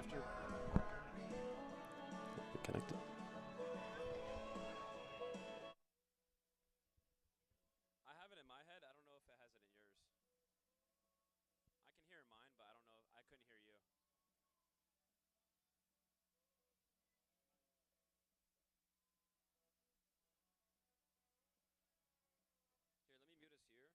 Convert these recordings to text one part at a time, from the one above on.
after. Connected. I have it in my head. I don't know if it has it in yours. I can hear mine, but I don't know. I couldn't hear you. Here, let me mute us here.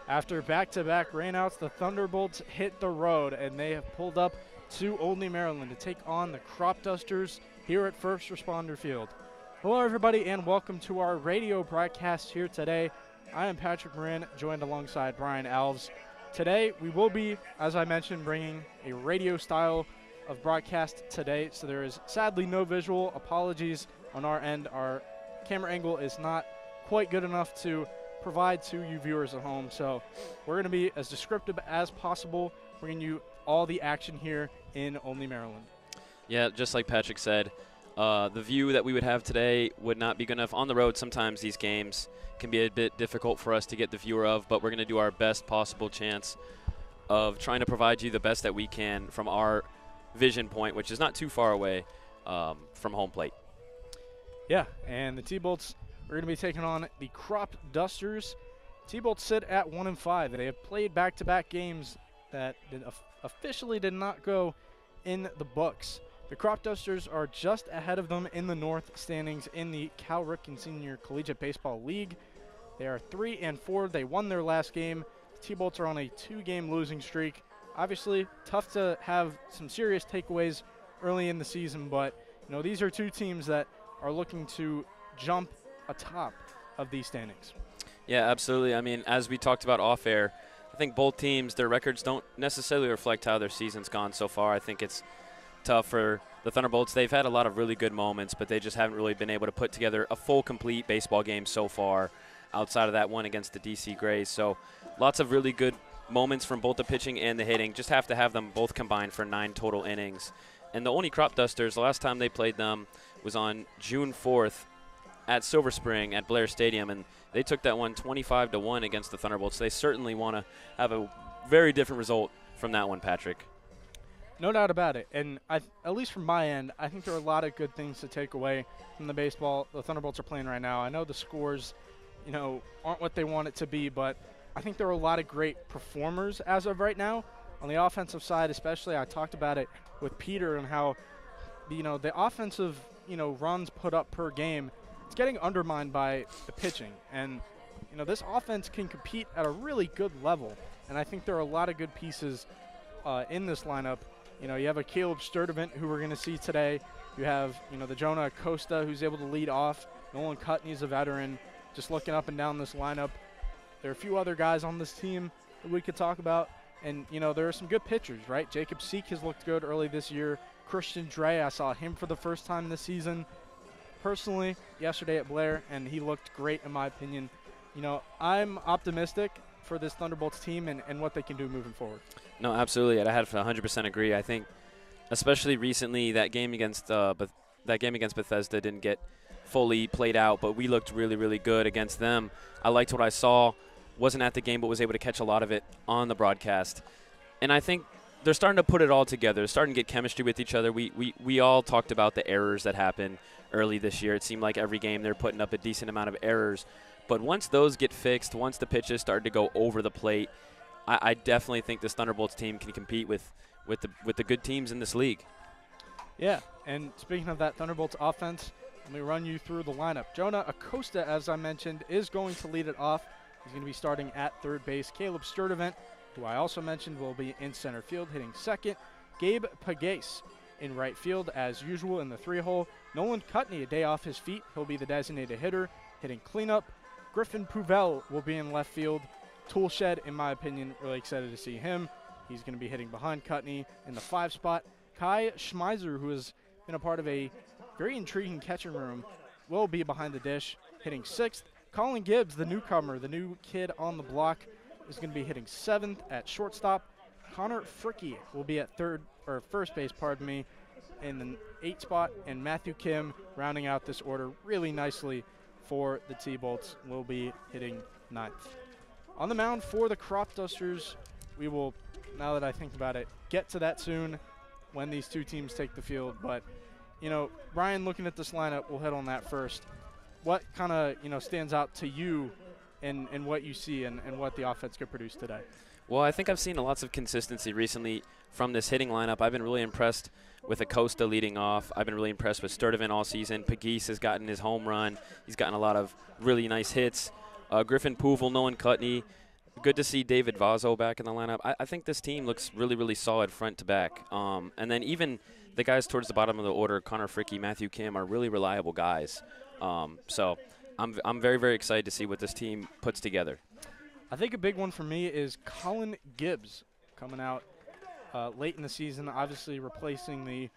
After back-to-back rainouts, the Thunderbolts hit the road, and they have pulled up to Olney, Maryland to take on the Cropdusters here at First Responder Field. Hello, everybody, and welcome to our radio broadcast here today. I am Patrick Moran, joined alongside Brian Alves. Today, we will be, as I mentioned, bringing a radio style of broadcast today, so there is sadly no visual. Apologies on our end. Our camera angle is not quite good enough to provide to you viewers at home, so we're going to be as descriptive as possible, bringing you all the action here in Olney, Maryland. Yeah, just like Patrick said, the view that we would have today would not be good enough. On the road, sometimes these games can be a bit difficult for us to get the viewer of, but we're going to do our best possible chance of trying to provide you the best that we can from our vision point, which is not too far away from home plate. Yeah, and the T-Bolts are going to be taking on the Cropdusters. T-Bolts sit at 1-5. They have played back-to-back games that officially did not go in the books. The Cropdusters are just ahead of them in the North standings in the Cal Ripken Senior Collegiate Baseball League. They are 3-4. They won their last game. The T-Bolts are on a 2-game losing streak. Obviously, tough to have some serious takeaways early in the season, but you know, these are two teams that are looking to jump atop of these standings. Yeah, absolutely. I mean, as we talked about off air, I think both teams, their records don't necessarily reflect how their season's gone so far. I think it's tough for the Thunderbolts. They've had a lot of really good moments, but they just haven't really been able to put together a full, complete baseball game so far outside of that one against the DC Grays. So lots of really good moments from both the pitching and the hitting. Just have to have them both combined for 9 total innings. And the Olney Cropdusters, the last time they played them was on June 4th at Silver Spring at Blair Stadium, and they took that one 25-1 against the Thunderbolts. They certainly want to have a very different result from that one, Patrick. No doubt about it. And at least from my end, I think there are a lot of good things to take away from the baseball the Thunderbolts are playing right now. I know the scores, you know, aren't what they want it to be, but I think there are a lot of great performers as of right now. On the offensive side especially, I talked about it with Peter and how, you know, the offensive, you know, runs put up per game, it's getting undermined by the pitching. And, you know, this offense can compete at a really good level. And I think there are a lot of good pieces in this lineup. You know, you have a Caleb Sturdivant, who we're going to see today. You have, you know, the Jonah Acosta, who's able to lead off. Nolan Cutney's a veteran. Just looking up and down this lineup, there are a few other guys on this team that we could talk about. And, you know, there are some good pitchers, right? Jacob Seek has looked good early this year. Christian Dre, I saw him for the first time this season personally yesterday at Blair, and he looked great in my opinion. You know, I'm optimistic for this Thunderbolts team and what they can do moving forward. No, absolutely. I had to 100% agree. I think, especially recently, that game against Bethesda didn't get fully played out, but we looked really, really good against them. I liked what I saw. Wasn't at the game, but was able to catch a lot of it on the broadcast. And I think they're starting to put it all together. They're starting to get chemistry with each other. We all talked about the errors that happened early this year. It seemed like every game they're putting up a decent amount of errors. But once those get fixed, once the pitches start to go over the plate, I definitely think this Thunderbolts team can compete with the good teams in this league. Yeah, and speaking of that Thunderbolts offense, let me run you through the lineup. Jonah Acosta, as I mentioned, is going to lead it off. He's going to be starting at third base. Caleb Sturdivant, who I also mentioned, will be in center field, hitting second. Gabe Pagase in right field, as usual, in the 3-hole. Nolan Cutney, a day off his feet. He'll be the designated hitter, hitting cleanup. Griffin Pouvel will be in left field. Toolshed, in my opinion, really excited to see him. He's going to be hitting behind Cutney in the 5 spot. Kai Schmeiser, who has been a part of a very intriguing catching room, will be behind the dish, hitting 6th. Colin Gibbs, the newcomer, the new kid on the block, is going to be hitting 7th at shortstop. Connor Fricky will be at first base, in the 8 spot, and Matthew Kim rounding out this order really nicely for the T-Bolts, will be hitting 9th. On the mound for the Cropdusters, we will, now that I think about it, get to that soon when these two teams take the field. But, Brian, looking at this lineup, we'll hit on that first. What kind of, stands out to you in what you see and what the offense could produce today? Well, I think I've seen lots of consistency recently from this hitting lineup. I've been really impressed with Acosta leading off. I've been really impressed with Sturdivant all season. Pagese has gotten his home run. He's gotten a lot of really nice hits. Griffin Pouvel, Nolan Cutney. Good to see David Vazzo back in the lineup. I think this team looks really, really solid front to back. And then even the guys towards the bottom of the order, Connor Fricky, Matthew Kim, are really reliable guys. So I'm very, very excited to see what this team puts together. I think a big one for me is Colin Gibbs coming out late in the season, obviously replacing the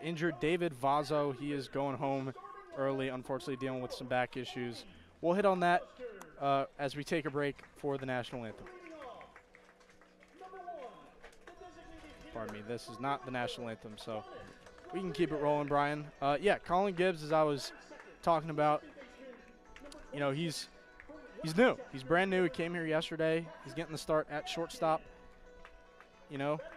injured David Vazzo. He is going home early, unfortunately dealing with some back issues. We'll hit on that as we take a break for the national anthem. Pardon me, this is not the national anthem, so we can keep it rolling, Brian. Yeah, Colin Gibbs, as I was talking about, he's new. He's brand new. He came here yesterday. He's getting the start at shortstop.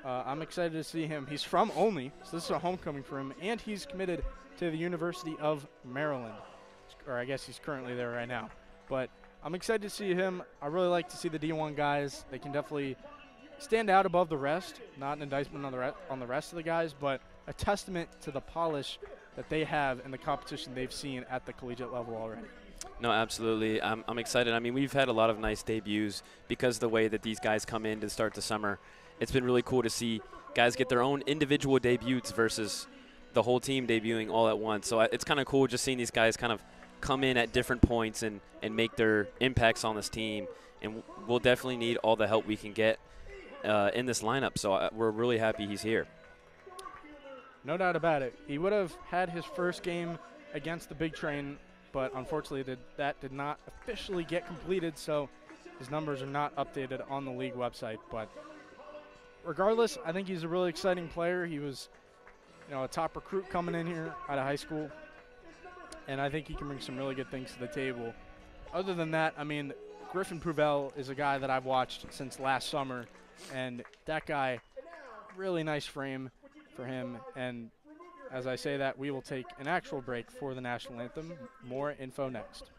I'm excited to see him. He's from Olney, so this is a homecoming for him, and he's committed to the University of Maryland. Or I guess he's currently there right now. But I'm excited to see him. I really like to see the D1 guys. They can definitely stand out above the rest. Not an indictment on the rest of the guys, but a testament to the polish that they have and the competition they've seen at the collegiate level already. No, absolutely. I'm excited. I mean, we've had a lot of nice debuts because of the way that these guys come in to start the summer. It's been really cool to see guys get their own individual debuts versus the whole team debuting all at once. So it's kind of cool just seeing these guys kind of come in at different points and make their impacts on this team. And we'll definitely need all the help we can get in this lineup. So we're really happy he's here. No doubt about it. He would have had his first game against the Big Train, but unfortunately that did not officially get completed, so his numbers are not updated on the league website. But regardless, I think he's a really exciting player. He was, a top recruit coming in here out of high school, and I think he can bring some really good things to the table. Other than that, I mean, Griffin Pouvel is a guy that I've watched since last summer, and that guy, really nice frame for him. And as I say that, we will take an actual break for the national anthem. More info next.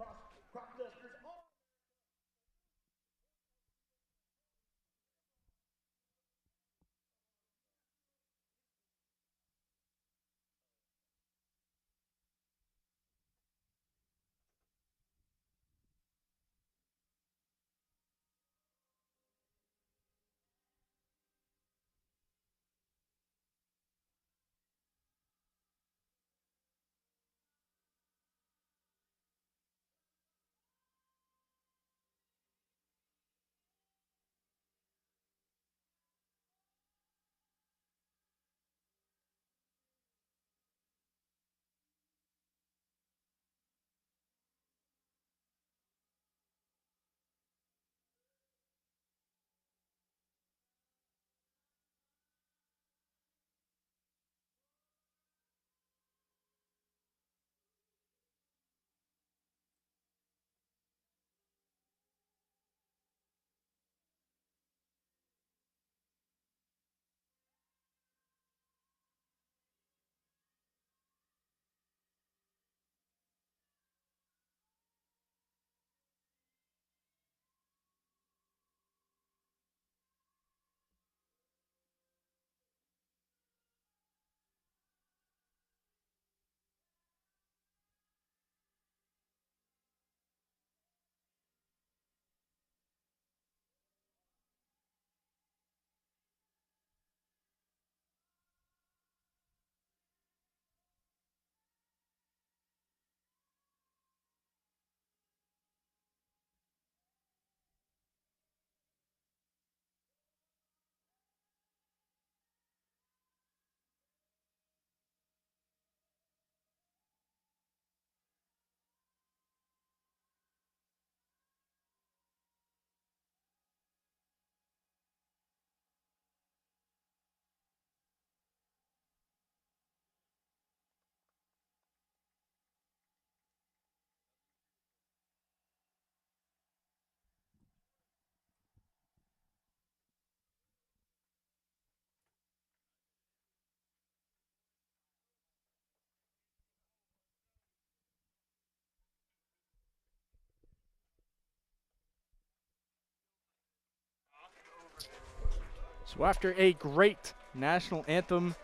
So after a great national anthem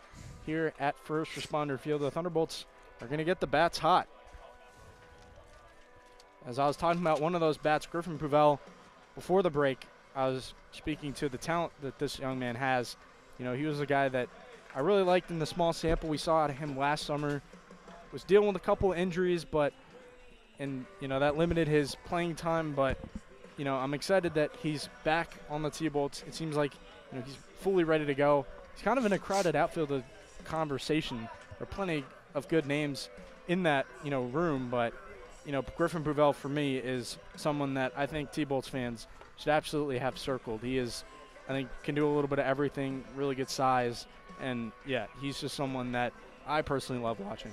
here at First Responder Field, the Thunderbolts are going to get the bats hot. As I was talking about one of those bats, Griffin Puvel, before the break, I was speaking to the talent that this young man has. You know, he was a guy that I really liked in the small sample we saw out of him last summer. Was dealing with a couple of injuries, and that limited his playing time. But I'm excited that he's back on the T-Bolts. It seems like he's fully ready to go. He's kind of in a crowded outfield conversation. There are plenty of good names in that room, but Griffin Puvel for me is someone that I think T-Bolts fans should absolutely have circled. He is, I think, can do a little bit of everything, really good size, and yeah, he's just someone that I personally love watching.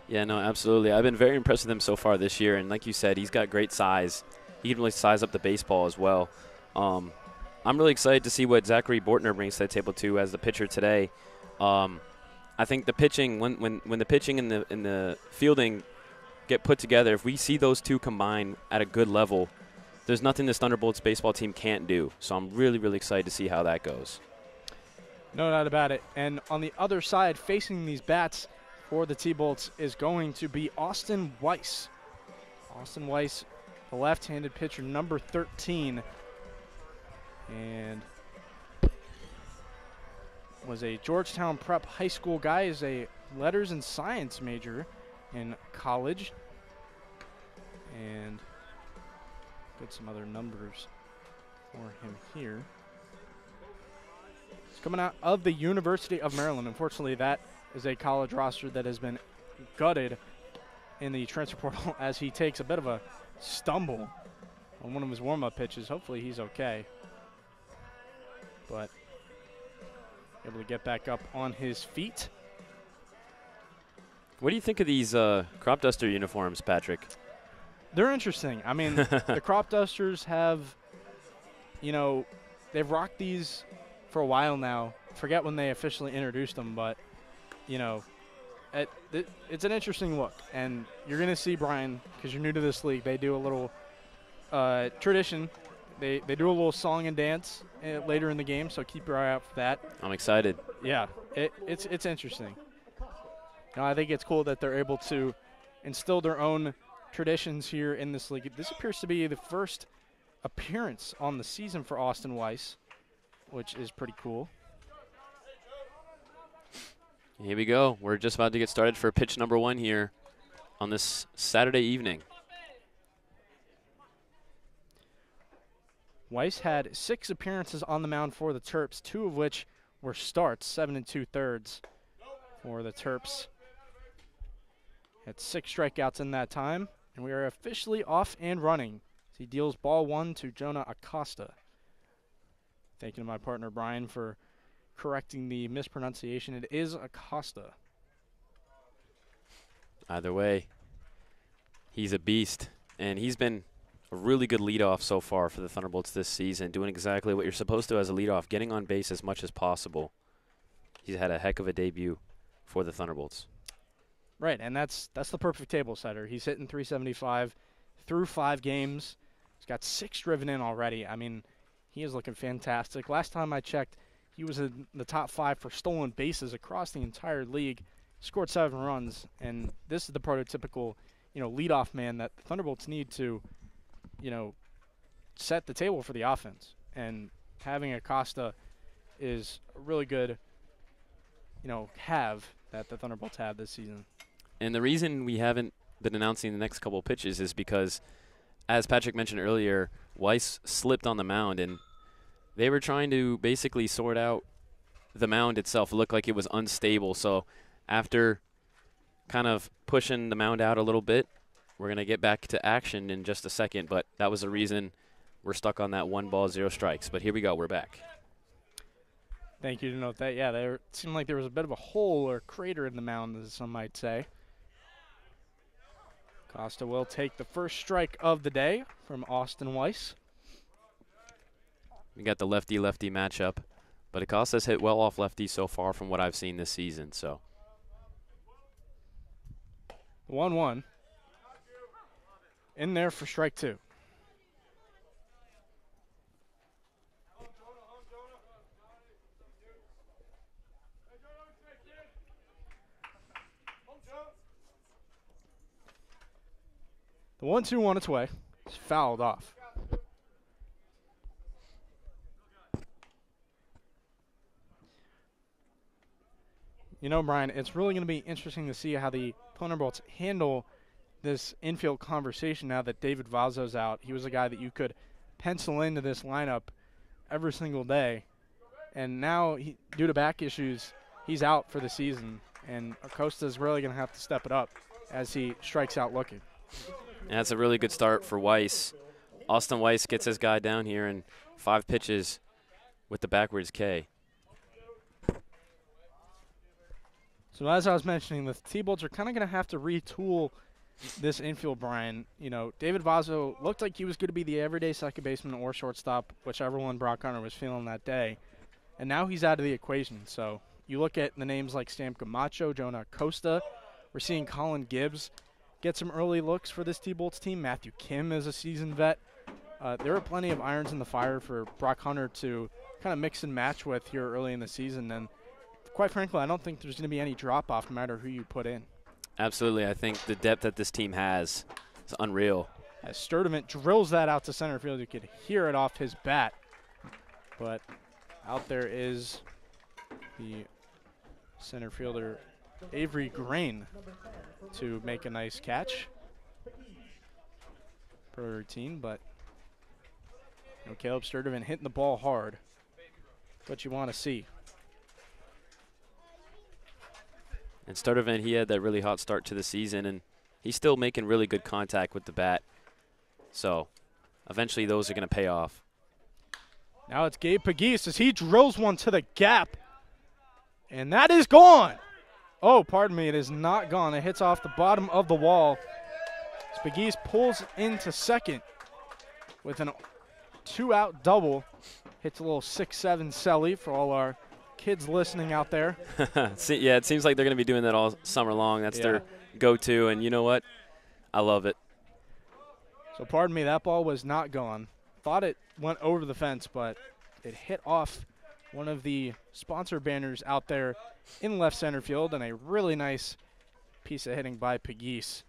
Yeah, no, absolutely. I've been very impressed with him so far this year, and like you said, he's got great size. He can really size up the baseball as well. I'm really excited to see what Zachary Bortner brings to the table too as the pitcher today. I think the pitching, when the pitching and the fielding get put together, if we see those two combine at a good level, there's nothing this Thunderbolts baseball team can't do. So I'm really, really excited to see how that goes. No doubt about it. And on the other side, facing these bats for the T-Bolts is going to be Austin Weiss. Austin Weiss, the left-handed pitcher, number 13. And was a Georgetown Prep high school guy, is a letters and science major in college. And get some other numbers for him here. He's coming out of the University of Maryland. Unfortunately, that is a college roster that has been gutted in the transfer portal as he takes a bit of a stumble on one of his warm-up pitches. Hopefully he's okay. But able to get back up on his feet. What do you think of these Cropduster uniforms, Patrick? They're interesting. I mean, the Cropdusters have, they've rocked these for a while now. Forget when they officially introduced them, but, it's an interesting look. And you're going to see, Brian, because you're new to this league, they do a little tradition. They do a little song and dance later in the game, so keep your eye out for that. I'm excited. Yeah, it's interesting. I think it's cool that they're able to instill their own traditions here in this league. This appears to be the first appearance on the season for Austin Weiss, which is pretty cool. Here we go. We're just about to get started for pitch number 1 here on this Saturday evening. Weiss had 6 appearances on the mound for the Terps, 2 of which were starts, 7 2/3 for the Terps. Had 6 strikeouts in that time, and we are officially off and running. He deals ball 1 to Jonah Acosta. Thank you to my partner Brian for correcting the mispronunciation. It is Acosta. Either way, he's a beast, and he's been a really good leadoff so far for the Thunderbolts this season, doing exactly what you're supposed to as a leadoff, getting on base as much as possible. He's had a heck of a debut for the Thunderbolts. Right, and that's the perfect table setter. He's hitting .375 through 5 games. He's got 6 driven in already. I mean, he is looking fantastic. Last time I checked, he was in the top 5 for stolen bases across the entire league. Scored 7 runs, and this is the prototypical, leadoff man that the Thunderbolts need to, set the table for the offense. And having Acosta is a really good, have that the Thunderbolts have this season. And the reason we haven't been announcing the next couple of pitches is because, as Patrick mentioned earlier, Weiss slipped on the mound, and they were trying to basically sort out the mound itself. It looked like it was unstable. So after kind of pushing the mound out a little bit, we're going to get back to action in just a second. But that was the reason we're stuck on that 1 ball, 0 strikes. But here we go. We're back. Thank you to note that. Yeah, it seemed like there was a bit of a hole or crater in the mound, as some might say. Costa will take the first strike of the day from Austin Weiss. We got the lefty-lefty matchup, but Acosta's hit well off lefty so far from what I've seen this season. So 1-1. In there for strike 2. The 1-2 on its way. It's fouled off. You know, Brian, it's really going to be interesting to see how the Thunderbolts handle this infield conversation now that David Vazzo's out. He was a guy that you could pencil into this lineup every single day. And now, due to back issues, he's out for the season. And Acosta's really going to have to step it up as he strikes out looking. Yeah, that's a really good start for Weiss. Austin Weiss gets his guy down here in 5 pitches with the backwards K. So as I was mentioning, the T-Bolts are kind of going to have to retool this infield, Brian. You know, David Vazzo looked like he was going to be the everyday second baseman or shortstop, whichever one Brock Hunter was feeling that day. And now he's out of the equation. So you look at the names like Stam Camacho, Jonah Acosta. We're seeing Colin Gibbs get some early looks for this T-Bolts team. Matthew Kim is a seasoned vet. There are plenty of irons in the fire for Brock Hunter to kind of mix and match with here early in the season. And quite frankly, I don't think there's going to be any drop-off no matter who you put in. Absolutely. I think the depth that this team has is unreal. As Sturdivant drills that out to center field, you could hear it off his bat. But out there is the center fielder, Avery Grain, to make a nice catch. Per routine, but you know, Caleb Sturdivant hitting the ball hard. What you want to see. And Sturdivant, he had that really hot start to the season, and he's still making really good contact with the bat. So eventually those are going to pay off. Now it's Gabe Pegues as he drills one to the gap. And that is gone. Oh, pardon me, it is not gone. It hits off the bottom of the wall. As Pegues pulls into second with an 2-out double. Hits a little 6-7 celly for all our kids listening out there. Yeah, it seems like they're going to be doing that all summer long. That's their go-to, and you know what? I love it. So pardon me, that ball was not gone. Thought it went over the fence, but it hit off one of the sponsor banners out there in left center field, and a really nice piece of hitting by Pegues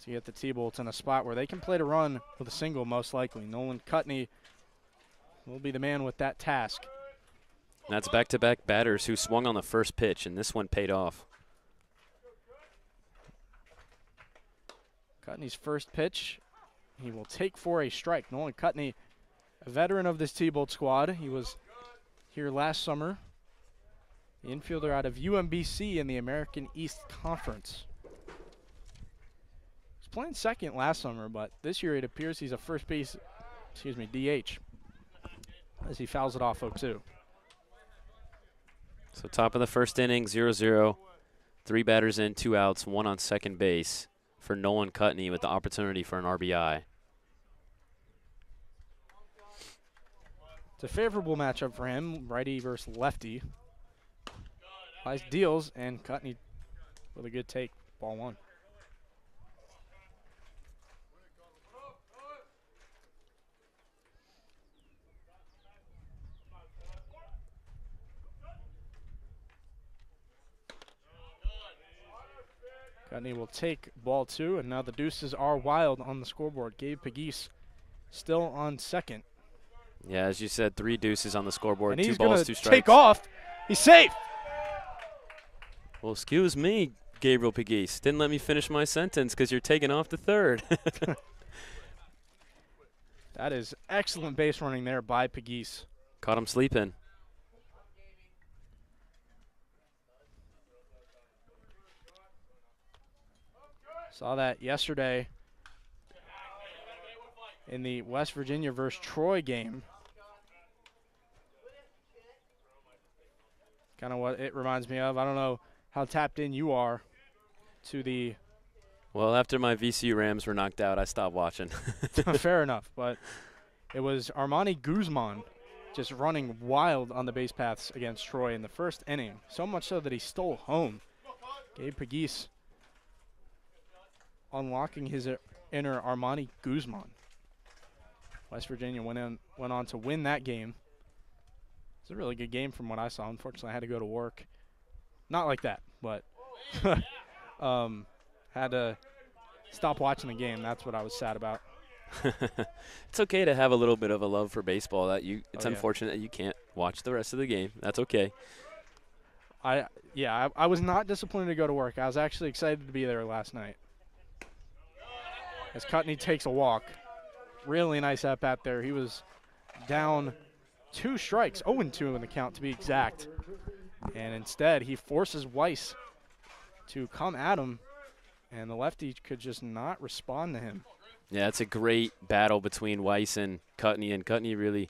to get the T-Bolts in a spot where they can play to run with a single most likely. Nolan Cutney will be the man with that task. And that's back-to-back batters who swung on the first pitch, and this one paid off. Cutney's first pitch, he will take for a strike. Nolan Cutney, a veteran of this T-Bolt squad. He was here last summer. The infielder out of UMBC in the American East Conference. He was playing second last summer, but this year it appears he's a first base, DH, as he fouls it off 0-2. So top of the first inning, 0-0. 3 batters in, 2 outs, 1 on second base for Nolan Cutney with the opportunity for an RBI. It's a favorable matchup for him, righty versus lefty. Nice deals, and Cutney with a good take, ball 1. Cutney will take ball 2, and now the deuces are wild on the scoreboard. Gabe Pegues still on second. Yeah, as you said, 3 deuces on the scoreboard, and 2 balls, 2 strikes. Take off. He's safe. Well, excuse me, Gabriel Pegues. Didn't let me finish my sentence because you're taking off to third. That is excellent base running there by Pegues. Caught him sleeping. Saw that yesterday in the West Virginia versus Troy game. Kind of what it reminds me of. I don't know how tapped in you are to the... Well, after my VCU Rams were knocked out, I stopped watching. Fair enough, but it was Armani Guzman just running wild on the base paths against Troy in the first inning, so much so that he stole home. Gabe Pegues unlocking his inner Armani Guzman. West Virginia went on to win that game. It's a really good game from what I saw. Unfortunately, I had to go to work. Not like that, but had to stop watching the game. That's what I was sad about. It's okay to have a little bit of a love for baseball. It's Oh, yeah. unfortunate that you can't watch the rest of the game. That's okay. I was not disappointed to go to work. I was actually excited to be there last night. As Cutney takes a walk. Really nice at-bat there. He was down 2 strikes, 0-2 in the count to be exact. And instead, he forces Weiss to come at him, and the lefty could just not respond to him. Yeah, it's a great battle between Weiss and Cutney really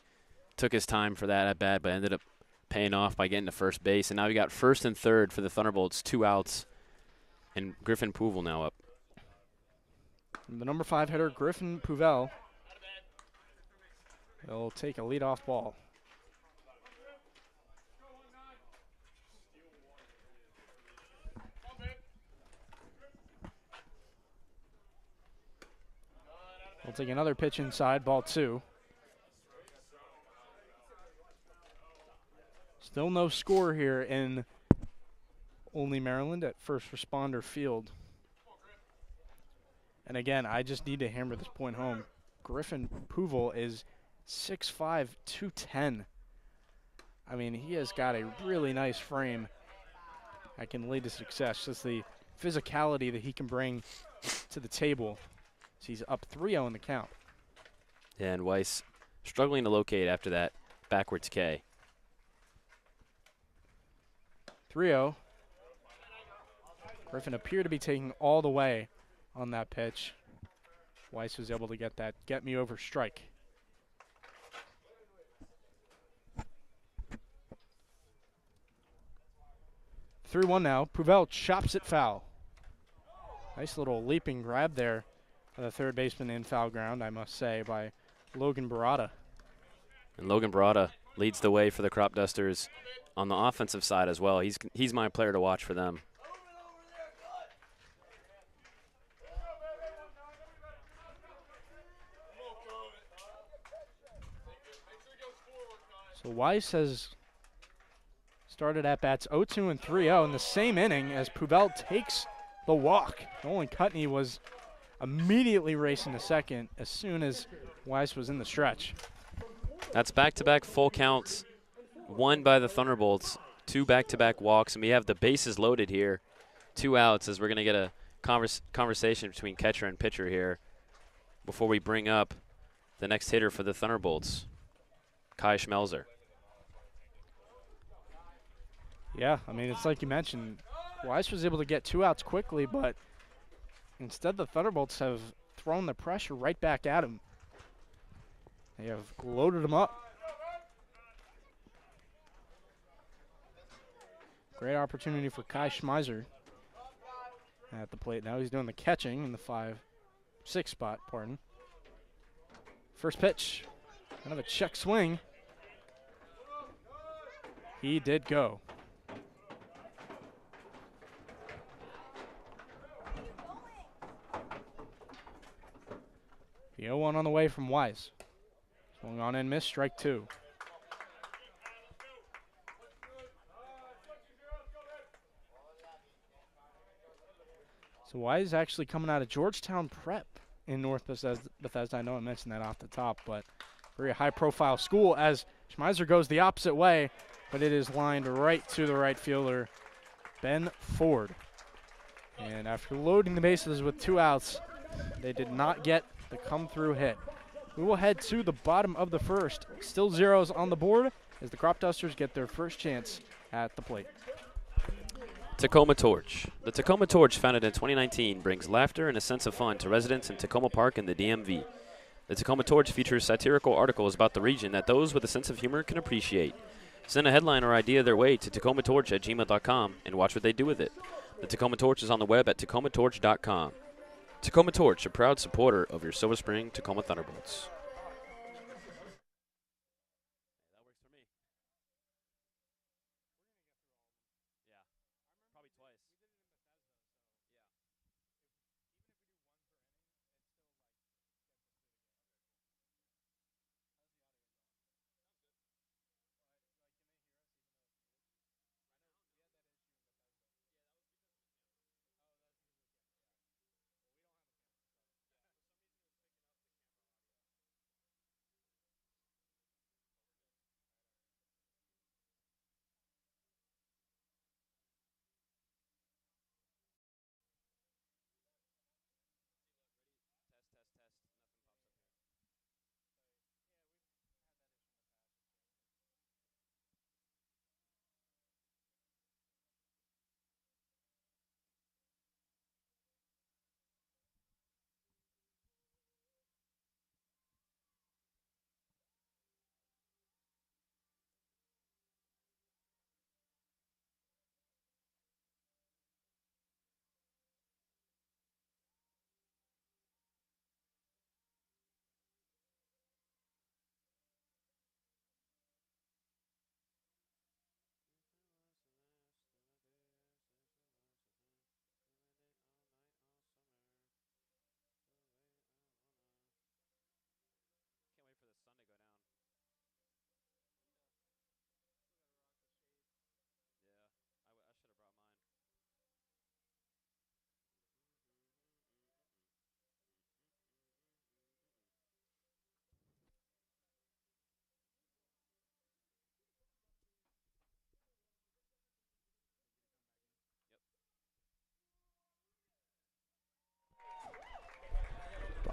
took his time for that at-bat, but ended up paying off by getting to first base. And now we got first and third for the Thunderbolts, 2 outs, and Griffin Pouvel now up. The number 5 hitter, Griffin Pouvel, will take a leadoff ball. We'll take another pitch inside, ball 2. Still no score here in Olney, Maryland at First Responder Field. And again, I just need to hammer this point home. Griffin Pouvel is 6'5", 210. I mean, he has got a really nice frame that can lead to success. Just the physicality that he can bring to the table. So he's up 3-0 in the count. Yeah, and Weiss struggling to locate after that backwards K. 3-0. Griffin appeared to be taking all the way on that pitch. Weiss was able to get that get me over strike. Three-one now. Pouvel chops it foul. Nice little leaping grab there by the third baseman in foul ground, I must say, by Logan Barada. And Logan Barada leads the way for the Cropdusters on the offensive side as well. He's my player to watch for them. So Weiss has started at bats 0-2 and 3-0 in the same inning as Pouvel takes the walk. Nolan Cutney was immediately racing to second as soon as Weiss was in the stretch. That's back-to-back full counts, 1 by the Thunderbolts, 2 back-to-back walks, and we have the bases loaded here. 2 outs as we're going to get a conversation between catcher and pitcher here before we bring up the next hitter for the Thunderbolts, Kai Schmelzer. Yeah, I mean, it's like you mentioned, Weiss was able to get 2 outs quickly, but instead the Thunderbolts have thrown the pressure right back at him. They have loaded him up. Great opportunity for Kai Schmelzer at the plate. Now he's doing the catching in the 5-6 spot, pardon. First pitch, kind of a check swing. He did go. The 0-1 on the way from Weiss. Swung on and missed, strike 2. So Weiss actually coming out of Georgetown Prep in North Bethesda. I know I mentioned that off the top, but very high-profile school as Schmelzer goes the opposite way, but it is lined right to the right fielder, Ben Ford. And after loading the bases with 2 outs, they did not get the come-through hit. We will head to the bottom of the first. Still zeros on the board as the Cropdusters get their first chance at the plate. Tacoma Torch. The Tacoma Torch, founded in 2019, brings laughter and a sense of fun to residents in Tacoma Park and the DMV. The Tacoma Torch features satirical articles about the region that those with a sense of humor can appreciate. Send a headline or idea their way to tacomatorch@gmail.com and watch what they do with it. The Tacoma Torch is on the web at tacomatorch.com. Tacoma Torch, a proud supporter of your Silver Spring Tacoma Thunderbolts.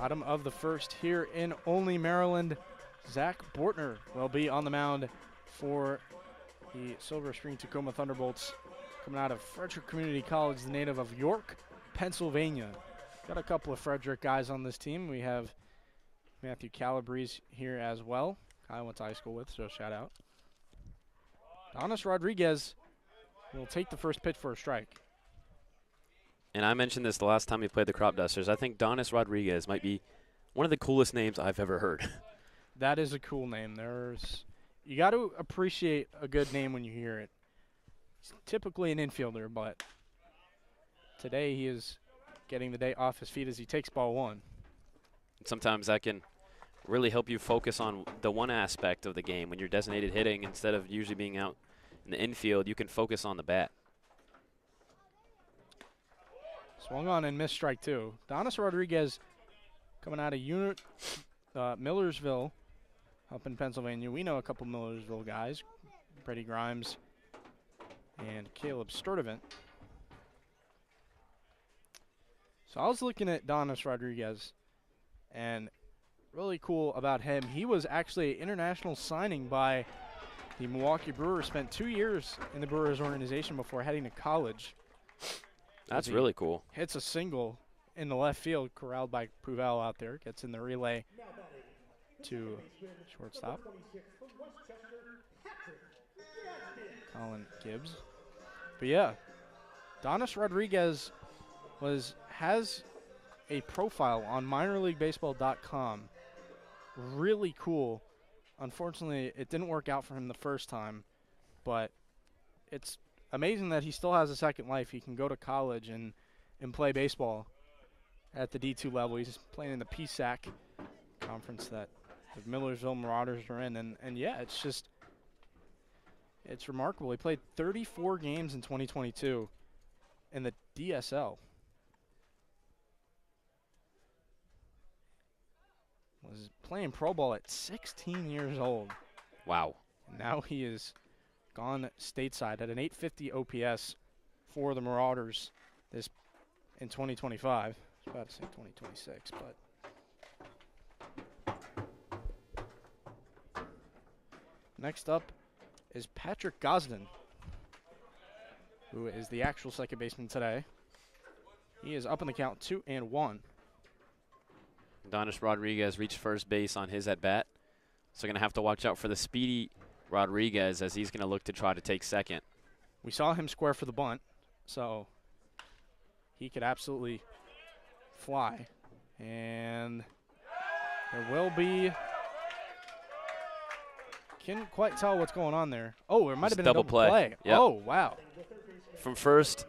Bottom of the first here in Olney, Maryland. Zach Bortner will be on the mound for the Silver Spring-Takoma Thunderbolts, coming out of Frederick Community College, the native of York, Pennsylvania. Got a couple of Frederick guys on this team. We have Matthew Calabrese here as well. I went to high school with, so shout out. Donis Rodriguez will take the first pitch for a strike. And I mentioned this the last time we played the Cropdusters. I think Donis Rodriguez might be one of the coolest names I've ever heard. That is a cool name. You got to appreciate a good name when you hear it. He's typically an infielder, but today he is getting the day off his feet as he takes ball one. Sometimes that can really help you focus on the one aspect of the game. When you're designated hitting, instead of usually being out in the infield, you can focus on the bat. Swung on and missed strike two. Donis Rodriguez coming out of Millersville up in Pennsylvania. We know a couple Millersville guys, Brady Grimes and Caleb Sturdivant. So I was looking at Donis Rodriguez, and really cool about him, he was actually an international signing by the Milwaukee Brewers, spent 2 years in the Brewers organization before heading to college. That's really cool. Hits a single in the left field, corralled by Puvel out there. Gets in the relay to shortstop. Colin Gibbs. But yeah, Donis Rodriguez has a profile on minorleaguebaseball.com. Really cool. Unfortunately, it didn't work out for him the first time, but it's amazing that he still has a second life. He can go to college and play baseball at the D2 level. He's playing in the PSAC conference that the Millersville Marauders are in. And yeah, it's remarkable. He played 34 games in 2022 in the DSL. Was playing pro ball at 16 years old. Wow. And now he is gone stateside at an 850 OPS for the Marauders in 2025. I was about to say 2026, but next up is Patrick Gosden, who is the actual second baseman today. He is up in the count 2-1. Donis Rodriguez reached first base on his at-bat, so going to have to watch out for the speedy Rodriguez as he's going to look to try to take second. We saw him square for the bunt, so he could absolutely fly. And there will be, can't quite tell what's going on there. Oh, there might have been a double play. Yep. Oh, wow. From first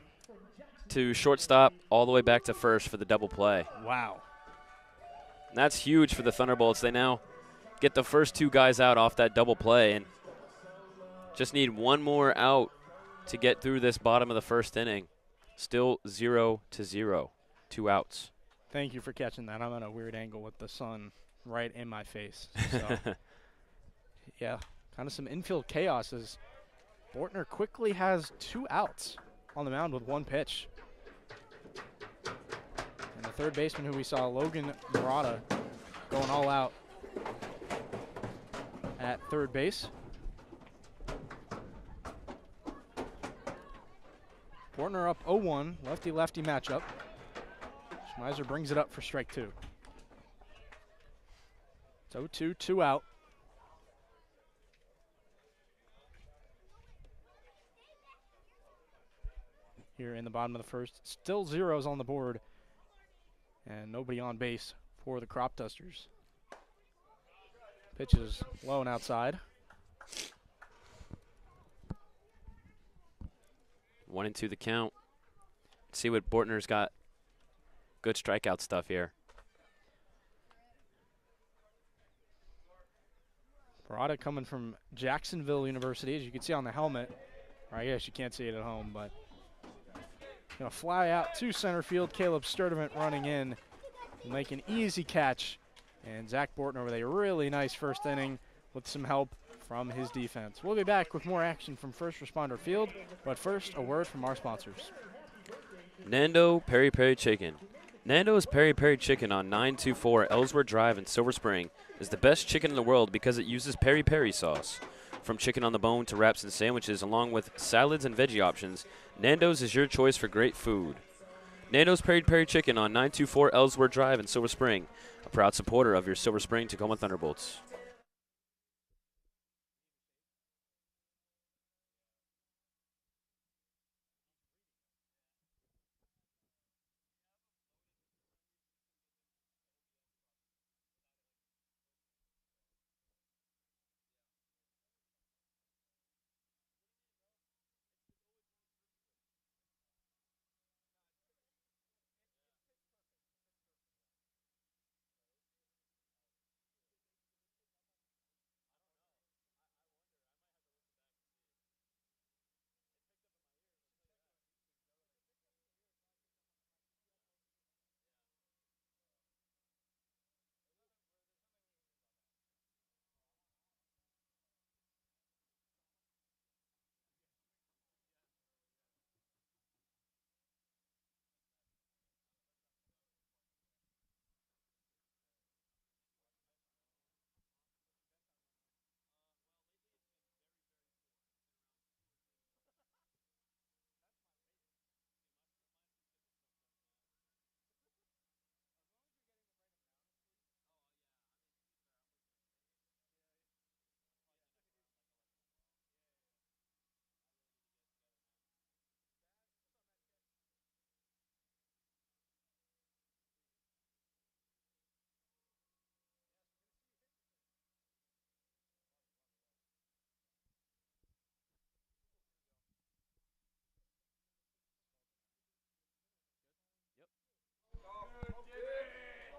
to shortstop, all the way back to first for the double play. Wow. And that's huge for the Thunderbolts. They now get the first two guys out off that double play and just need one more out to get through this bottom of the first inning. Still 0-0, 2 outs. Thank you for catching that. I'm at a weird angle with the sun right in my face. So, yeah, kind of some infield chaos as Bortner quickly has 2 outs on the mound with 1 pitch. And the third baseman who we saw, Logan Murata, going all out at third base. Bortner up 0-1, lefty-lefty matchup. Schmeiser brings it up for strike 2. It's 0-2, 2 out. Here in the bottom of the first, still zeros on the board, and nobody on base for the Cropdusters. Pitch is low and outside. 1-2 the count. See what Bortner's got. Good strikeout stuff here. Murata coming from Jacksonville University, as you can see on the helmet. Or I guess you can't see it at home, but going to fly out to center field. Caleb Sturdivant running in, will make an easy catch. And Zach Bortner with a really nice first inning with some help from his defense. We'll be back with more action from First Responder Field, but first, a word from our sponsors. Nando Peri Peri Chicken. Nando's Peri Peri Chicken on 924 Ellsworth Drive in Silver Spring is the best chicken in the world because it uses peri peri sauce. From chicken on the bone to wraps and sandwiches, along with salads and veggie options, Nando's is your choice for great food. Nando's Peri Peri Chicken on 924 Ellsworth Drive in Silver Spring, a proud supporter of your Silver Spring-Takoma Thunderbolts.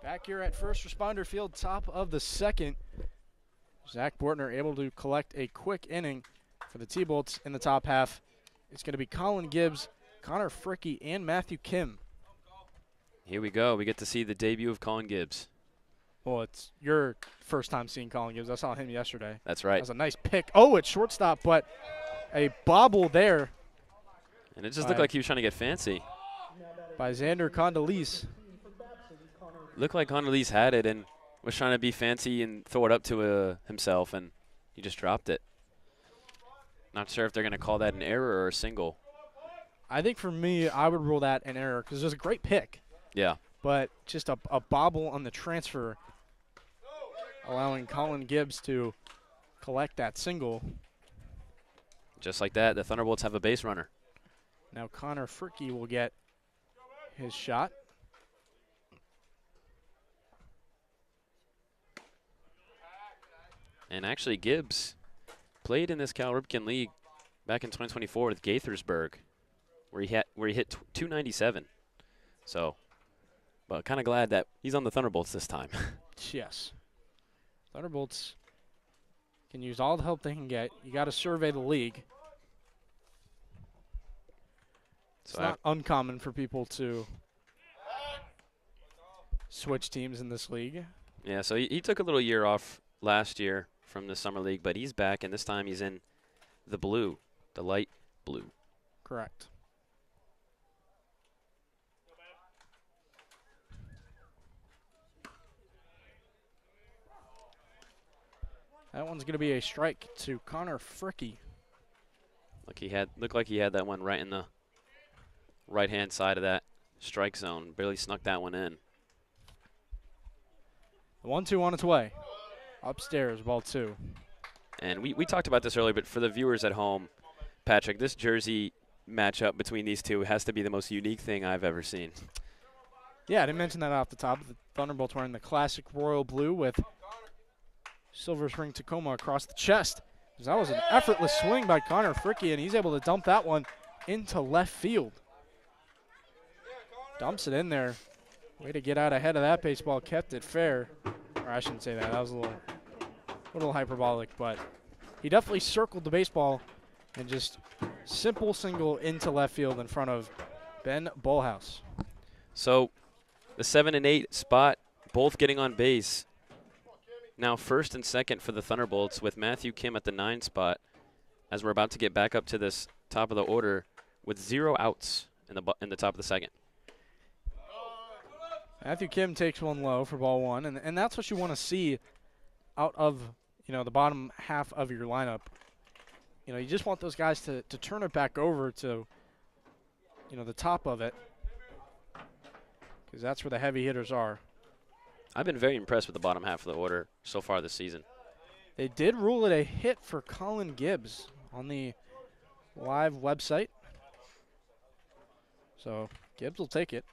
Back here at First Responder Field, top of the second. Zach Bortner able to collect a quick inning for the T-Bolts in the top half. It's going to be Colin Gibbs, Connor Fricke, and Matthew Kim. Here we go. We get to see the debut of Colin Gibbs. Well, it's your first time seeing Colin Gibbs. I saw him yesterday. That's right. That was a nice pick. Oh, it's shortstop, but a bobble there. And it just looked like he was trying to get fancy. By Xander Condoleezza. Looked like Condoleezza had it and was trying to be fancy and throw it up to himself, and he just dropped it. Not sure if they're going to call that an error or a single. I think for me, I would rule that an error because it was a great pick. Yeah. But just a bobble on the transfer, allowing Colin Gibbs to collect that single. Just like that, the Thunderbolts have a base runner. Now Connor Fricke will get his shot. And actually, Gibbs played in this Cal Ripken League back in 2024 with Gaithersburg, where he hit 297. So, but kind of glad that he's on the Thunderbolts this time. Yes. Thunderbolts can use all the help they can get. You got to survey the league. It's not uncommon for people to switch teams in this league. Yeah, so he took a little year off last year from the summer league, but he's back, and this time he's in the blue, the light blue. Correct. That one's going to be a strike to Connor Fricke. Looked like he had that one right in the right-hand side of that strike zone. Barely snuck that one in. The 1-2 on its way. Upstairs, ball 2. And we talked about this earlier, but for the viewers at home, Patrick, this jersey matchup between these two has to be the most unique thing I've ever seen. Yeah, I didn't mention that off the top. The Thunderbolts wearing the classic royal blue with Silver Spring-Takoma across the chest. That was an effortless swing by Connor Fricke, and he's able to dump that one into left field. Dumps it in there. Way to get out ahead of that baseball. Kept it fair. Or I shouldn't say that. That was a little hyperbolic, but he definitely circled the baseball and just simple single into left field in front of Ben Bullhouse. So the 7 and 8 spot, both getting on base. Now first and second for the Thunderbolts with Matthew Kim at the 9 spot as we're about to get back up to this top of the order with 0 outs in the top of the second. Matthew Kim takes one low for ball one, and that's what you want to see out of, the bottom half of your lineup. You just want those guys to turn it back over to, the top of it, because that's where the heavy hitters are. I've been very impressed with the bottom half of the order so far this season. They did rule it a hit for Colin Gibbs on the live website. So Gibbs will take it.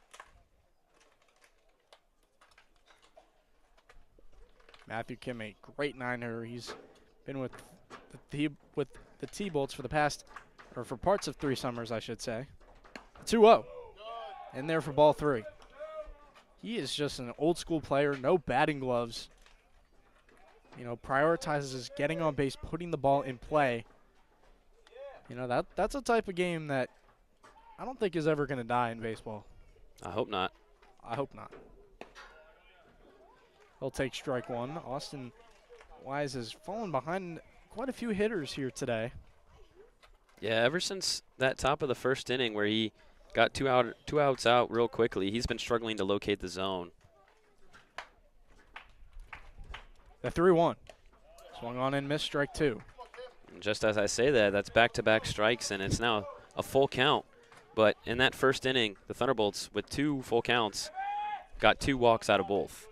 Matthew Kim, a great nine-hitter. He's been with the T-Bolts for the past, or for parts of 3 summers, I should say. 2-0. In there for ball 3. He is just an old-school player, no batting gloves. Prioritizes getting on base, putting the ball in play. That's a type of game that I don't think is ever going to die in baseball. I hope not. I hope not. He'll take strike one. Austin Wise has fallen behind quite a few hitters here today. Yeah, ever since that top of the first inning where he got two outs out real quickly, he's been struggling to locate the zone. The 3-1. Swung on and missed, strike 2. And just as I say that, that's back-to-back strikes, and it's now a full count. But in that first inning, the Thunderbolts, with 2 full counts, got 2 walks out of both.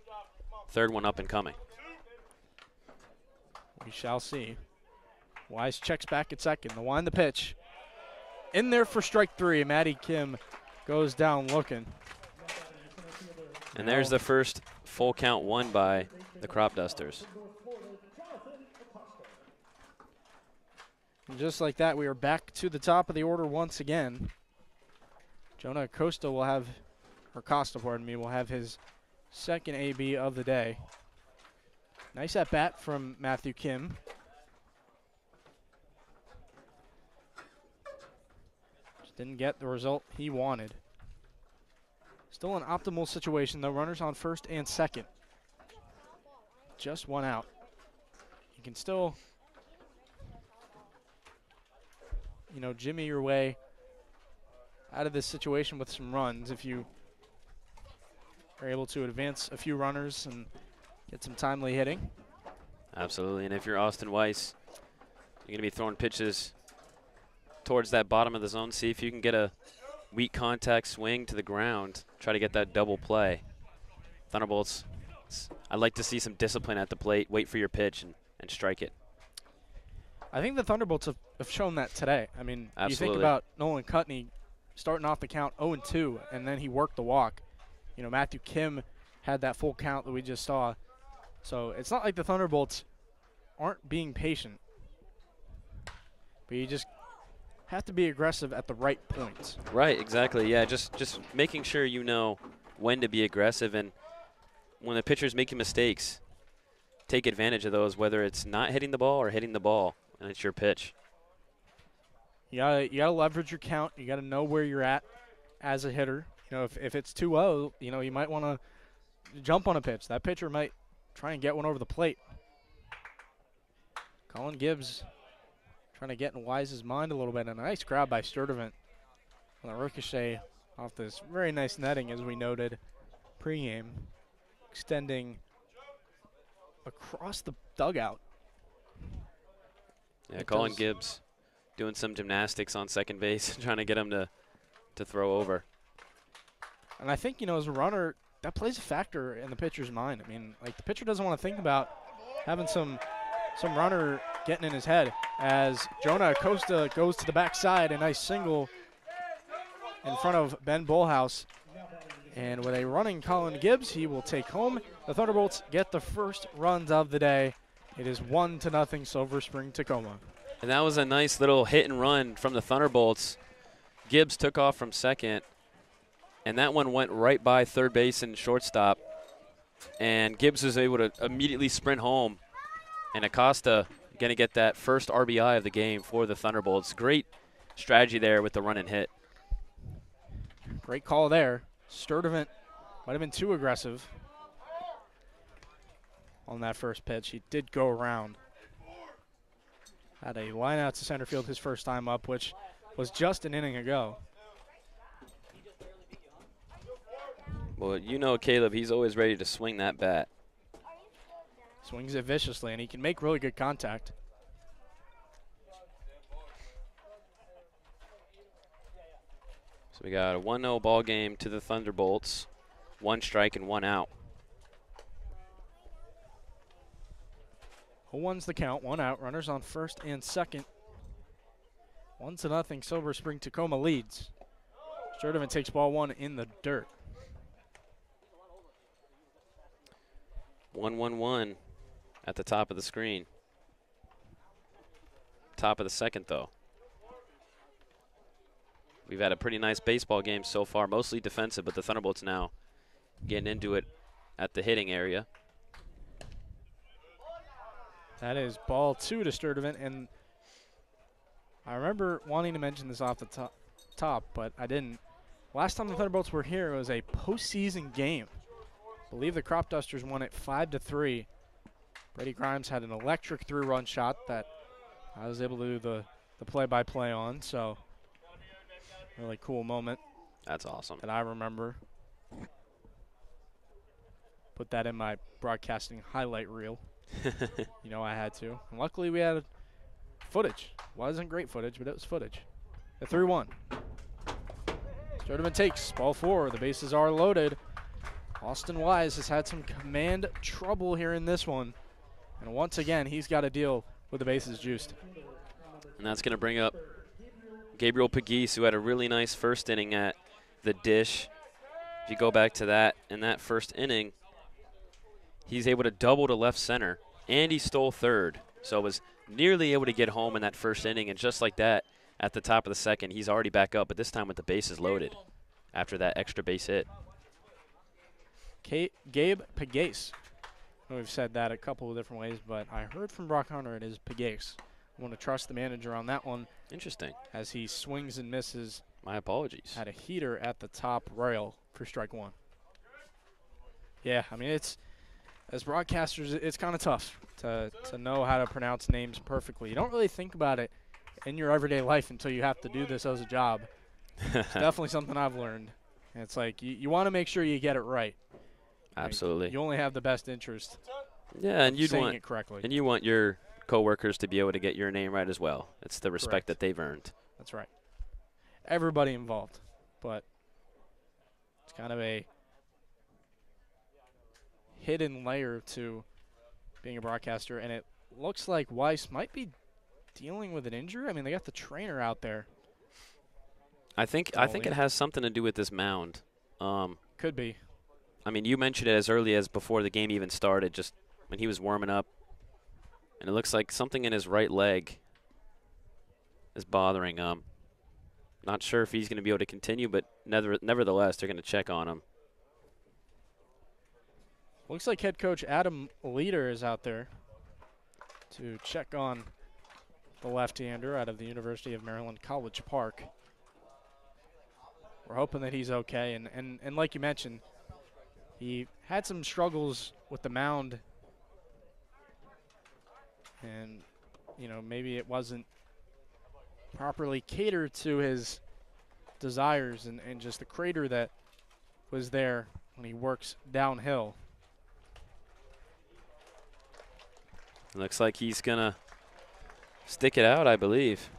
Third one up and coming. We shall see. Wise checks back at second. The wind, the pitch. In there for strike 3. Matty Kim goes down looking. And there's the first full count won by the Cropdusters. And just like that, we are back to the top of the order once again. Jonah Acosta will have, or Costa, pardon me, will have his second AB of the day. Nice at bat from Matthew Kim. Just didn't get the result he wanted. Still an optimal situation though. Runners on first and second. Just one out. You can still, jimmy your way out of this situation with some runs if you are able to advance a few runners and get some timely hitting. Absolutely, and if you're Austin Weiss, you're going to be throwing pitches towards that bottom of the zone. See if you can get a weak contact swing to the ground. Try to get that double play. Thunderbolts, I'd like to see some discipline at the plate. Wait for your pitch and strike it. I think the Thunderbolts have shown that today. I mean, Absolutely. You think about Nolan Cutney starting off the count 0-2, and then he worked the walk. Matthew Kim had that full count that we just saw. So it's not like the Thunderbolts aren't being patient. But you just have to be aggressive at the right points. Right, exactly. Yeah, just making sure you know when to be aggressive, and when the pitcher's making mistakes, take advantage of those, whether it's not hitting the ball or hitting the ball, and it's your pitch. You gotta leverage your count. You gotta know where you're at as a hitter. If it's 2-0, you might want to jump on a pitch. That pitcher might try and get one over the plate. Colin Gibbs trying to get in Wise's mind a little bit. And a nice grab by Sturdivant on a ricochet off this very nice netting, as we noted pregame, extending across the dugout. Yeah, Colin Gibbs doing some gymnastics on second base, trying to get him to throw over. And I think, as a runner, that plays a factor in the pitcher's mind. I mean, the pitcher doesn't want to think about having some runner getting in his head, as Jonah Acosta goes to the backside, a nice single in front of Ben Bullhouse. And with a running Colin Gibbs, he will take home. The Thunderbolts get the first runs of the day. It is 1-0 Silver Spring-Takoma. And that was a nice little hit and run from the Thunderbolts. Gibbs took off from second, and that one went right by third base and shortstop. And Gibbs was able to immediately sprint home. And Acosta going to get that first RBI of the game for the Thunderbolts. Great strategy there with the run and hit. Great call there. Sturdivant might have been too aggressive on that first pitch. He did go around. Had a line out to center field his first time up, which was just an inning ago. Well, you know Caleb, he's always ready to swing that bat. Swings it viciously, and he can make really good contact. So we got a 1-0 ball game to the Thunderbolts. 1 strike and 1 out. 0-1's the count, 1 out. Runners on first and second. 1-0, Silver Spring-Takoma leads. Sturdivant takes ball 1 in the dirt. 1-1-1 at the top of the screen. Top of the second, though. We've had a pretty nice baseball game so far, mostly defensive, but the Thunderbolts now getting into it at the hitting area. That is ball 2 to Sturdivant, and I remember wanting to mention this off the top, but I didn't. Last time the Thunderbolts were here, it was a postseason game. I believe the Cropdusters won it 5-3. Brady Grimes had an electric 3-run shot that I was able to do the play-by-play on, so really cool moment. That's awesome. That I remember. Put that in my broadcasting highlight reel. You know I had to. And luckily we had footage. Wasn't great footage, but it was footage. The 3-1. Sturdivant takes ball 4. The bases are loaded. Austin Wise has had some command trouble here in this one. And once again, he's got to deal with the bases juiced. And that's going to bring up Gabriel Pegues, who had a really nice first inning at the dish. If you go back to that, in that first inning, he's able to double to left center, and he stole third. So was nearly able to get home in that first inning, and just like that, at the top of the second, he's already back up, but this time with the bases loaded after that extra base hit. Gabe Pegues. We've said that a couple of different ways, but I heard from Brock Hunter it is Pegues. I want to trust the manager on that one. Interesting. As he swings and misses. My apologies. Had a heater at the top rail for strike 1. Yeah, I mean, it's as broadcasters, it's kind of tough to know how to pronounce names perfectly. You don't really think about it in your everyday life until you have to do this as a job. It's definitely something I've learned. And it's like you want to make sure you get it right. Absolutely. Like, you only have the best interest. Yeah, and you'd saying want it correctly. And you want your coworkers to be able to get your name right as well. It's the respect Correct. that they've earned. That's right. Everybody involved, but it's kind of a hidden layer to being a broadcaster, and it looks like Weiss might be dealing with an injury. I mean, they got the trainer out there. I think it has something to do with this mound. Could be. I mean, you mentioned it as early as before the game even started, just when he was warming up. And it looks like something in his right leg is bothering him. Not sure if he's going to be able to continue, but nevertheless, they're going to check on him. Looks like head coach Adam Leader is out there to check on the left-hander out of the University of Maryland College Park. We're hoping that he's okay. And like you mentioned, he had some struggles with the mound. And, you know, maybe it wasn't properly catered to his desires and just the crater that was there when he works downhill. Looks like he's going to stick it out, I believe.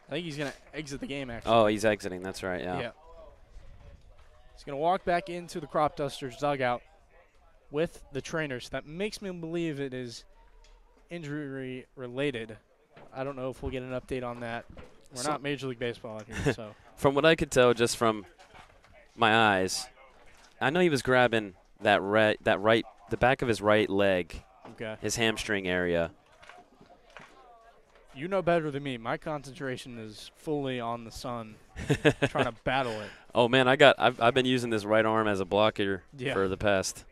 I think he's going to exit the game, actually. Oh, he's exiting. That's right, yeah. He's going to walk back into the Cropdusters dugout with the trainers. That makes me believe it is injury related. I don't know if we'll get an update on that. We're not Major League Baseball out here, so. From what I could tell just from my eyes, I know he was grabbing the back of his right leg, his hamstring area. You know better than me. My concentration is fully on the sun, trying to battle it. Oh man, I've been using this right arm as a blocker for the past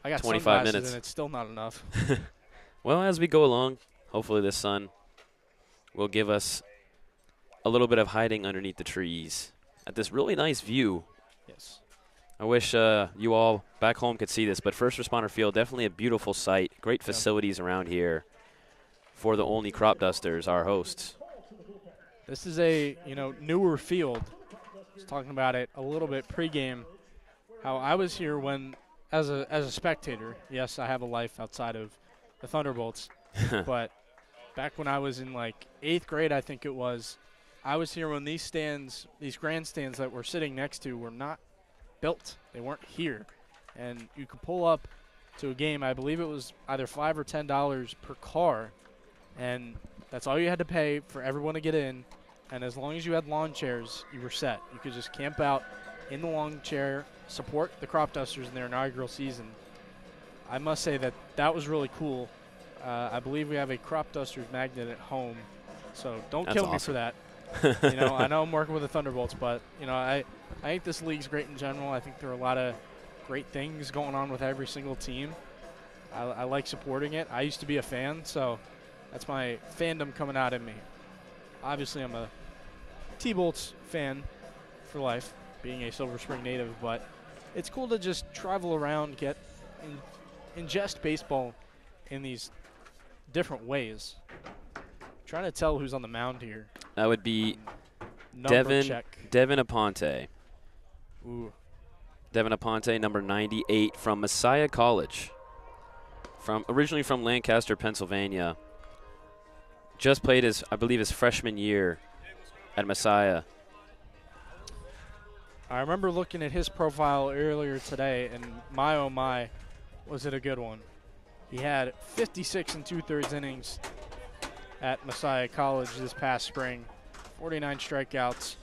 25 minutes, and it's still not enough. Well, as we go along, hopefully this sun will give us a little bit of hiding underneath the trees at this really nice view. Yes. I wish you all back home could see this, but First Responder Field, definitely a beautiful site. Great facilities around here for the Olney Cropdusters, our hosts. This is a newer field. I was talking about it a little bit pregame. how I was here when, as a spectator, yes, I have a life outside of the Thunderbolts, but back when I was in like 8th grade, I think it was, I was here when these stands, these grandstands that we're sitting next to were not built. They weren't here. And you could pull up to a game, I believe it was either $5 or $10 per car, and that's all you had to pay for everyone to get in. And as long as you had lawn chairs, you were set. You could just camp out in the lawn chair, support the Cropdusters in their inaugural season. I must say that that was really cool. I believe we have a Cropdusters magnet at home, so don't That's kill me awesome. for that. You know, I know I'm working with the Thunderbolts, but you know, I think this league's great in general. I think there are a lot of great things going on with every single team. I like supporting it. I used to be a fan, so that's my fandom coming out in me. Obviously, I'm a T-Bolts fan for life, being a Silver Spring native, but it's cool to just travel around, ingest baseball in these different ways. Trying to tell who's on the mound here. That would be Number check. Devin Aponte. Ooh. Devin Aponte, number 98 from Messiah College. Originally from Lancaster, Pennsylvania. Just played I believe his freshman year at Messiah. I remember looking at his profile earlier today, and my oh my, was it a good one. He had 56 2/3 innings at Messiah College this past spring, 49 strikeouts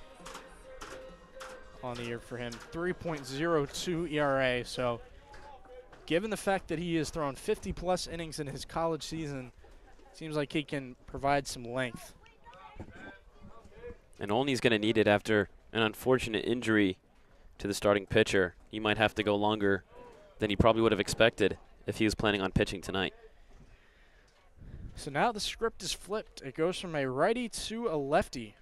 on the year for him, 3.02 ERA. So given the fact that he has thrown 50-plus innings in his college season, seems like he can provide some length. And Olney's going to need it after an unfortunate injury to the starting pitcher. He might have to go longer than he probably would have expected if he was planning on pitching tonight. So now the script is flipped. It goes from a righty to a lefty.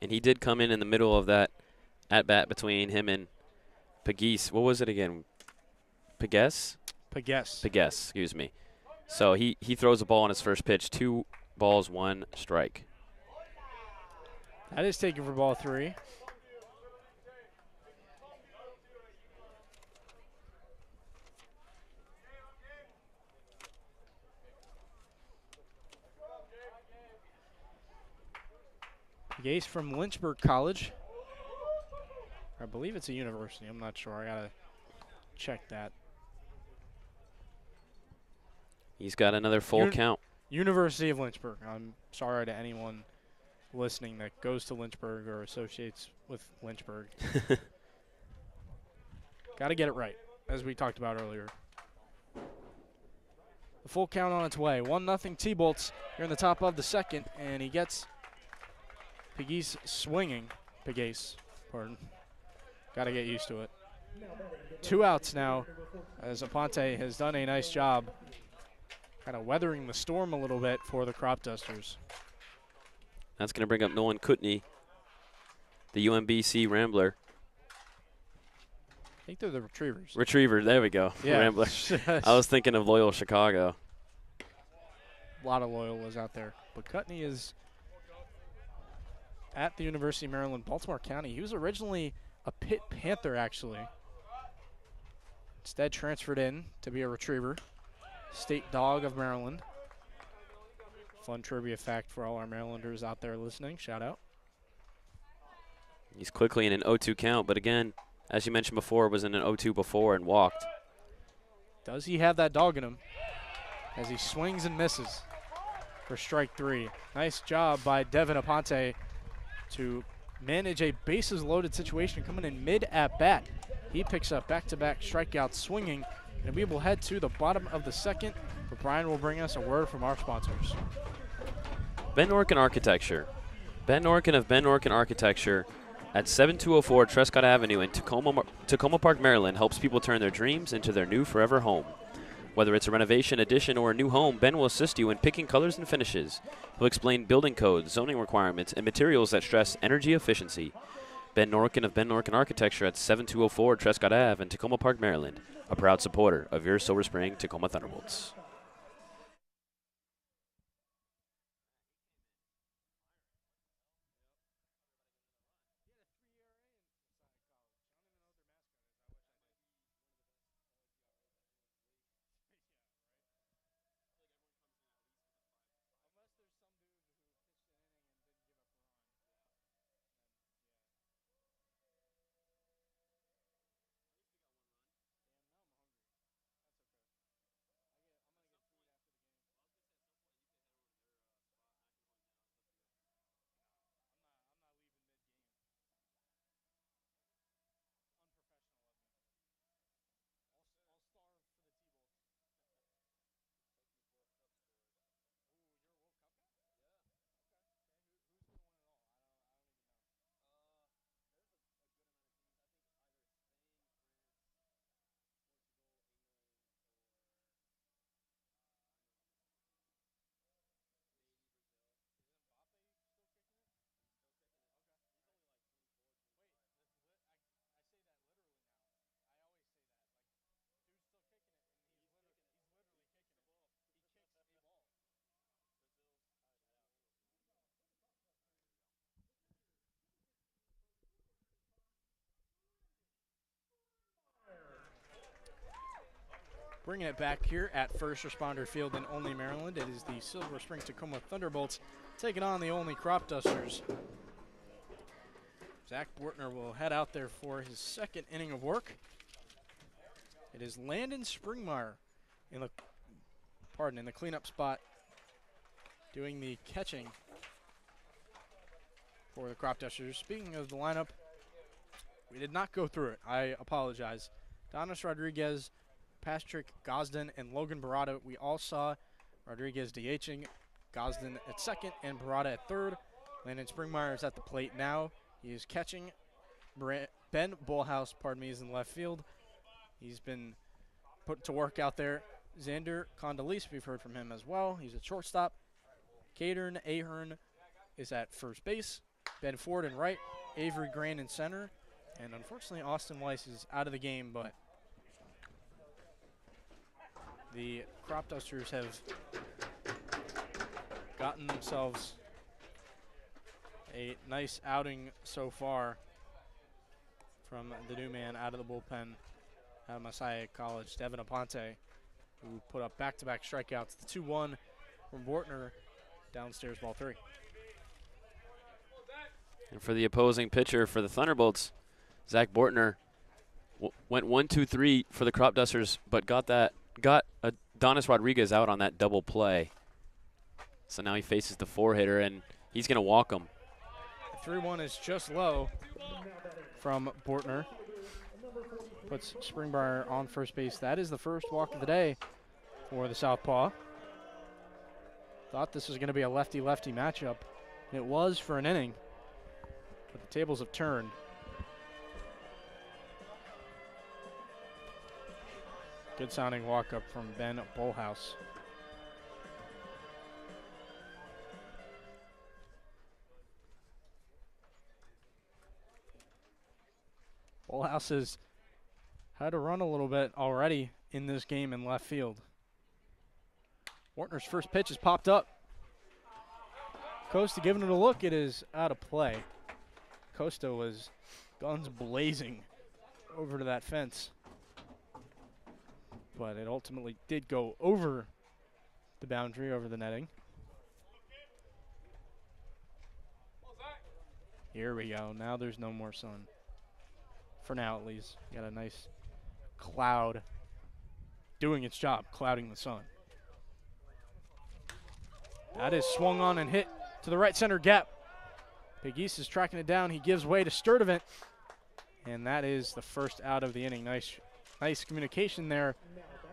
And he did come in the middle of that at-bat between him and Pegues. What was it again? Pegues? Pegues, excuse me. So he throws a ball on his first pitch. 2 balls, 1 strike. That is taken for ball 3. Gase from Lynchburg College. I believe it's a university. I'm not sure. I got to check that. He's got another full count. University of Lynchburg. I'm sorry to anyone listening that goes to Lynchburg or associates with Lynchburg. Got to get it right, as we talked about earlier. The full count on its way. 1-0 T-Bolts here in the top of the second, and he gets Pegues swinging. Pegues, pardon. Got to get used to it. 2 outs now, as Aponte has done a nice job kind of weathering the storm a little bit for the Cropdusters. That's going to bring up Nolan Kutney, the UMBC Rambler. I think they're the Retrievers. Retriever, there we go. Yeah. Rambler. I was thinking of Loyola Chicago. A lot of Loyolas out there. But Kutney is at the University of Maryland, Baltimore County. He was originally a Pitt Panther, actually. Instead transferred in to be a Retriever. State dog of Maryland. Fun trivia fact for all our Marylanders out there listening. Shout out. He's quickly in an 0-2 count, but again, as you mentioned before, was in an 0-2 before and walked. Does he have that dog in him as he swings and misses for strike 3? Nice job by Devin Aponte to manage a bases-loaded situation coming in mid-at-bat. He picks up back-to-back strikeouts swinging, and we will head to the bottom of the second, where Brian will bring us a word from our sponsors. Ben Norkin Architecture. Ben Norkin of Ben Norkin Architecture at 7204 Trescott Avenue in Tacoma Park, Maryland helps people turn their dreams into their new forever home. Whether it's a renovation, addition, or a new home, Ben will assist you in picking colors and finishes. He'll explain building codes, zoning requirements, and materials that stress energy efficiency. Ben Norkin of Ben Norkin Architecture at 7204 Trescott Ave in Tacoma Park, Maryland, a proud supporter of your Silver Spring Tacoma Thunderbolts. Bringing it back here at First Responder Field in Olney, Maryland. It is the Silver Spring-Takoma Thunderbolts taking on the Olney Cropdusters. Zach Bortner will head out there for his second inning of work. It is Landon Springmeyer in the cleanup spot, doing the catching for the Cropdusters. Speaking of the lineup, we did not go through it. I apologize. Donis Rodriguez, Patrick Gosden, and Logan Barada. We all saw Rodriguez DHing, Gosden at second, and Barada at third. Landon Springmeyer is at the plate now. He is catching. Ben Bullhouse, is in left field. He's been put to work out there. Xander Condoleezza, we've heard from him as well. He's at shortstop. Cadern Ahern is at first base. Ben Ford in right. Avery Grain in center. And unfortunately, Austin Weiss is out of the game, but the Cropdusters have gotten themselves a nice outing so far from the new man out of the bullpen out of Messiah College, Devin Aponte, who put up back-to-back strikeouts. The 2-1 from Bortner, downstairs, ball 3. And for the opposing pitcher for the Thunderbolts, Zach Bortner went 1-2-3 for the Cropdusters, but got Donis Rodriguez out on that double play. So now he faces the 4-hitter, and he's going to walk him. 3-1 is just low from Bortner. Puts Springmeyer on first base. That is the first walk of the day for the Southpaw. Thought this was going to be a lefty-lefty matchup. It was for an inning, but the tables have turned. Good sounding walk up from Ben Bullhouse. Bullhouse has had to run a little bit already in this game in left field. Bortner's first pitch has popped up. Costa giving it a look. It is out of play. Costa was guns blazing over to that fence, but it ultimately did go over the boundary, over the netting. Here we go. Now there's no more sun. For now, at least. Got a nice cloud doing its job, clouding the sun. That is swung on and hit to the right center gap. Big East is tracking it down. He gives way to Sturdivant, and that is the first out of the inning. Nice communication there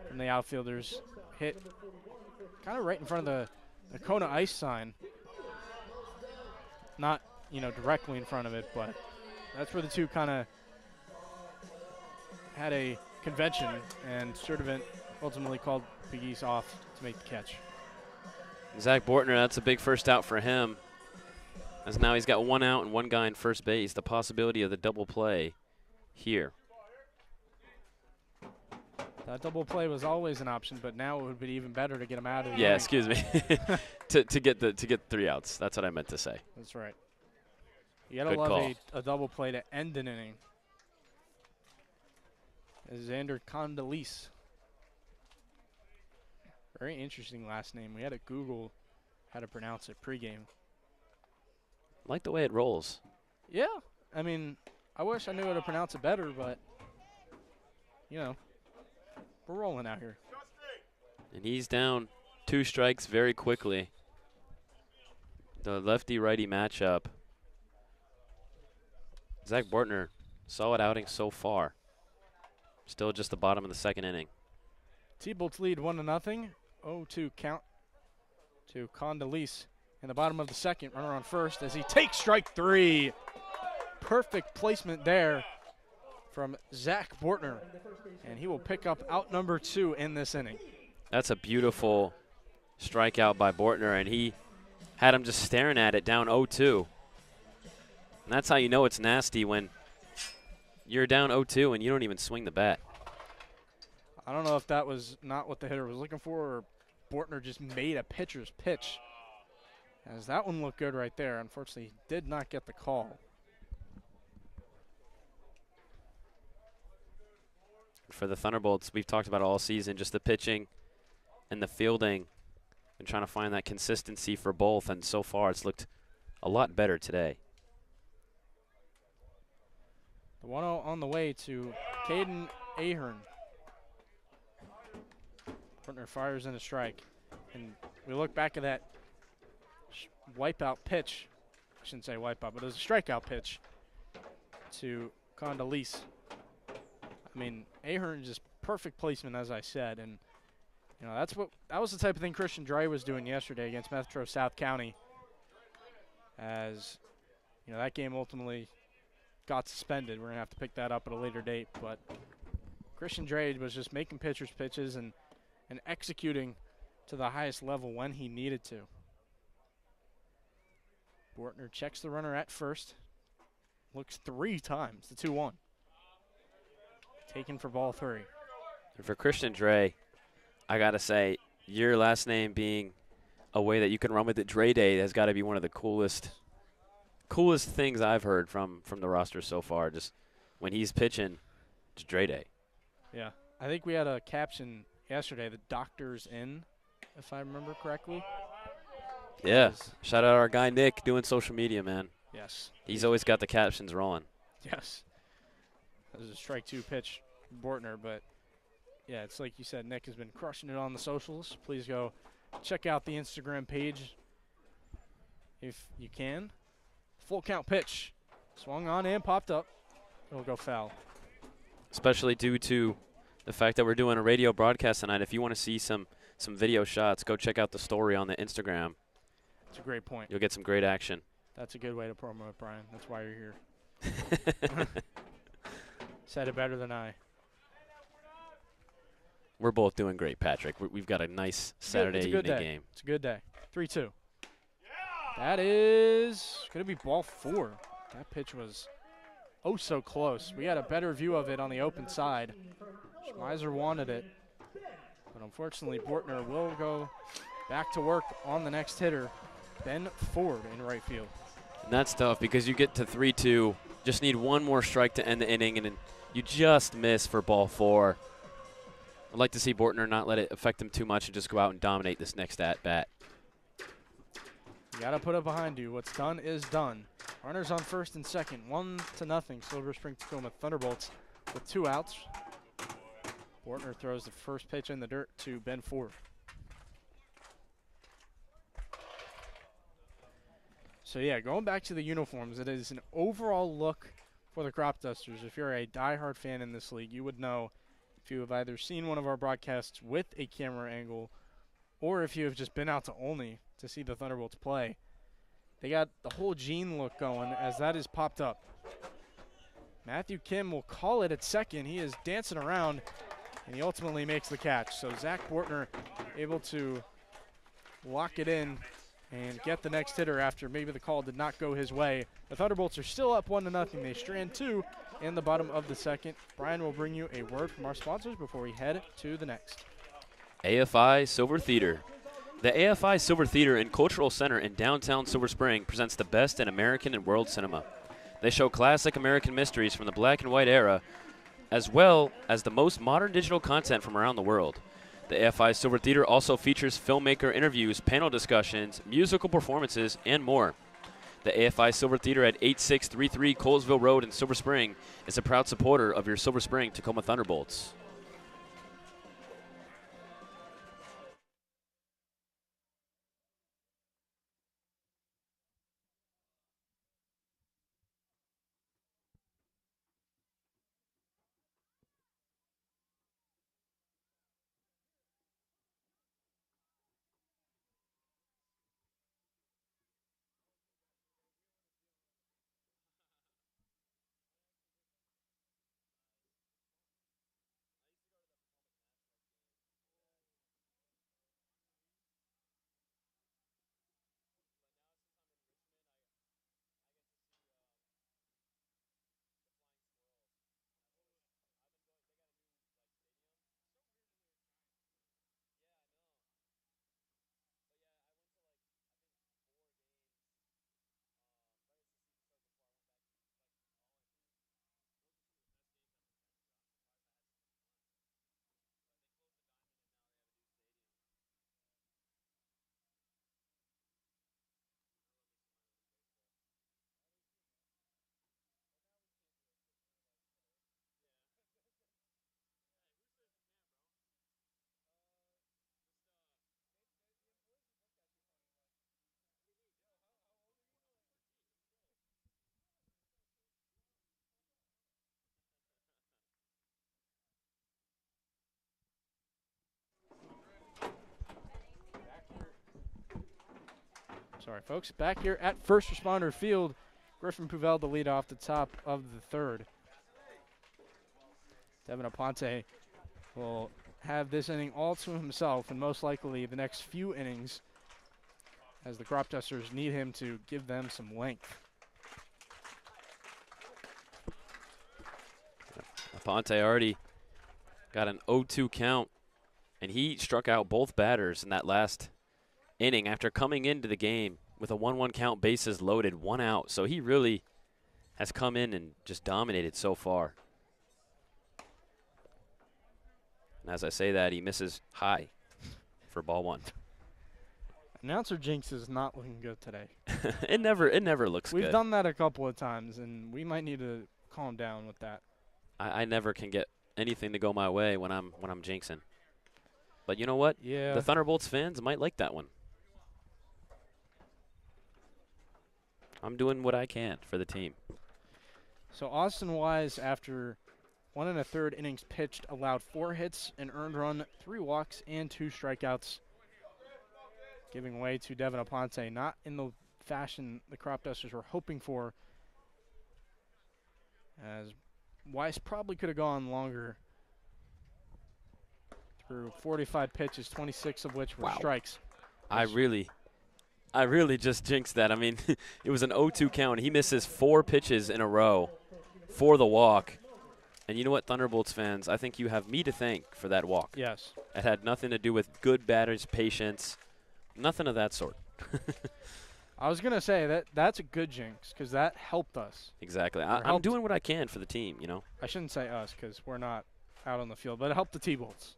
from the outfielders. Hit kind of right in front of the Kona ice sign. Not, directly in front of it, but that's where the two kind of had a convention, and Sturdivant ultimately called Big East off to make the catch. Zach Bortner, that's a big first out for him, as now he's got 1 out and 1 guy in first base. The possibility of the double play here. That double play was always an option, but now it would be even better to get him out of the Yeah, inning. excuse me. to get 3 outs. That's what I meant to say. That's right. You gotta love a double play to end an inning. Xander Condoleezza. Very interesting last name. We had to Google how to pronounce it pregame. I like the way it rolls. Yeah. I mean, I wish I knew how to pronounce it better, but, we're rolling out here. And he's down 2 strikes very quickly. The lefty-righty matchup. Zach Bortner, solid outing so far. Still just the bottom of the 2nd inning. T-Bolts lead 1-0. 0-2 count to Condoleezza in the bottom of the 2nd. Runner on first as he takes strike 3. Perfect placement there from Zach Bortner, and he will pick up out number 2 in this inning. That's a beautiful strikeout by Bortner, and he had him just staring at it down 0-2. And that's how you know it's nasty, when you're down 0-2 and you don't even swing the bat. I don't know if that was not what the hitter was looking for, or Bortner just made a pitcher's pitch, as that one looked good right there. Unfortunately, he did not get the call. for the Thunderbolts, we've talked about all season, just the pitching and the fielding and trying to find that consistency for both, and so far it's looked a lot better today. The 1-0 on the way to Caden Ahern. Partner fires in a strike. And we look back at that wipeout pitch. I shouldn't say wipeout, but it was a strikeout pitch to Condoleezza. I mean, Ahern just perfect placement, as I said, and you know that was the type of thing Christian Dre was doing yesterday against Metro South County. As you know, that game ultimately got suspended. We're gonna have to pick that up at a later date, but Christian Dre was just making pitchers pitches and executing to the highest level when he needed to. Bortner checks the runner at first. Looks 3 times, the 2-1. Taken for ball 3. And for Christian Dre, I got to say, your last name being a way that you can run with it, Dre Day, has got to be one of the coolest things I've heard from the roster so far. Just when he's pitching, it's Dre Day. Yeah. I think we had a caption yesterday, the doctor's in, if I remember correctly. Yeah. Shout out our guy Nick doing social media, man. Yes. He's always got the captions rolling. Yes. That was a strike 2 pitch from Bortner, but yeah, it's like you said, Nick has been crushing it on the socials. Please go check out the Instagram page if you can. Full count pitch. Swung on and popped up. It'll go foul. Especially due to the fact that we're doing a radio broadcast tonight. If you want to see some video shots, go check out the story on the Instagram. That's a great point. You'll get some great action. That's a good way to promote, Brian. That's why you're here. Said it better than I. We're both doing great, Patrick. We've got a nice Saturday evening game. It's a good day. 3-2. That is going to be ball 4. That pitch was oh so close. We had a better view of it on the open side. Schmeiser wanted it. But unfortunately, Bortner will go back to work on the next hitter, Ben Ford, in right field. And that's tough because you get to 3-2, just need one more strike to end the inning, and then you just miss for ball 4. I'd like to see Bortner not let it affect him too much and just go out and dominate this next at-bat. You got to put it behind you. What's done is done. Runners on first and second, 1-0. Silver Spring-Takoma Thunderbolts with 2 outs. Bortner throws the first pitch in the dirt to Ben Ford. So yeah, going back to the uniforms, it is an overall look for the Cropdusters. If you're a diehard fan in this league, you would know if you have either seen one of our broadcasts with a camera angle or if you have just been out to Olney to see the Thunderbolts play. They got the whole jean look going as that is popped up. Matthew Kim will call it at second. He is dancing around, and he ultimately makes the catch. So Zach Bortner able to lock it in and get the next hitter after maybe the call did not go his way. The Thunderbolts are still up 1-0. They strand 2 in the bottom of the second. Brian will bring you a word from our sponsors before we head to the next. AFI Silver Theater. The AFI Silver Theater and Cultural Center in downtown Silver Spring presents the best in American and world cinema. They show classic American mysteries from the black and white era, as well as the most modern digital content from around the world. The AFI Silver Theater also features filmmaker interviews, panel discussions, musical performances, and more. The AFI Silver Theater at 8633 Colesville Road in Silver Spring is a proud supporter of your Silver Spring-Takoma Thunderbolts. Sorry, folks. Back here at First Responder Field, Griffin Puvel the lead off the top of the third. Devin Aponte will have this inning all to himself, and most likely the next few innings, as the Cropdusters need him to give them some length. Aponte already got an 0-2 count, and he struck out both batters in that last inning after coming into the game with a 1-1 count, bases loaded, 1 out. So he really has come in and just dominated so far. And as I say that, he misses high for ball 1. Announcer jinx is not looking good today. It never looks good. We've done that a couple of times, and we might need to calm down with that. I never can get anything to go my way when I'm jinxing. But you know what? Yeah. The Thunderbolts fans might like that one. I'm doing what I can for the team. So Austin Wise, after 1 1/3 innings pitched, allowed 4 hits, an earned run, 3 walks, and 2 strikeouts, giving way to Devin Aponte, not in the fashion the Cropdusters were hoping for, as Weiss probably could have gone longer through 45 pitches, 26 of which were strikes. I really just jinxed that. I mean, it was an 0-2 count. He misses 4 pitches in a row for the walk. And you know what, Thunderbolts fans, I think you have me to thank for that walk. Yes. It had nothing to do with good batters, patience, nothing of that sort. I was going to say that's a good jinx because that helped us. Exactly. I'm doing what I can for the team, you know. I shouldn't say us because we're not out on the field, but it helped the T-Bolts.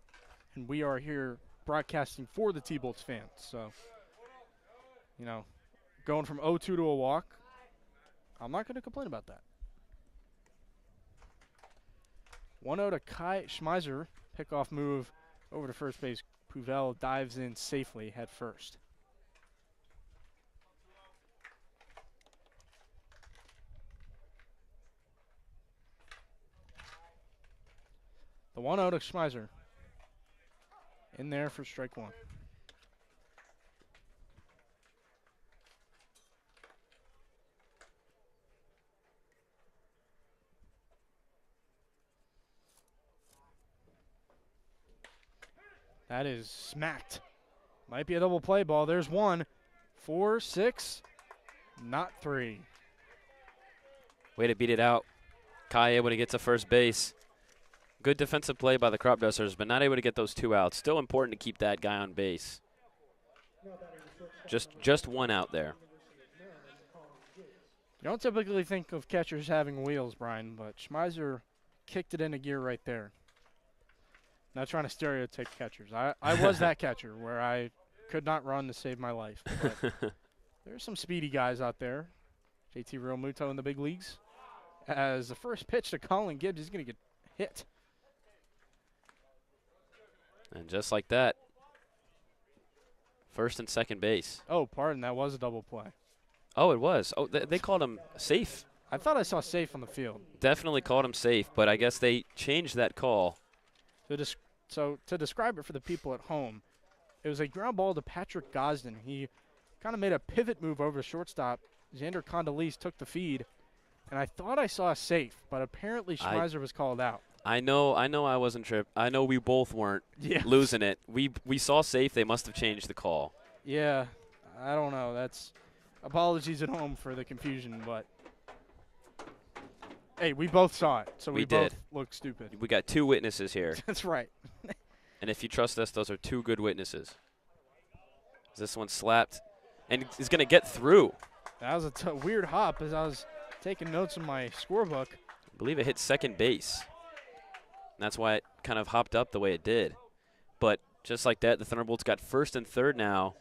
And we are here broadcasting for the T-Bolts fans. So, you know, going from 0-2 to a walk, I'm not going to complain about that. 1-0 to Kai Schmeiser. Pickoff move over to first base. Puvel dives in safely head first. The 1-0 to Schmeiser. In there for strike 1. That is smacked. Might be a double play ball. There's 1. 4, 6, not 3. Way to beat it out. Kai able to get to first base. Good defensive play by the Cropdusters, but not able to get those 2 outs. Still important to keep that guy on base. Just 1 out there. You don't typically think of catchers having wheels, Brian, but Schmeiser kicked it into gear right there. Not trying to stereotype catchers. I was that catcher where I could not run to save my life. But there's some speedy guys out there. JT Realmuto in the big leagues. As the first pitch to Colin Gibbs, he's going to get hit. And just like that, first and second base. Oh, pardon, that was a double play. Oh, it was. Oh, they called him safe. I thought I saw safe on the field. Definitely called him safe, but I guess they changed that call. So to describe it for the people at home, it was a ground ball to Patrick Gosden. He kind of made a pivot move over the shortstop. Xander Condoleezza took the feed, and I thought I saw a safe, but apparently Schmeiser was called out. I know I wasn't tripped. I know we both weren't losing it. We saw safe. They must have changed the call. Yeah, I don't know. That's apologies at home for the confusion, but hey, we both saw it, so we both look stupid. We got 2 witnesses here. That's right. And if you trust us, those are 2 good witnesses. This one slapped, and is going to get through. That was a weird hop as I was taking notes in my scorebook. I believe it hit second base. And that's why it kind of hopped up the way it did. But just like that, the Thunderbolts got first and third now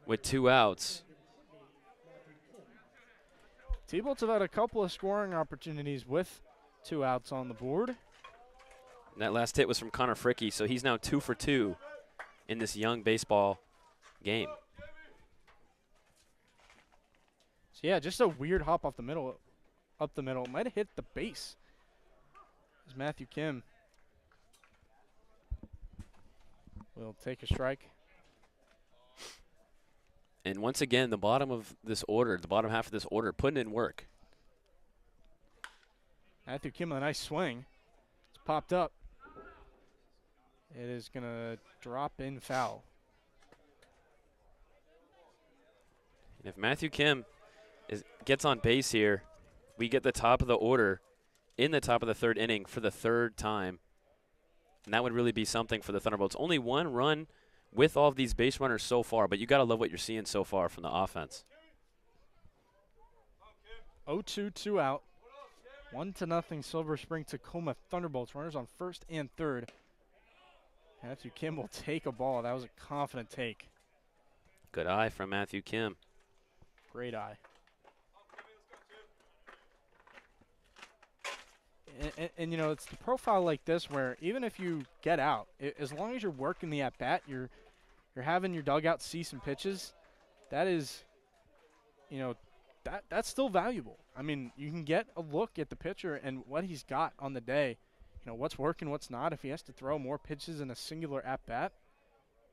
with 2 outs. T-Bolts have had a couple of scoring opportunities with 2 outs on the board. And that last hit was from Connor Fricke, so he's now 2 for 2 in this young baseball game. So yeah, just a weird hop off the middle, up the middle. Might have hit the base. As Matthew Kim will take a strike. And once again, the bottom of this order, the bottom half of this order, putting in work. Matthew Kim, a nice swing. It's popped up. It is going to drop in foul. And if Matthew Kim gets on base here, we get the top of the order in the top of the third inning for the third time. And that would really be something for the Thunderbolts. Only one run with all of these base runners so far, but you got to love what you're seeing so far from the offense. 0-2, 2 out. 1-0 Silver Spring-Takoma Thunderbolts. Runners on first and third. Matthew Kim will take a ball. That was a confident take. Good eye from Matthew Kim. Great eye. And, you know, it's the profile like this where even if you get out, as long as you're working the at-bat, you're having your dugout see some pitches, that is, you know, that's still valuable. I mean, you can get a look at the pitcher and what he's got on the day, you know, what's working, what's not. If he has to throw more pitches in a singular at-bat,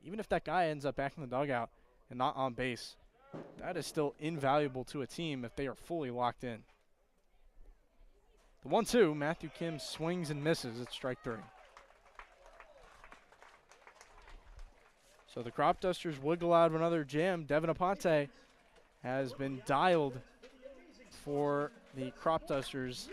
even if that guy ends up back in the dugout and not on base, that is still invaluable to a team if they are fully locked in. The 1-2, Matthew Kim swings and misses at strike 3. So the Cropdusters wiggle out of another jam. Devin Aponte has been dialed for the Cropdusters.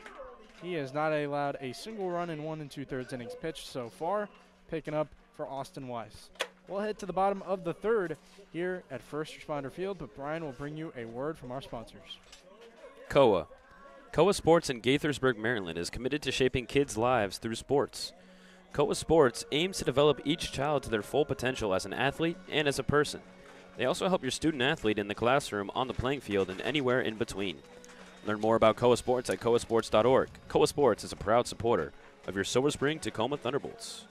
He has not allowed a single run in 1 2/3 innings pitched so far, picking up for Austin Weiss. We'll head to the bottom of the third here at First Responder Field, but Brian will bring you a word from our sponsors. Koa. Koa Sports in Gaithersburg, Maryland is committed to shaping kids' lives through sports. Koa Sports aims to develop each child to their full potential as an athlete and as a person. They also help your student athlete in the classroom, on the playing field, and anywhere in between. Learn more about Koa Sports at koasports.org. Koa Sports is a proud supporter of your Silver Spring-Takoma Thunderbolts.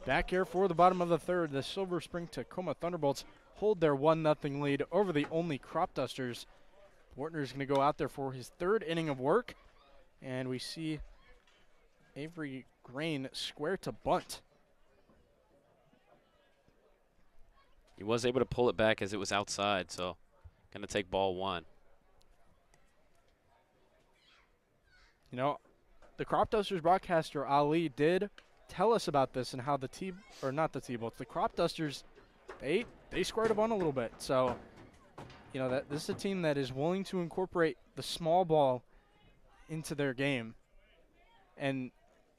Back here for the bottom of the third, the Silver Spring-Takoma Thunderbolts hold their 1-0 lead over the Olney Cropdusters. Bortner's going to go out there for his third inning of work, and we see Avery Grain square to bunt. He was able to pull it back as it was outside, so going to take ball 1. You know, the Cropdusters broadcaster, Ali, did tell us about this and how the the Cropdusters, they squared a bunt a little bit. So, you know, that this is a team that is willing to incorporate the small ball into their game. And,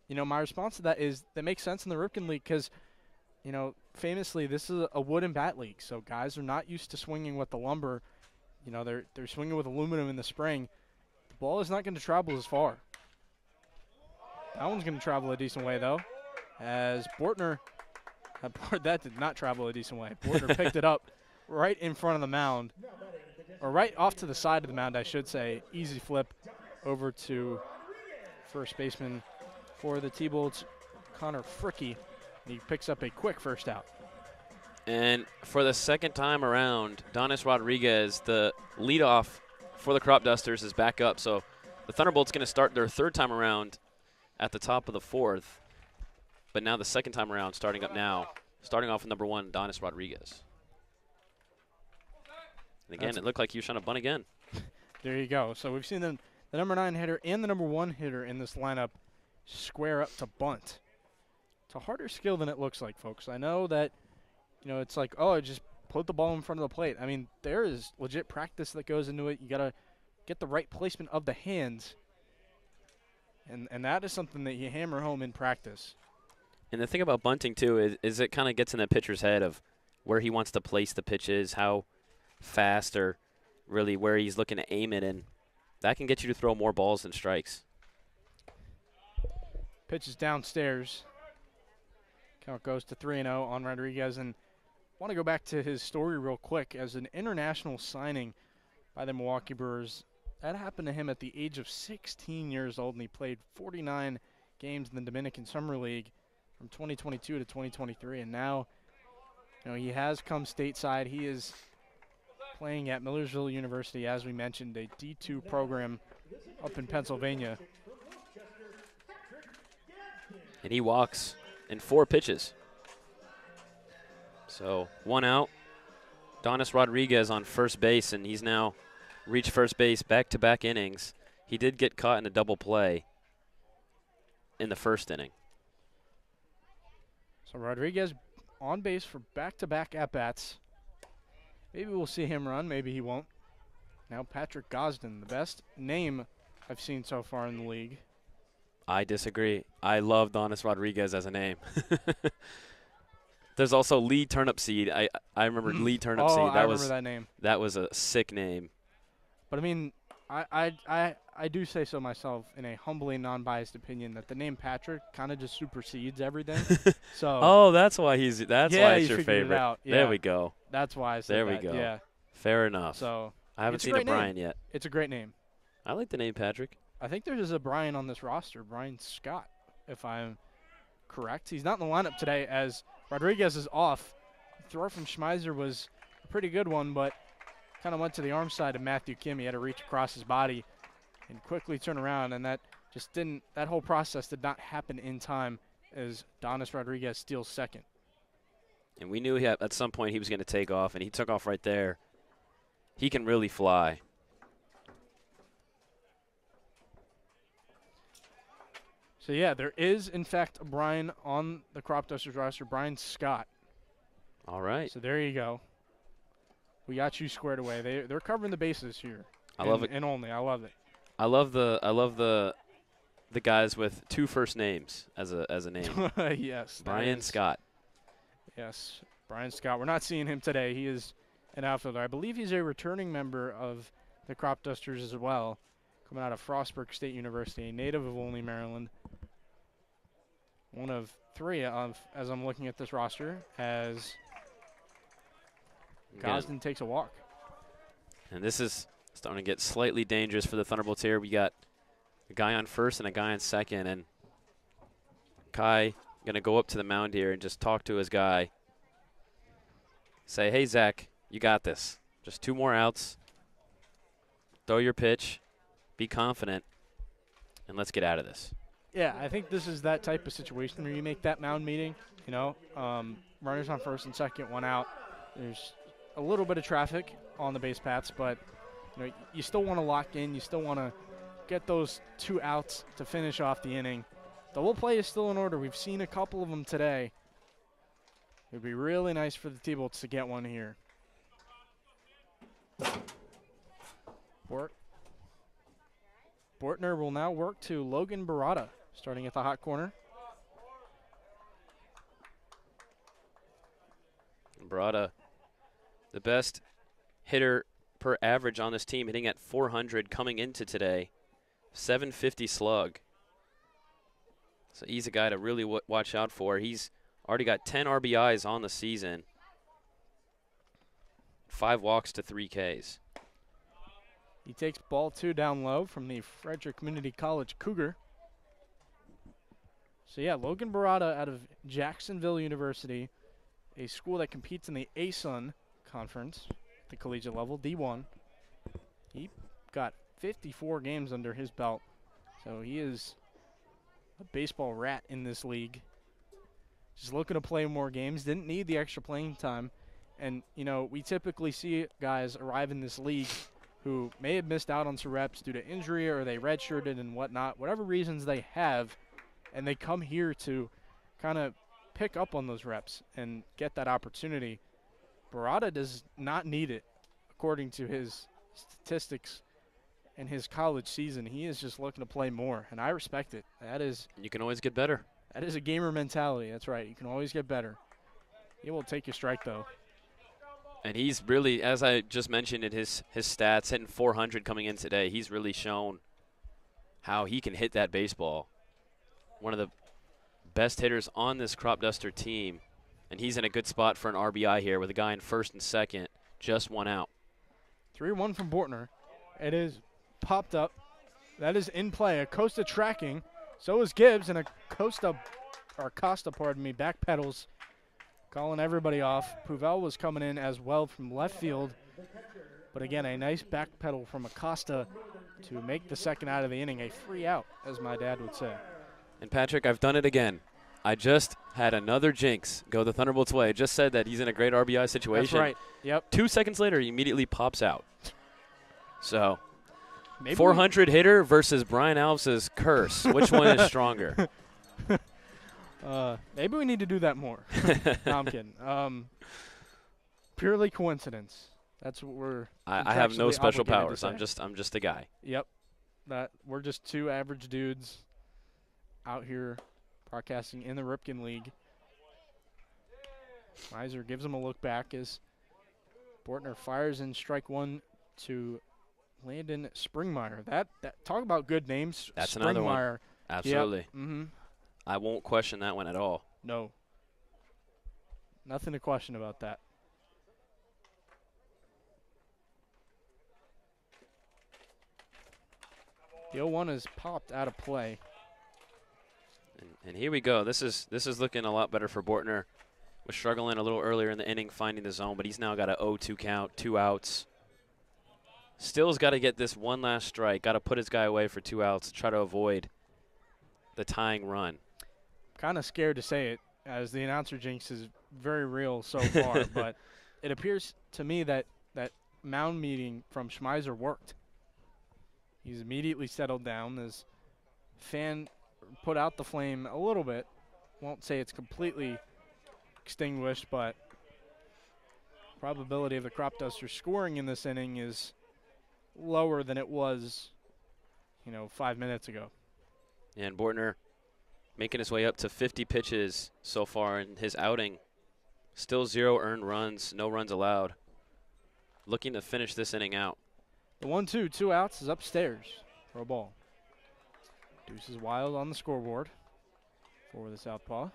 you know, my response to that is that makes sense in the Ripken League because, you know, famously this is a wood and bat league. So guys are not used to swinging with the lumber. You know, they're swinging with aluminum in the spring. The ball is not going to travel as far. That one's going to travel a decent way, though, as Bortner, that did not travel a decent way. Bortner picked it up right in front of the mound. or right off to the side of the mound, I should say. Easy flip over to first baseman for the T-Bolts, Connor Fricky. He picks up a quick first out. And for the second time around, Donis Rodriguez, the leadoff for the Cropdusters, is back up. So the Thunderbolts going to start their third time around at the top of the fourth. But now the second time around, starting up now, starting off with number 1, Donis Rodriguez. And again, it looked like he was trying to bunt again. There you go. So we've seen the number 9 hitter and the number 1 hitter in this lineup square up to bunt. It's a harder skill than it looks like, folks. I know that, it's like, oh, just put the ball in front of the plate. I mean, there is legit practice that goes into it. You got to get the right placement of the hands. And that is something that you hammer home in practice. And the thing about bunting, too, is it kind of gets in the pitcher's head of where he wants to place the pitches, how fast, or really where he's looking to aim it, and that can get you to throw more balls than strikes. Pitch is downstairs. Count goes to 3-0 on Rodriguez. And I want to go back to his story real quick. As an international signing by the Milwaukee Brewers, that happened to him at the age of 16 years old, and he played 49 games in the Dominican Summer League from 2022 to 2023. And now, he has come stateside. He is playing at Millersville University, as we mentioned, a D2 program up in Pennsylvania. And he walks in 4 pitches. So 1 out. Donis Rodriguez on first base, and he's now reached first base back-to-back innings. He did get caught in a double play in the first inning. So Rodriguez on base for back-to-back at-bats. Maybe we'll see him run. Maybe he won't. Now Patrick Gosden, the best name I've seen so far in the league. I disagree. I love Donis Rodriguez as a name. There's also Lee Turnipseed. I remember Lee Turnipseed. Oh, I remember that name. That was a sick name. But I mean, I do say so myself in a humbly non-biased opinion that the name Patrick kind of just supersedes everything. So. Oh, that's why why it's your favorite. It out. Yeah. There we go. That's why I said there that. we go. Yeah. Fair enough. So. I haven't seen a Brian name. yet. It's a great name. I like the name Patrick. I think there's a Brian on this roster, Brian Scott, if I'm correct. He's not in the lineup today as Rodriguez is off. The throw from Schmeiser was a pretty good one, but kind of went to the arm side of Matthew Kim. He had to reach across his body and quickly turn around, and that whole process did not happen in time as Donis Rodriguez steals second. And we knew at some point he was going to take off, and he took off right there. He can really fly. So, yeah, there is, in fact, a Brian on the Cropdusters roster, Brian Scott. All right. So there you go. We got you squared away. They're covering the bases here. I love it. And only. I love it. I love the guys with 2 first names as a name. Yes. Brian Scott. Yes, Brian Scott. We're not seeing him today. He is an outfielder. I believe he's a returning member of the Cropdusters as well, coming out of Frostburg State University, a native of Olney, Maryland. One of 3 as I'm looking at this roster, as Gosden takes a walk. And this is starting to get slightly dangerous for the Thunderbolts here. We got a guy on first and a guy on second, and Kai going to go up to the mound here and just talk to his guy. Say, hey, Zach, you got this. Just 2 more outs. Throw your pitch. Be confident. And let's get out of this. Yeah, I think this is that type of situation where you make that mound meeting, runners on first and second, 1 out. There's a little bit of traffic on the base paths, but you still want to lock in. You still want to get those 2 outs to finish off the inning. The whole play is still in order. We've seen a couple of them today. It would be really nice for the T-Bolts to get one here. Bortner will now work to Logan Barada, starting at the hot corner. Barada, the best hitter per average on this team, hitting at 400 coming into today. 750 slug. So he's a guy to really watch out for. He's already got 10 RBIs on the season. 5 walks to 3 Ks. He takes ball 2 down low from the Frederick Community College Cougar. So, yeah, Logan Barada out of Jacksonville University, a school that competes in the ASUN conference, the collegiate level, D1. He got 54 games under his belt, so he is a baseball rat in this league. Just looking to play more games, didn't need the extra playing time. And, you know, we typically see guys arrive in this league who may have missed out on some reps due to injury or they redshirted and whatnot, whatever reasons they have, and they come here to kind of pick up on those reps and get that opportunity. Barada does not need it, according to his statistics in his college season. He is just looking to play more, and I respect it. You can always get better. That is a gamer mentality. That's right. You can always get better. He will take your strike, though. And he's really, as I just mentioned in his stats, hitting 400 coming in today, he's really shown how he can hit that baseball. One of the best hitters on this Cropduster team, and he's in a good spot for an RBI here with a guy in first and second, just one out. 3-1 from Bortner. It is popped up. That is in play. Acosta tracking. So is Gibbs, and Costa, pardon me, backpedals, calling everybody off. Puvel was coming in as well from left field. But again, a nice backpedal from Acosta to make the second out of the inning, a free out, as my dad would say. And Patrick, I've done it again. I just had another jinx go the Thunderbolts' way. I just said that he's in a great RBI situation. That's right. Yep. 2 seconds later, he immediately pops out. So, Maybe 400 hitter versus Brian Alves' curse. Which one is stronger? Maybe we need to do that more. No, I'm kidding. Purely coincidence. That's what we're. I have no special obligated to powers. say. I'm just a guy. Yep. We're just two average dudes out here broadcasting in the Ripken League. Miser gives him a look back as Bortner fires in strike one to Landon Springmeyer. That talk about good names. That's another one. Absolutely. Yep. Mm-hmm. I won't question that one at all. No. Nothing to question about that. The 0-1 is popped out of play. And here we go. This is looking a lot better for Bortner. Was struggling a little earlier in the inning finding the zone, but he's now got a 0-2 count, 2 outs. Still's got to get this one last strike. Got to put his guy away for 2 outs to try to avoid the tying run. Kind of scared to say it, as the announcer jinx is very real so far, but it appears to me that mound meeting from Schmeiser worked. He's immediately settled down as fan put out the flame a little bit. Won't say it's completely extinguished, but probability of the Cropdusters scoring in this inning is lower than it was, 5 minutes ago. And Bortner making his way up to 50 pitches so far in his outing. Still 0 earned runs, no runs allowed. Looking to finish this inning out. The 1-2, 2 outs is upstairs for a ball. Deuce is wild on the scoreboard for the southpaw.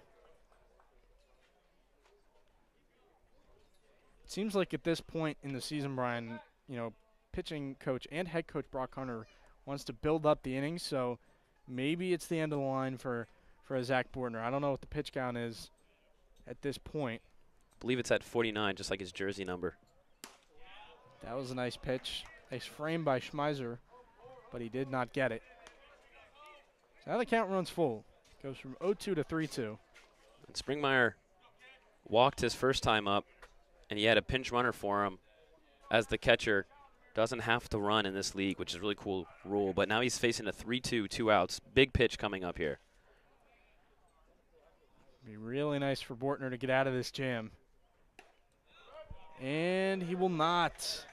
It seems like at this point in the season, Brian, pitching coach and head coach Brock Hunter wants to build up the innings, so maybe it's the end of the line for Zach Bortner. I don't know what the pitch count is at this point. I believe it's at 49, just like his jersey number. That was a nice pitch. Nice frame by Schmeiser, but he did not get it. So now the count runs full. Goes from 0-2 to 3-2. And Springmeyer walked his first time up, and he had a pinch runner for him as the catcher doesn't have to run in this league, which is a really cool rule. But now he's facing a 3-2, 2 outs. Big pitch coming up here. Be really nice for Bortner to get out of this jam. And he will not.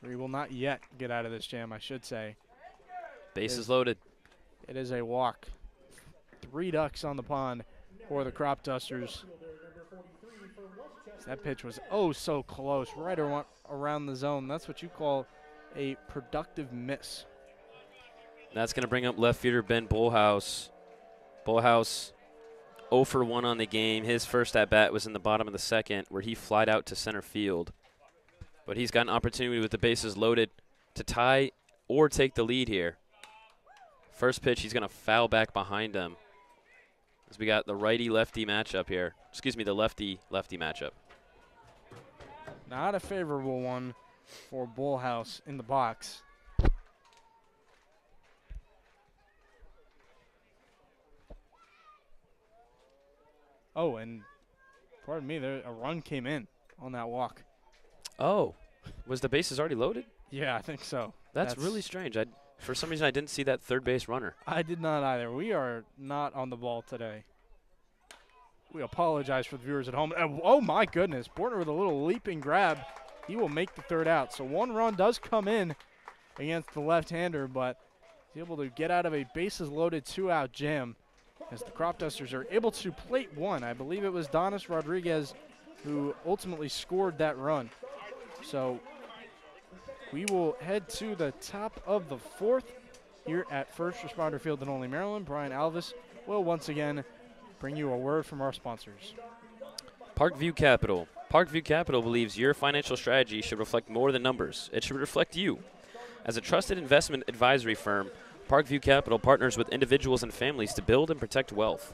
Or he will not yet get out of this jam, I should say. Bases loaded. It is a walk. 3 ducks on the pond for the Cropdusters. That pitch was so close, right around the zone. That's what you call a productive miss. That's going to bring up left fielder Ben Bullhouse. Bullhouse 0 for 1 on the game. His first at-bat was in the bottom of the second where he flied out to center field. But he's got an opportunity with the bases loaded to tie or take the lead here. First pitch, he's going to foul back behind him. As we got the righty-lefty matchup here. Excuse me, the lefty-lefty matchup. Not a favorable one for Bullhouse in the box. Oh, and pardon me, a run came in on that walk. Oh, was the bases already loaded? Yeah, I think so. That's really strange. For some reason, I didn't see that third base runner. I did not either. We are not on the ball today. We apologize for the viewers at home. Oh, my goodness. Bortner with a little leaping grab. He will make the third out. So one run does come in against the left-hander, but he's able to get out of a bases-loaded two-out jam as the Cropdusters are able to plate one. I believe it was Donis Rodriguez who ultimately scored that run. So we will head to the top of the fourth here at First Responder Field in Olney, Maryland. Brian Alves will once again bring you a word from our sponsors. Parkview Capital. Parkview Capital believes your financial strategy should reflect more than numbers. It should reflect you. As a trusted investment advisory firm, Parkview Capital partners with individuals and families to build and protect wealth.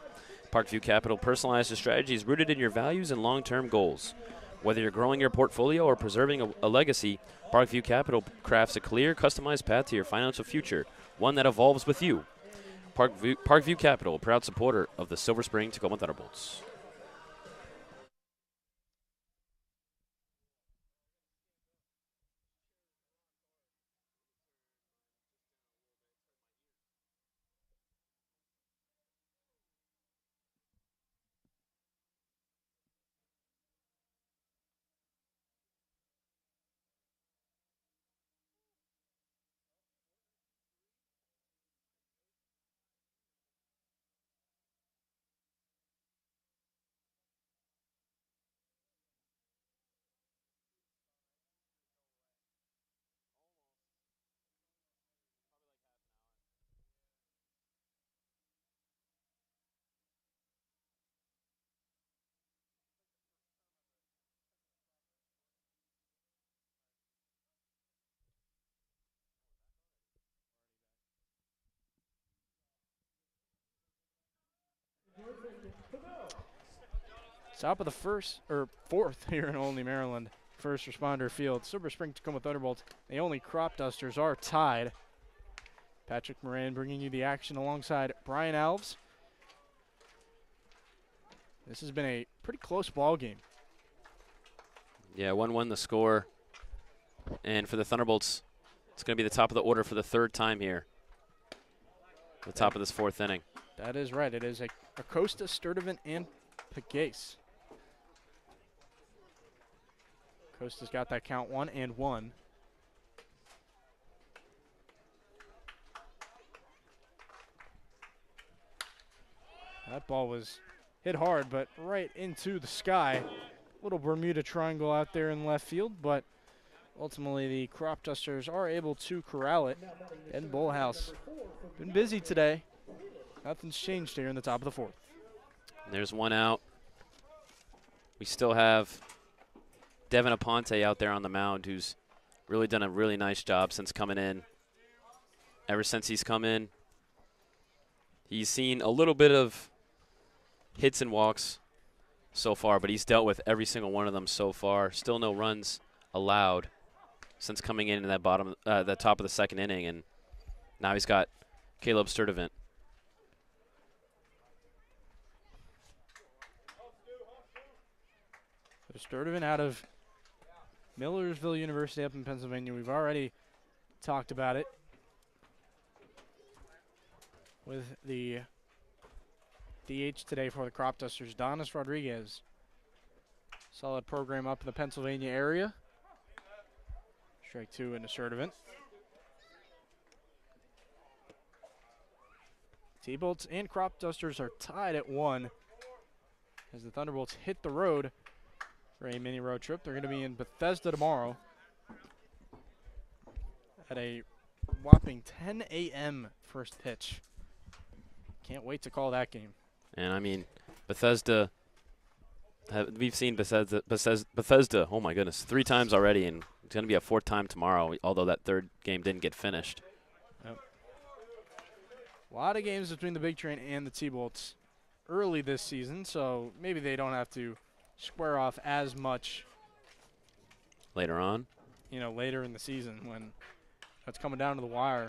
Parkview Capital personalizes strategies rooted in your values and long-term goals. Whether you're growing your portfolio or preserving a legacy, Parkview Capital crafts a clear, customized path to your financial future, one that evolves with you. Parkview Capital, a proud supporter of the Silver Spring-Takoma Thunderbolts. Top of the fourth here in Olney, Maryland. First Responder Field. Silver Spring-Takoma Thunderbolts. The Olney Cropdusters are tied. Patrick Moran bringing you the action alongside Brian Alves. This has been a pretty close ball game. Yeah, 1-1 the score. And for the Thunderbolts, it's going to be the top of the order for the third time here. The top of this fourth inning. That is right. It is Acosta, Sturdivant, and Pegace. Acosta's got that count 1-1. That ball was hit hard, but right into the sky. Little Bermuda Triangle out there in left field, but ultimately the Cropdusters are able to corral it. And Bullhouse been busy today. Nothing's changed here in the top of the fourth. There's one out. We still have Devin Aponte out there on the mound, who's really done a really nice job since coming in. Ever since he's come in, he's seen a little bit of hits and walks so far, but he's dealt with every single one of them so far. Still no runs allowed since coming in that the top of the second inning, and now he's got Caleb Sturdivant. Sturdivant out of Millersville University up in Pennsylvania. We've already talked about it with the DH today for the Cropdusters, Donis Rodriguez. Solid program up in the Pennsylvania area. Strike two into Sturdivant. T-Bolts and Cropdusters are tied at 1 as the Thunderbolts hit the road for a mini road trip. They're going to be in Bethesda tomorrow at a whopping 10 a.m. first pitch. Can't wait to call that game. And I mean, Bethesda, we've seen Bethesda, oh my goodness, 3 times already, and It's going to be a fourth time tomorrow, although that third game didn't get finished. Yep. A lot of games between the Big Train and the T-Bolts early this season, so maybe they don't have to square off as much Later on. Later in the season when it's coming down to the wire.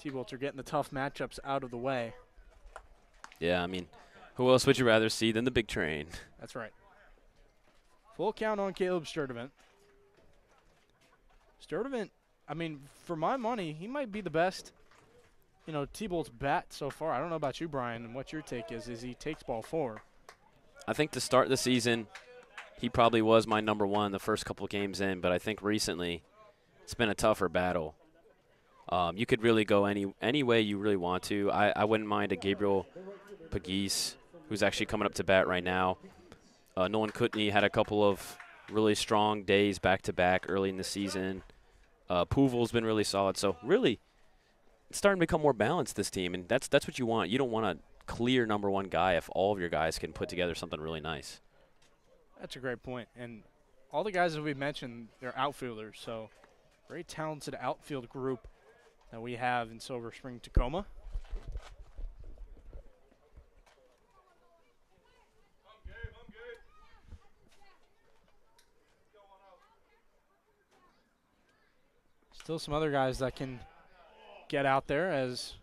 T-Bolts are getting the tough matchups out of the way. Yeah, I mean, who else would you rather see than the Big Train? That's right. Full count on Caleb Sturdivant. Sturdivant, I mean, for my money, he might be the best, T-Bolt's bat so far. I don't know about you, Brian, and what your take is he takes ball 4. I think to start the season, he probably was my number one the first couple games in, but I think recently it's been a tougher battle. You could really go any way you really want to. I wouldn't mind a Gabriel Pagis, who's actually coming up to bat right now. Nolan Kutney had a couple of really strong days back-to-back early in the season. Puvel's been really solid. So really, it's starting to become more balanced, this team, and that's what you want. You don't want a clear number one guy if all of your guys can put together something really nice. That's a great point. And all the guys that we mentioned, they're outfielders, so very talented outfield group that we have in Silver Spring-Takoma. Still some other guys that can get out there, as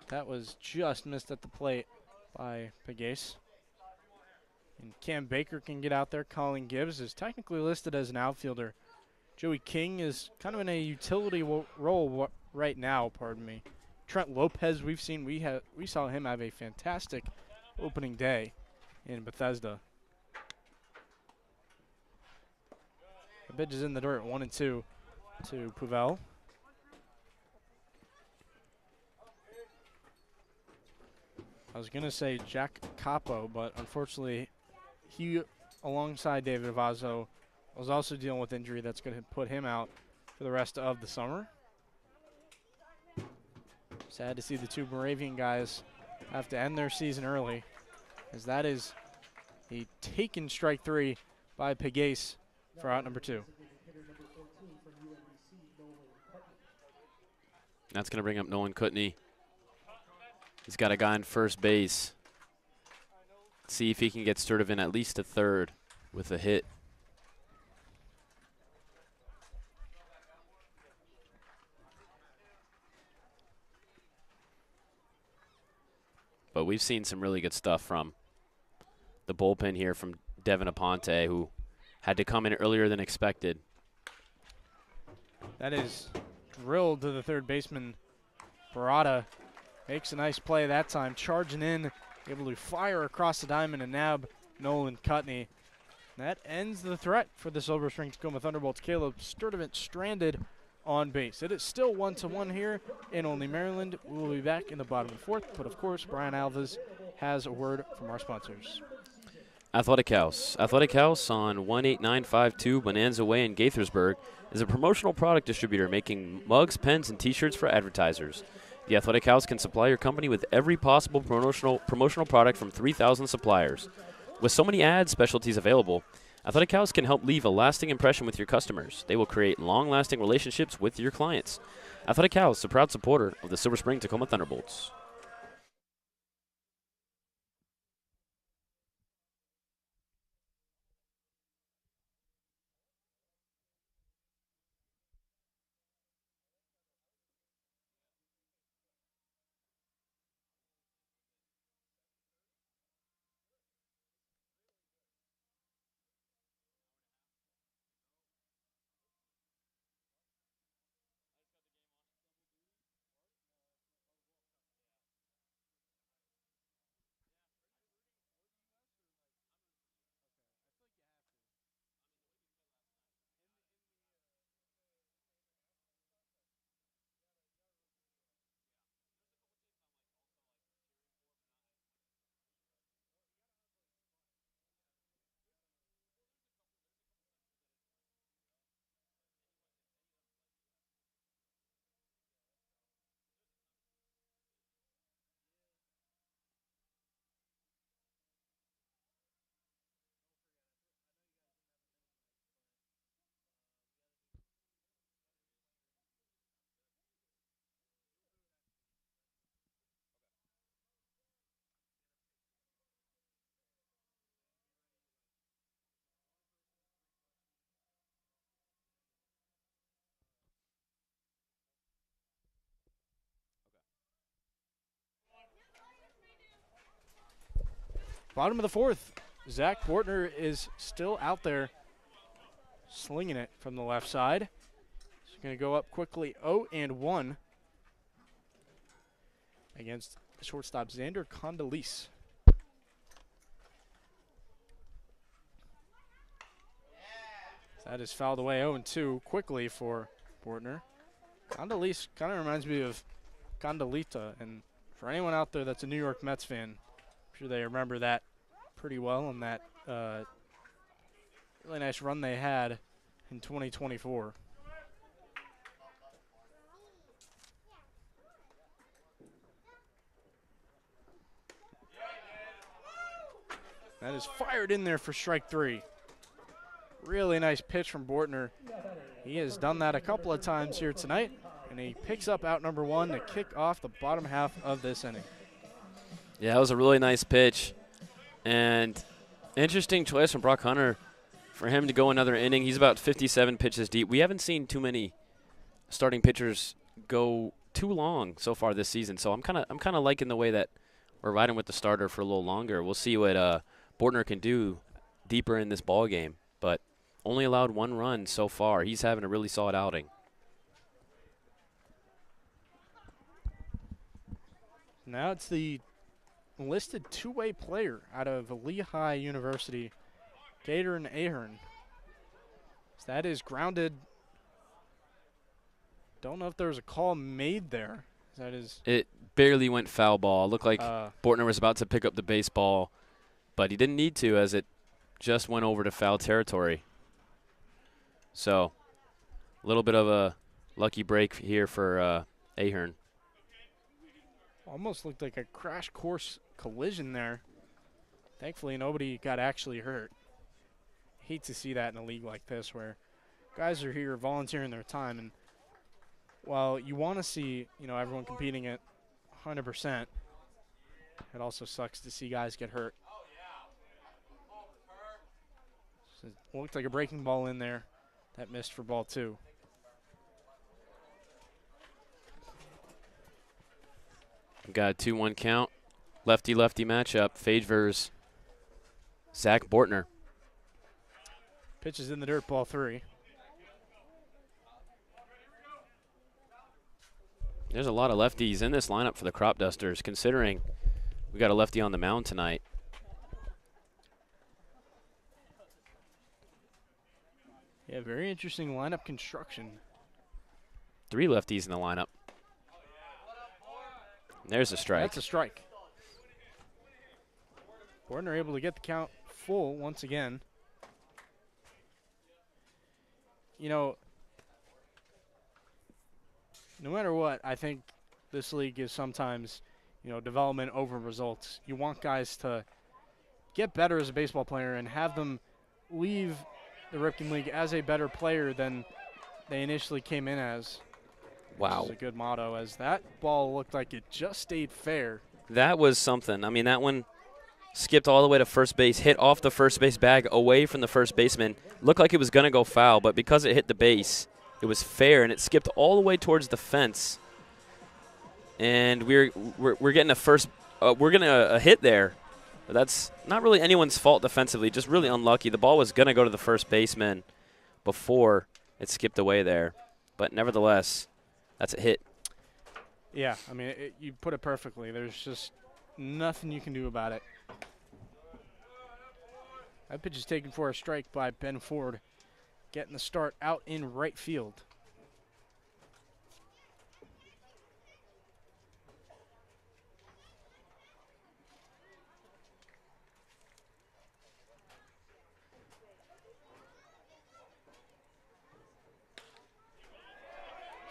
that was just missed at the plate by Pagase. And Cam Baker can get out there. Colin Gibbs is technically listed as an outfielder. Joey King is kind of in a utility role right now, pardon me. Trent Lopez, we saw him have a fantastic opening day in Bethesda. The pitch is in the dirt, 1-2 to Puvel. I was going to say Jack Capo, but unfortunately he, alongside David Vazo, was also dealing with injury that's going to put him out for the rest of the summer. Sad to see the two Moravian guys have to end their season early, as that is a taken strike 3 by Pagase for out number 2. That's going to bring up Nolan Kutney. He's got a guy in first base. See if he can get Sturdivant at least to third with a hit. But we've seen some really good stuff from the bullpen here from Devin Aponte, who had to come in earlier than expected. That is drilled to the third baseman. Barada makes a nice play that time, charging in, able to fire across the diamond and nab Nolan Kutney. That ends the threat for the Silver Spring-Takoma Thunderbolts. Caleb Sturdivant stranded on base. It is still 1-1 here in Olney, Maryland. We will be back in the bottom of the fourth, but of course, Brian Alves has a word from our sponsors. Athletic House. Athletic House on 18952 Bonanza Way in Gaithersburg is a promotional product distributor making mugs, pens, and T-shirts for advertisers. The Athletic House can supply your company with every possible promotional product from 3,000 suppliers. With so many ad specialties available, Athletic House can help leave a lasting impression with your customers. They will create long-lasting relationships with your clients. Athletic House, a proud supporter of the Silver Spring-Takoma Thunderbolts. Bottom of the fourth, Zach Bortner is still out there slinging it from the left side. He's going to go up quickly 0-1 against shortstop Xander Condoleezza. That is fouled away 0-2 quickly for Bortner. Condoleezza kind of reminds me of Condolita, and for anyone out there that's a New York Mets fan, I'm sure they remember that pretty well and that really nice run they had in 2024. That is fired in there for strike 3. Really nice pitch from Bortner. He has done that a couple of times here tonight, and he picks up out number 1 to kick off the bottom half of this inning. Yeah, that was a really nice pitch. And interesting choice from Brock Hunter for him to go another inning. He's about 57 pitches deep. We haven't seen too many starting pitchers go too long so far this season. So I'm kind of liking the way that we're riding with the starter for a little longer. We'll see what Bortner can do deeper in this ball game, but only allowed 1 run so far. He's having a really solid outing. Now it's the listed two-way player out of Lehigh University, Gator and Ahern. So that is grounded. Don't know if there was a call made there. That is. It barely went foul ball. Looked like Bortner was about to pick up the baseball, but he didn't need to as it just went over to foul territory. So a little bit of a lucky break here for Ahern. Almost looked like a crash course collision there. Thankfully, nobody got actually hurt. Hate to see that in a league like this where guys are here volunteering their time, and while you want to see, everyone competing at 100%, it also sucks to see guys get hurt. So it looked like a breaking ball in there that missed for ball 2. We've got a 2-1 count. Lefty-lefty matchup. Phage versus Zach Bortner. Pitch is in the dirt, ball 3. There's a lot of lefties in this lineup for the Cropdusters, considering we got a lefty on the mound tonight. Yeah, very interesting lineup construction. 3 lefties in the lineup. There's a strike. That's a strike. Bortner able to get the count full once again. No matter what, I think this league is sometimes, development over results. You want guys to get better as a baseball player and have them leave the Ripken League as a better player than they initially came in as. Wow. Which is a good motto, as that ball looked like it just stayed fair. That was something. I mean, that one skipped all the way to first base, hit off the first base bag away from the first baseman. Looked like it was going to go foul, but because it hit the base, it was fair, and it skipped all the way towards the fence. And we're getting a first we're getting a hit there. But that's not really anyone's fault defensively, just really unlucky. The ball was going to go to the first baseman before it skipped away there. But nevertheless, that's a hit. Yeah, I mean, you put it perfectly. There's just nothing you can do about it. That pitch is taken for a strike by Ben Ford, getting the start out in right field.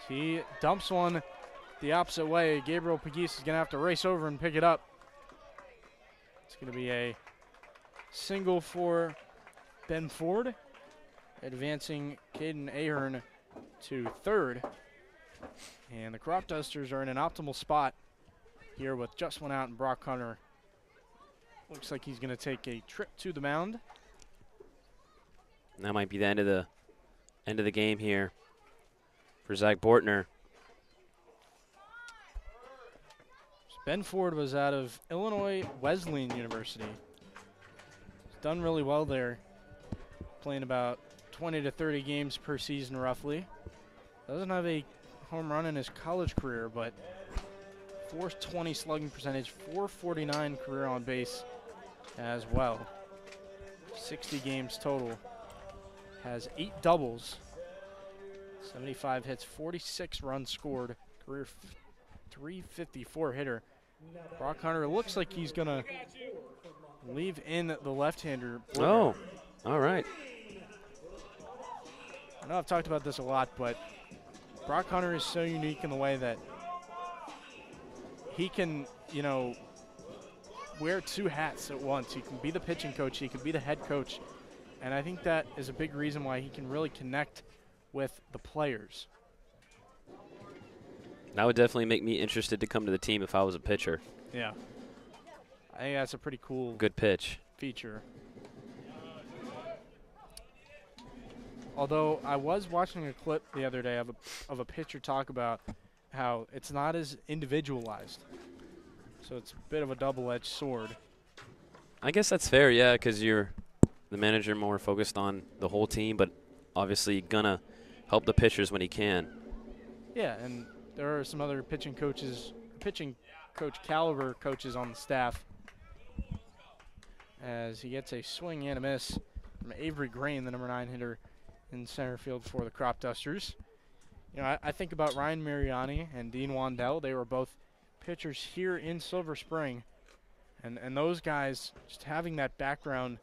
He dumps one the opposite way. Gabriel Pegues is going to have to race over and pick it up. It's going to be a single for Ben Ford, advancing Caden Ahern to third. And the Cropdusters are in an optimal spot here with just one out, and Brock Hunter looks like he's going to take a trip to the mound. And that might be the end of the game here for Zach Bortner. Ben Ford was out of Illinois Wesleyan University. done really well there, playing about 20 to 30 games per season roughly. Doesn't have a home run in his college career, but 420 slugging percentage, 449 career on base as well. 60 games total. Has 8 doubles, 75 hits, 46 runs scored, career 354 hitter. Brock Hunter looks like he's going to leave in the left-hander. Oh, all right. I know I've talked about this a lot, but Brock Hunter is so unique in the way that he can, you know, wear 2 hats at once. He can be the pitching coach, he can be the head coach, and I think that is a big reason why he can really connect with the players. That would definitely make me interested to come to the team if I was a pitcher. Yeah. I think that's a pretty cool Good pitch. feature. Although I was watching a clip the other day of a pitcher talk about how it's not as individualized. So it's a bit of a double-edged sword. I guess that's fair, yeah, because you're the manager more focused on the whole team, but obviously gonna help the pitchers when he can. Yeah, and there are some other pitching coach caliber coaches on the staff. As he gets a swing and a miss from Avery Grain, the number 9 hitter in center field for the Cropdusters. You know, I think about Ryan Mariani and Dean Wandell. They were both pitchers here in Silver Spring. And those guys, just having that background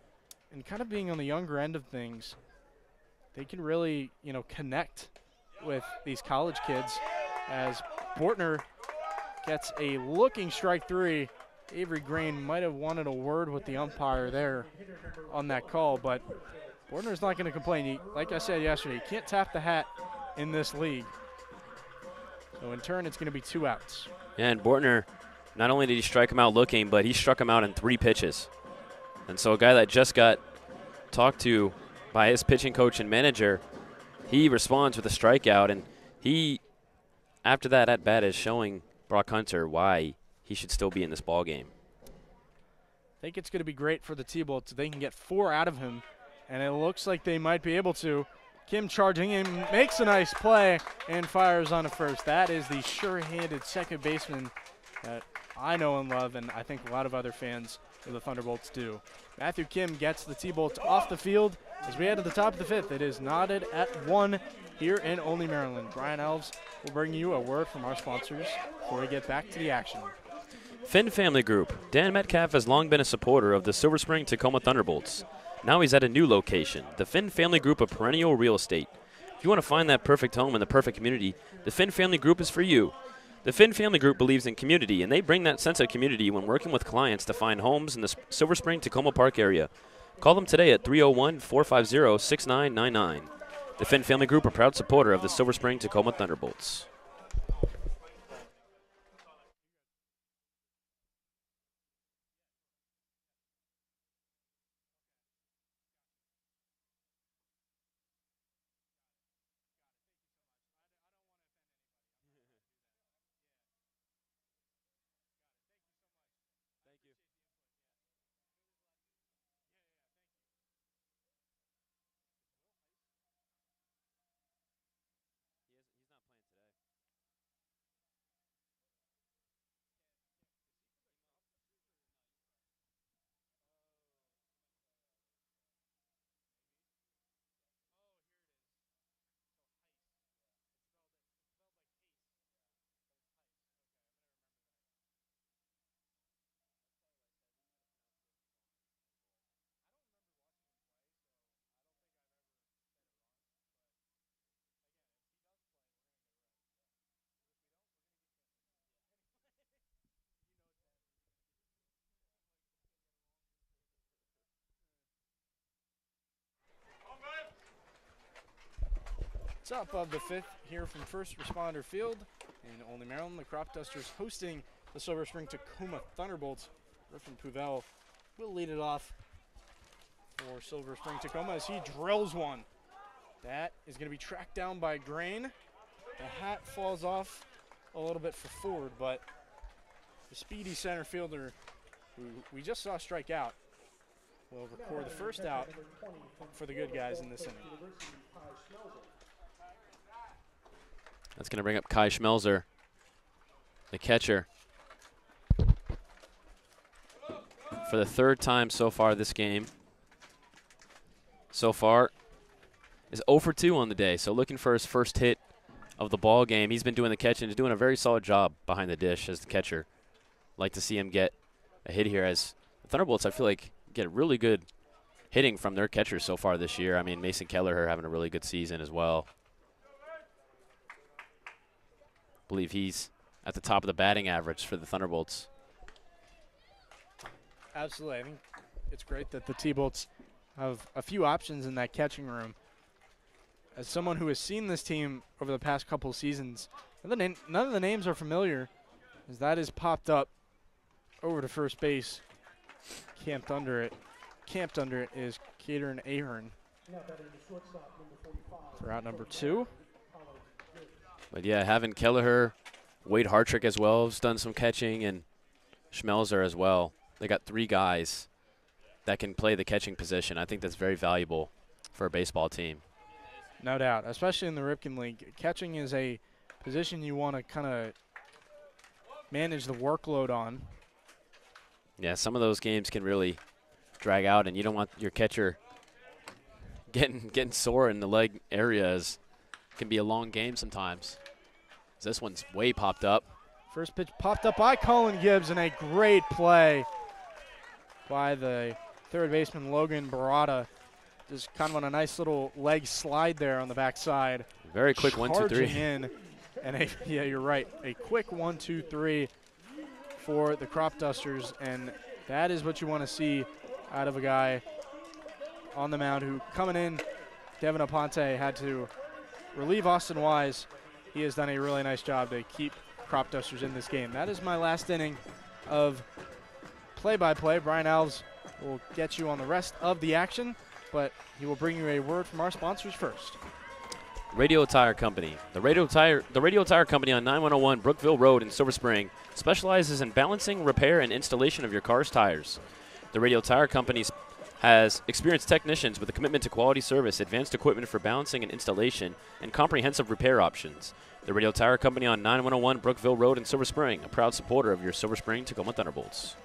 and kind of being on the younger end of things, they can really, you know, connect with these college kids. As Bortner gets a looking strike 3. Avery Grain might have wanted a word with the umpire there on that call, but Bortner's not going to complain. Like I said yesterday, he can't tap the hat in this league. So in turn, it's going to be 2 outs. Yeah, and Bortner, not only did he strike him out looking, but he struck him out in 3 pitches. And so a guy that just got talked to by his pitching coach and manager, he responds with a strikeout, and he, after that at-bat, is showing Brock Hunter why he should still be in this ball game. I think it's going to be great for the T-Bolts. They can get 4 out of him, and it looks like they might be able to. Kim charging in, makes a nice play, and fires on a first. That is the sure-handed second baseman that I know and love, and I think a lot of other fans of the Thunderbolts do. Matthew Kim gets the T-Bolts off the field. As we head to the top of the 5th, it is knotted at 1 here in Olney, Maryland. Brian Alves will bring you a word from our sponsors before we get back to the action. Finn Family Group. Dan Metcalf has long been a supporter of the Silver Spring-Takoma Thunderbolts. Now he's at a new location, the Finn Family Group of Perennial Real Estate. If you want to find that perfect home in the perfect community, the Finn Family Group is for you. The Finn Family Group believes in community, and they bring that sense of community when working with clients to find homes in the Silver Spring-Takoma Park area. Call them today at 301-450-6999. The Finn Family Group, a proud supporter of the Silver Spring-Takoma Thunderbolts. Top of the 5th here from First Responder Field in Olney, Maryland. The Cropdusters hosting the Silver Spring-Takoma Thunderbolts. Griffin Puvel will lead it off for Silver Spring-Takoma as he drills one. That is going to be tracked down by Grain. The hat falls off a little bit for Ford, but the speedy center fielder who we just saw strike out will record the first out for the good guys in this inning. That's going to bring up Kai Schmelzer, the catcher. For the third time so far this game. So far is 0 for 2 on the day, so looking for his first hit of the ball game. He's been doing the catching. He's doing a very solid job behind the dish as the catcher. Like to see him get a hit here, as the Thunderbolts, I feel like, get really good hitting from their catchers so far this year. I mean, Mason Kelleher having a really good season as well. I believe he's at the top of the batting average for the Thunderbolts. Absolutely. I think it's great that the T-Bolts have a few options in that catching room. As someone who has seen this team over the past couple seasons, none of the names are familiar, as that is popped up over to first base. Camped under it is Cater and Ahern for out number 2. But yeah, having Kelleher, Wade Hartrick as well has done some catching, and Schmelzer as well. They got 3 guys that can play the catching position. I think that's very valuable for a baseball team. No doubt, especially in the Ripken League. Catching is a position you want to kind of manage the workload on. Yeah, some of those games can really drag out, and you don't want your catcher getting sore in the leg areas. Can be a long game sometimes. This one's way popped up. First pitch popped up by Colin Gibbs, and a great play by the third baseman Logan Barada. Just kind of on a nice little leg slide there on the backside. Very quick 1, 2, 3. In, and yeah, you're right. A quick 1, 2, 3 for the Cropdusters, and that is what you want to see out of a guy on the mound who, coming in, Devin Aponte had to relieve Austin Wise. He has done a really nice job to keep Cropdusters in this game. That is my last inning of play-by-play. Brian Alves will get you on the rest of the action, but he will bring you a word from our sponsors first. Radio Tire Company. The Radio Tire Company on 9101 Brookville Road in Silver Spring specializes in balancing, repair, and installation of your car's tires. The Radio Tire Company has experienced technicians with a commitment to quality service, advanced equipment for balancing and installation, and comprehensive repair options. The Radio Tire Company on 9101 Brookville Road in Silver Spring, a proud supporter of your Silver Spring-Takoma Thunderbolts.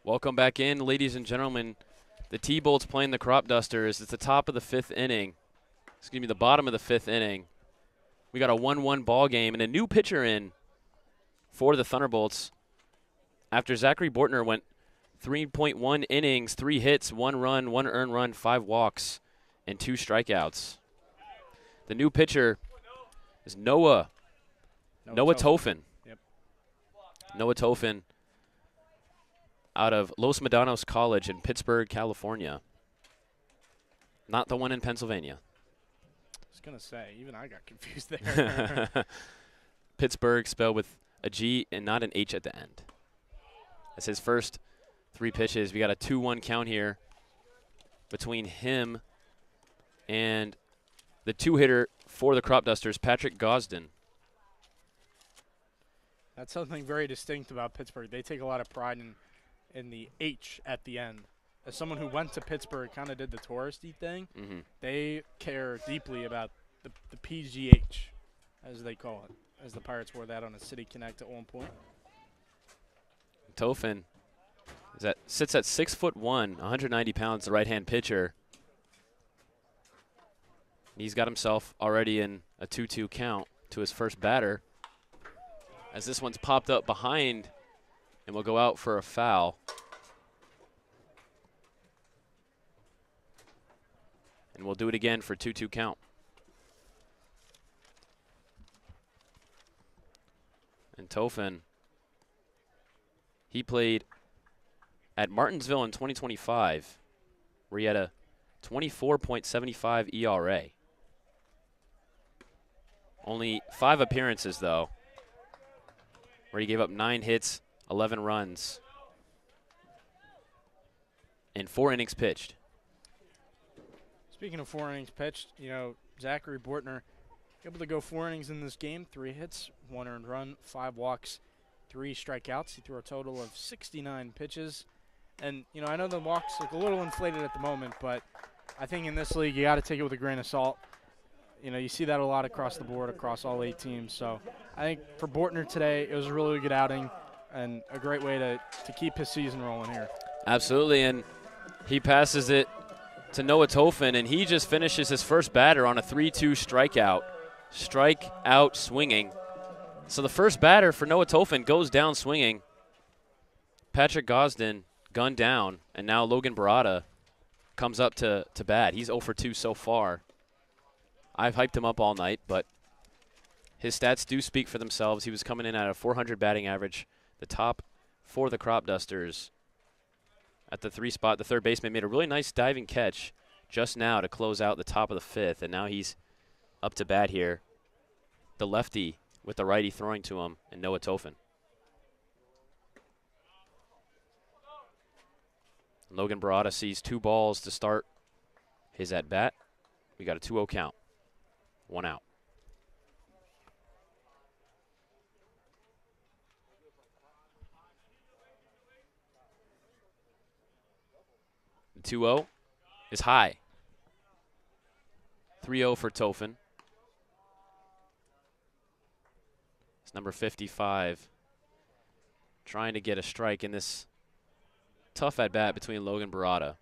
Welcome back in, ladies and gentlemen. The T-Bolts playing the Cropdusters. It's the top of the 5th inning. Excuse me, the bottom of the 5th inning. We got a 1-1 ball game and a new pitcher in for the Thunderbolts. After Zachary Bortner went 3.1 innings, 3 hits, 1 run, 1 earned run, 5 walks, and 2 strikeouts. The new pitcher is Noah Noah Tofin. Yep. Noah Tofin out of Los Medanos College in Pittsburgh, California. Not the one in Pennsylvania. I was going to say, even I got confused there. Pittsburgh spelled with a G and not an H at the end. That's his first 3 pitches. We got a 2-1 count here between him and the 2-hitter for the Cropdusters, Patrick Gosden. That's something very distinct about Pittsburgh. They take a lot of pride in the H at the end. As someone who went to Pittsburgh, kind of did the touristy thing, they care deeply about the PGH, as they call it, as the Pirates wore that on a City Connect at one point. Tofin sits at 6'1", 190 pounds, the right-hand pitcher. He's got himself already in a 2-2 count to his first batter, as this one's popped up behind and will go out for a foul. And we'll do it again for 2-2 count. And Tofin, he played at Martinsville in 2025, where he had a 24.75 ERA. Only 5 appearances, though, where he gave up 9 hits, 11 runs, and 4 innings pitched. Speaking of 4 innings pitched, Zachary Bortner able to go 4 innings in this game, 3 hits, 1 earned run, 5 walks, 3 strikeouts. He threw a total of 69 pitches. And, I know the walks look a little inflated at the moment, but I think in this league you got to take it with a grain of salt. You see that a lot across the board, across all 8 teams. So I think for Bortner today, it was a really good outing and a great way to keep his season rolling here. Absolutely, and he passes it to Noah Tofin, and he just finishes his first batter on a 3-2 strikeout. Strikeout swinging. So the first batter for Noah Tofin goes down swinging. Patrick Gosden gunned down, and now Logan Barada comes up to bat. He's 0 for 2 so far. I've hyped him up all night, but his stats do speak for themselves. He was coming in at a 400 batting average, the top for the Cropdusters. At the 3 spot, the third baseman made a really nice diving catch just now to close out the top of the 5th, and now he's up to bat here. The lefty with the righty throwing to him, and Noah Tofin. Logan Barada sees 2 balls to start his at-bat. We got a 2-0 count. 1 out. The 2-0 is high. 3-0 for Tofin. It's number 55 trying to get a strike in this tough at-bat between Logan Barada.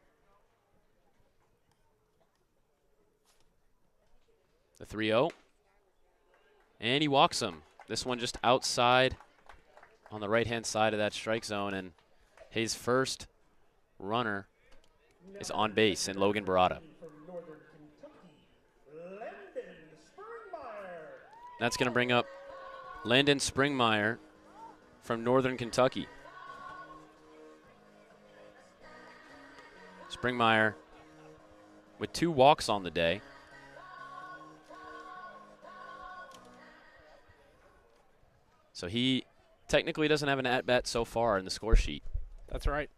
The 3-0. And he walks him. This one just outside on the right-hand side of that strike zone, and his first runner is on base in Logan Barada. That's going to bring up Landon Springmeyer from Northern Kentucky. Springmeyer with 2 walks on the day. So he technically doesn't have an at-bat so far in the score sheet. That's right.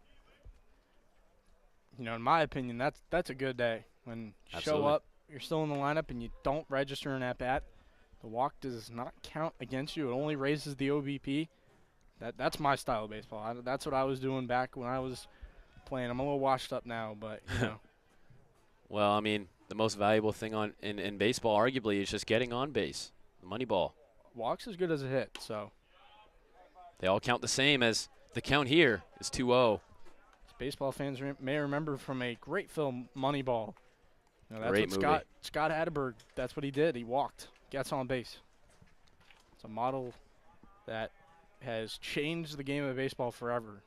In my opinion, that's a good day. When you show up, you're still in the lineup, and you don't register an at-bat. The walk does not count against you. It only raises the OBP. That's my style of baseball. That's what I was doing back when I was playing. I'm a little washed up now, but, Well, I mean, the most valuable thing in baseball, arguably, is just getting on base. The money ball. Walk's as good as a hit, so. They all count the same, as the count here is 2-0. Baseball fans may remember from a great film, Moneyball. That's Great what movie. Scott Hatteberg, that's what he did. He walked, gets on base. It's a model that has changed the game of baseball forever.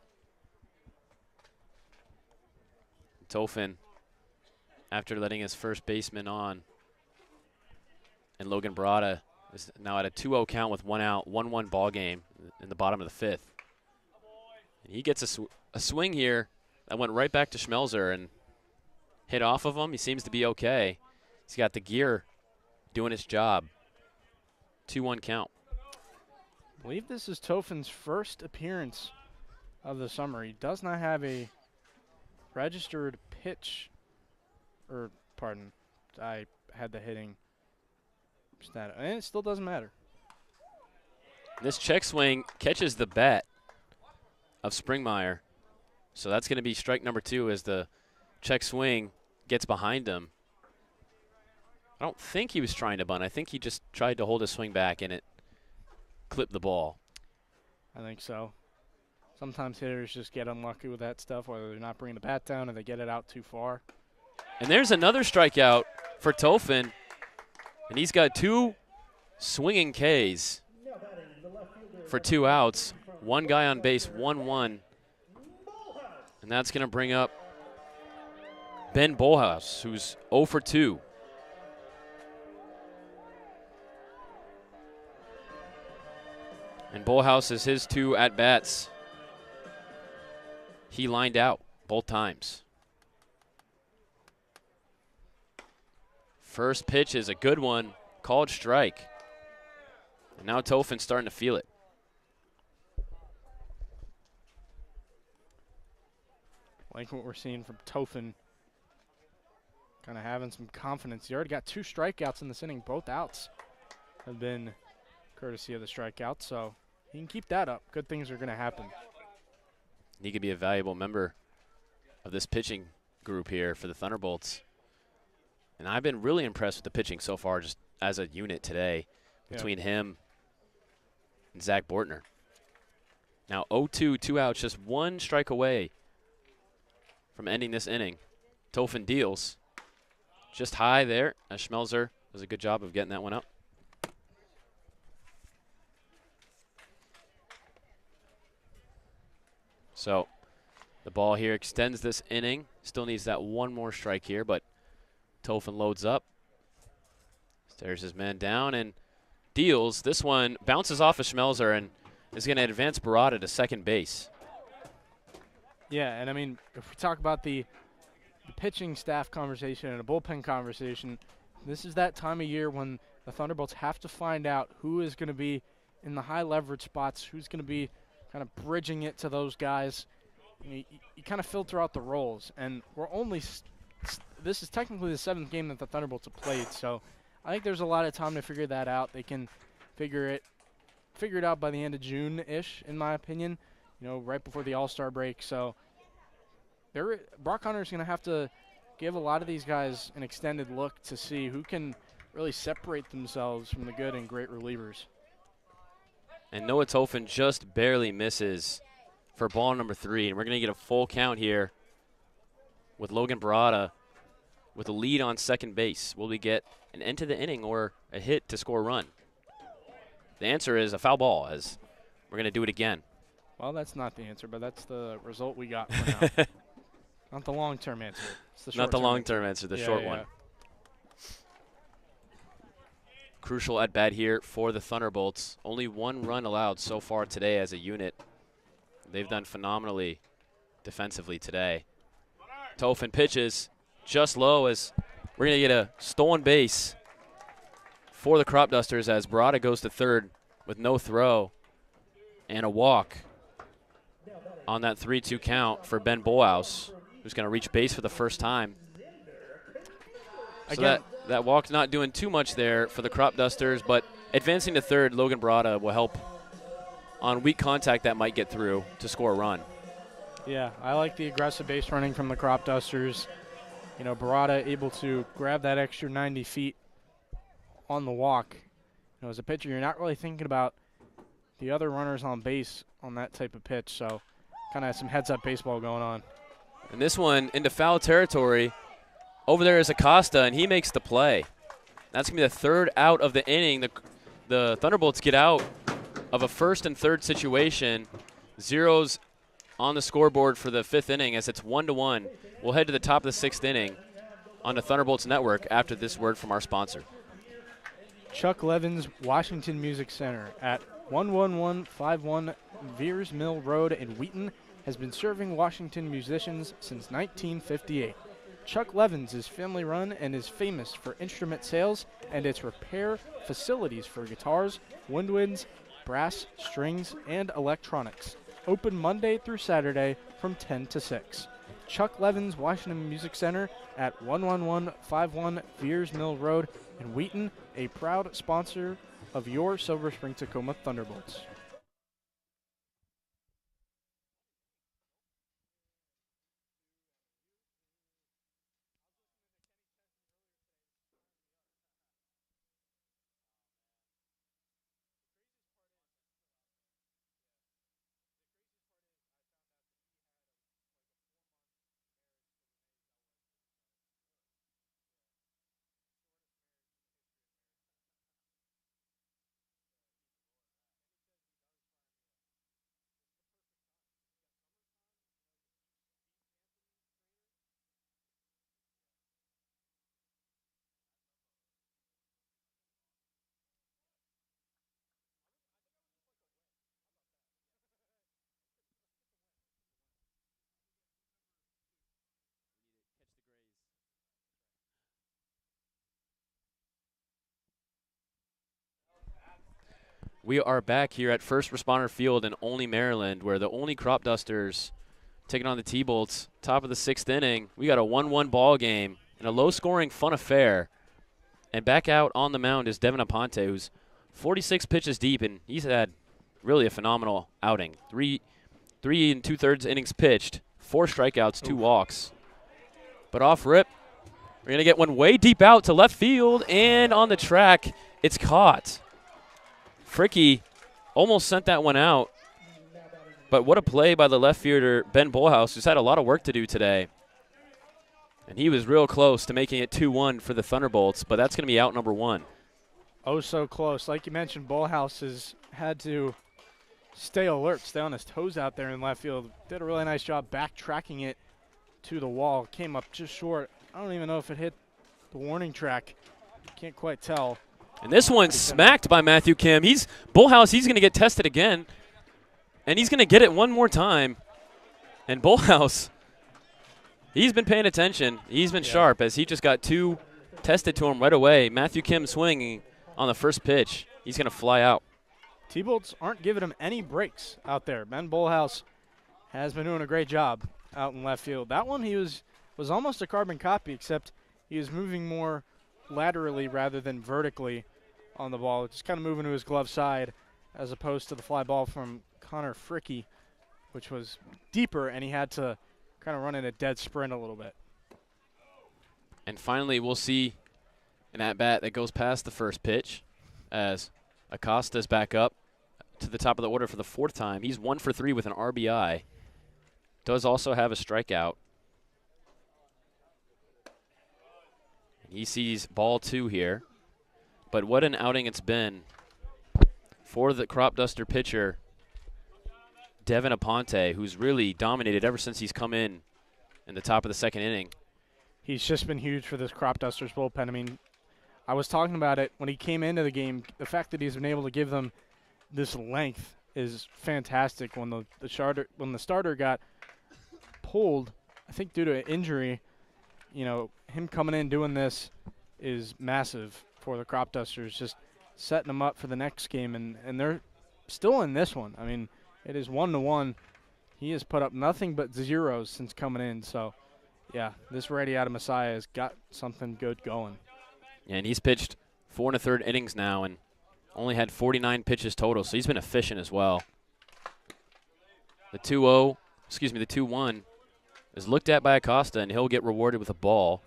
Tofin, after letting his first baseman on, and Logan Barada is now at a 2-0 count with 1 out, 1-1 ball game in the bottom of the 5th. And he gets a swing here that went right back to Schmelzer and hit off of him. He seems to be okay. He's got the gear doing its job. 2-1 count. I believe this is Tofen's first appearance of the summer. He does not have a registered pitch, or pardon, I had the hitting stat, and it still doesn't matter. This check swing catches the bat of Springmeyer, so that's going to be strike number 2 as the check swing gets behind him. I don't think he was trying to bunt. I think he just tried to hold his swing back and it clipped the ball. I think so. Sometimes hitters just get unlucky with that stuff, whether they're not bringing the bat down or they get it out too far. And there's another strikeout for Tofen, and he's got 2 swinging Ks for 2 outs. 1 guy on base, 1-1. And that's going to bring up Ben Bolhouse, who's 0 for 2. And Bolhouse is his 2 at-bats. He lined out both times. First pitch is a good one, called strike. And now Tofen's starting to feel it. Like what we're seeing from Tofen. Kind of having some confidence. He already got 2 strikeouts in this inning. Both outs have been courtesy of the strikeout, so he can keep that up. Good things are going to happen. He could be a valuable member of this pitching group here for the Thunderbolts. And I've been really impressed with the pitching so far, just as a unit today, between him and Zach Bortner. Now 0-2, 2 outs, just 1 strike away from ending this inning. Tofen deals just high there, as Schmelzer does a good job of getting that one up. So the ball here extends this inning. Still needs that 1 more strike here, but Tofen loads up, stares his man down, and deals. This one bounces off of Schmelzer and is going to advance Barada to second base. Yeah, and I mean, if we talk about the pitching staff conversation and a bullpen conversation, this is that time of year when the Thunderbolts have to find out who is going to be in the high leverage spots, who's going to be kind of bridging it to those guys. You kind of filter out the roles, and we're only this is technically the 7th game that the Thunderbolts have played, so I think there's a lot of time to figure that out. They can figure it out by the end of June-ish, in my opinion, right before the All-Star break. So Brock Hunter's going to have to give a lot of these guys an extended look to see who can really separate themselves from the good and great relievers. And Noah Tofen just barely misses for ball number 3, and we're going to get a full count here with Logan Barada with a lead on second base. Will we get an end to the inning or a hit to score a run? The answer is a foul ball, as we're going to do it again. Well, that's not the answer, but that's the result we got for now. Not the long-term answer. It's the not the long-term answer, the short one. Crucial at bat here for the Thunderbolts. Only 1 run allowed so far today as a unit. They've done phenomenally defensively today. Tofen pitches just low, as we're going to get a stolen base for the Cropdusters as Barada goes to third with no throw and a walk on that 3-2 count for Ben Bolhouse, who's going to reach base for the first time. So that walk's not doing too much there for the Cropdusters, but advancing to third, Logan Barada will help on weak contact that might get through to score a run. Yeah, I like the aggressive base running from the Cropdusters. Barada able to grab that extra 90 feet on the walk. As a pitcher, you're not really thinking about the other runners on base on that type of pitch, so kind of some heads-up baseball going on. And this one into foul territory. Over there is Acosta, and he makes the play. That's going to be the 3rd out of the inning. The Thunderbolts get out of a 1st and 3rd situation. Zeros on the scoreboard for the 5th inning as it's 1-1. We'll head to the top of the 6th inning on the Thunderbolts Network after this word from our sponsor. Chuck Levin's Washington Music Center at 11151 Veers Mill Road in Wheaton has been serving Washington musicians since 1958. Chuck Levin's is family run and is famous for instrument sales and its repair facilities for guitars, woodwinds, brass, strings, and electronics. Open Monday through Saturday from 10 to 6. Chuck Levin's Washington Music Center at 11151 Veers Mill Road in Wheaton, a proud sponsor of your Silver Spring-Takoma Thunderbolts. We are back here at First Responder Field in Olney, Maryland, where the Olney Cropdusters taking on the T-Bolts. Top of the 6th inning. We got a 1-1 ball game and a low-scoring fun affair. And back out on the mound is Devin Aponte, who's 46 pitches deep, and he's had really a phenomenal outing. Three and 2/3 innings pitched, 4 strikeouts, 2 walks. But off rip, we're going to get one way deep out to left field, and on the track, it's caught. Fricky almost sent that one out, but what a play by the left fielder, Ben Bullhouse, who's had a lot of work to do today. And he was real close to making it 2-1 for the Thunderbolts, but that's going to be out number 1. Oh, so close. Like you mentioned, Bullhouse has had to stay alert, stay on his toes out there in left field. Did a really nice job backtracking it to the wall. Came up just short. I don't even know if it hit the warning track. Can't quite tell. And this one's smacked by Matthew Kim. Bullhouse, he's going to get tested again. And he's going to get it one more time. And Bullhouse, he's been paying attention. He's been sharp as he just got 2 tested to him right away. Matthew Kim swinging on the first pitch. He's going to fly out. T-Bolts aren't giving him any breaks out there. Ben Bullhouse has been doing a great job out in left field. That one he was almost a carbon copy, except he was moving more laterally rather than vertically on the ball, just kind of moving to his glove side as opposed to the fly ball from Connor Fricky, which was deeper, and he had to kind of run in a dead sprint a little bit. And finally, we'll see an at-bat that goes past the first pitch as Acosta's back up to the top of the order for the 4th time. He's 1 for 3 with an RBI. Does also have a strikeout. He sees ball 2 here. But what an outing it's been for the Cropduster pitcher, Devin Aponte, who's really dominated ever since he's come in the top of the 2nd inning. He's just been huge for this Cropdusters bullpen. I mean, I was talking about it when he came into the game. The fact that he's been able to give them this length is fantastic. When the starter got pulled, I think due to an injury, you know, him coming in doing this is massive for the Cropdusters, just setting them up for the next game, and they're still in this one. I mean, it is 1-1. He has put up nothing but zeros since coming in, so yeah, this righty out of Messiah has got something good going. Yeah, and he's pitched 4 1/3 innings now and only had 49 pitches total, so he's been efficient as well. The 2-1 is looked at by Acosta, and he'll get rewarded with a ball.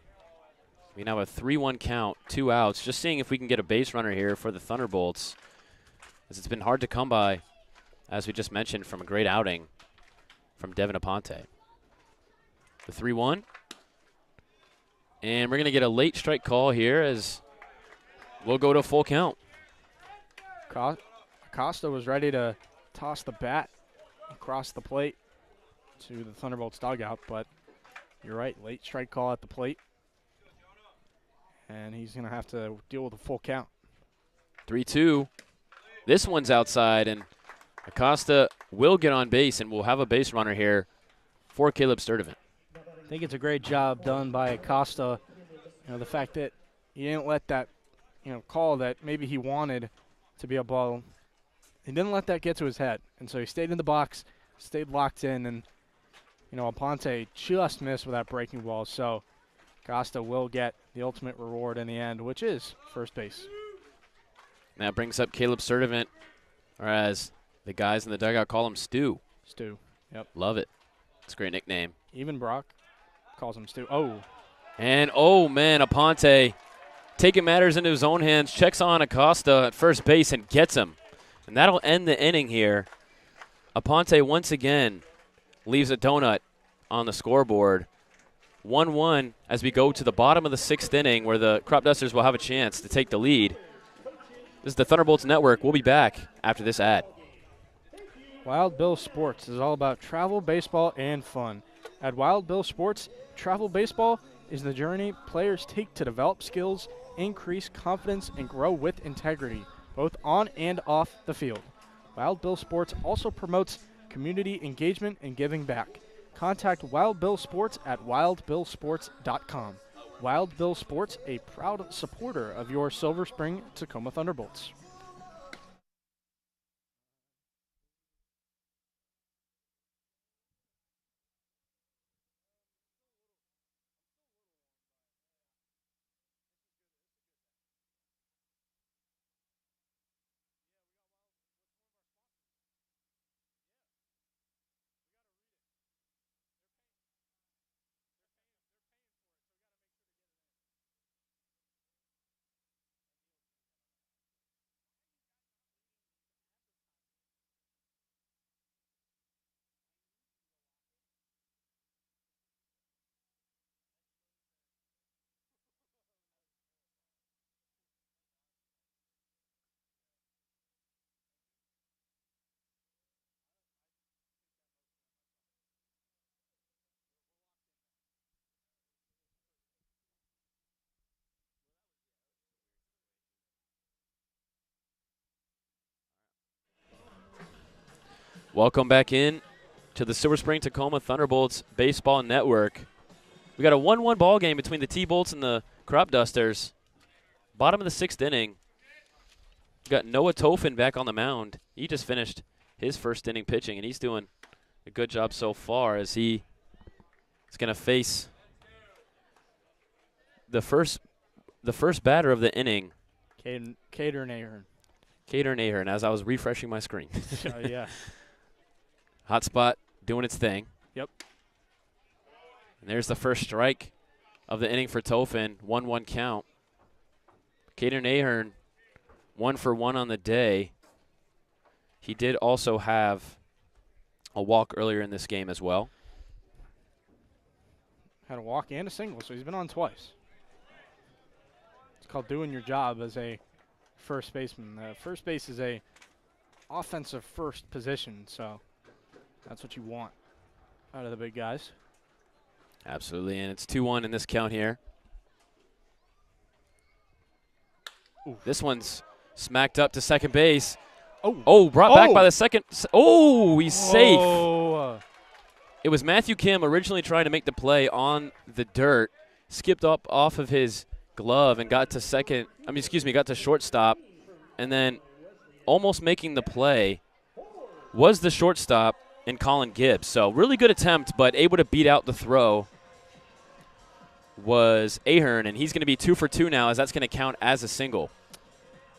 We now have a 3-1 count, 2 outs. Just seeing if we can get a base runner here for the Thunderbolts, as it's been hard to come by, as we just mentioned, from a great outing from Devin Aponte. The 3-1. And we're going to get a late strike call here as we'll go to full count. Acosta was ready to toss the bat across the plate to the Thunderbolts dugout, but you're right, late strike call at the plate. And he's going to have to deal with a full count. 3-2. This one's outside, and Acosta will get on base, and we'll have a base runner here for Caleb Sturdivant. I think it's a great job done by Acosta. The fact that he didn't let that, call that maybe he wanted to be a ball. He didn't let that get to his head, and so he stayed in the box, stayed locked in, and Aponte just missed with that breaking ball. So Acosta will get the ultimate reward in the end, which is first base. That brings up Caleb Sturdivant, or as the guys in the dugout call him, Stu. Stu, yep. Love it. It's a great nickname. Even Brock calls him Stu. Oh. And, oh, man, Aponte taking matters into his own hands, checks on Acosta at first base and gets him. And that'll end the inning here. Aponte once again leaves a donut on the scoreboard. 1-1 as we go to the bottom of the 6th inning where the Cropdusters will have a chance to take the lead. This is the Thunderbolts Network. We'll be back after this ad. Wild Bill Sports is all about travel, baseball, and fun. At Wild Bill Sports, travel baseball is the journey players take to develop skills, increase confidence, and grow with integrity, both on and off the field. Wild Bill Sports also promotes community engagement and giving back. Contact Wild Bill Sports at wildbillsports.com. Wild Bill Sports, a proud supporter of your Silver Spring-Takoma Thunderbolts. Welcome back in to the Silver Spring-Takoma Thunderbolts Baseball Network. We got a 1-1 ball game between the T-Bolts and the Cropdusters. Bottom of the 6th inning. We got Noah Tofin back on the mound. He just finished his first inning pitching, and he's doing a good job so far as he is going to face the first batter of the inning. Cater Nahern. Cater Nahern, as I was refreshing my screen. Yeah. Hot spot doing its thing. Yep. And there's the first strike of the inning for Tofin. 1-1 count. Cater Nahern, 1 for 1 on the day. He did also have a walk earlier in this game as well. Had a walk and a single, so he's been on twice. It's called doing your job as a first baseman. First base is a offensive first position, so that's what you want out of the big guys. Absolutely, and it's 2-1 in this count here. Oof. This one's smacked up to second base. Oh, brought back by the second. Oh, he's safe. Whoa. It was Matthew Kim originally trying to make the play on the dirt, skipped up off of his glove and got to shortstop, and then almost making the play was the shortstop and Colin Gibbs. So really good attempt, but able to beat out the throw was Ahern, and he's going to be 2 for 2 now, as that's going to count as a single.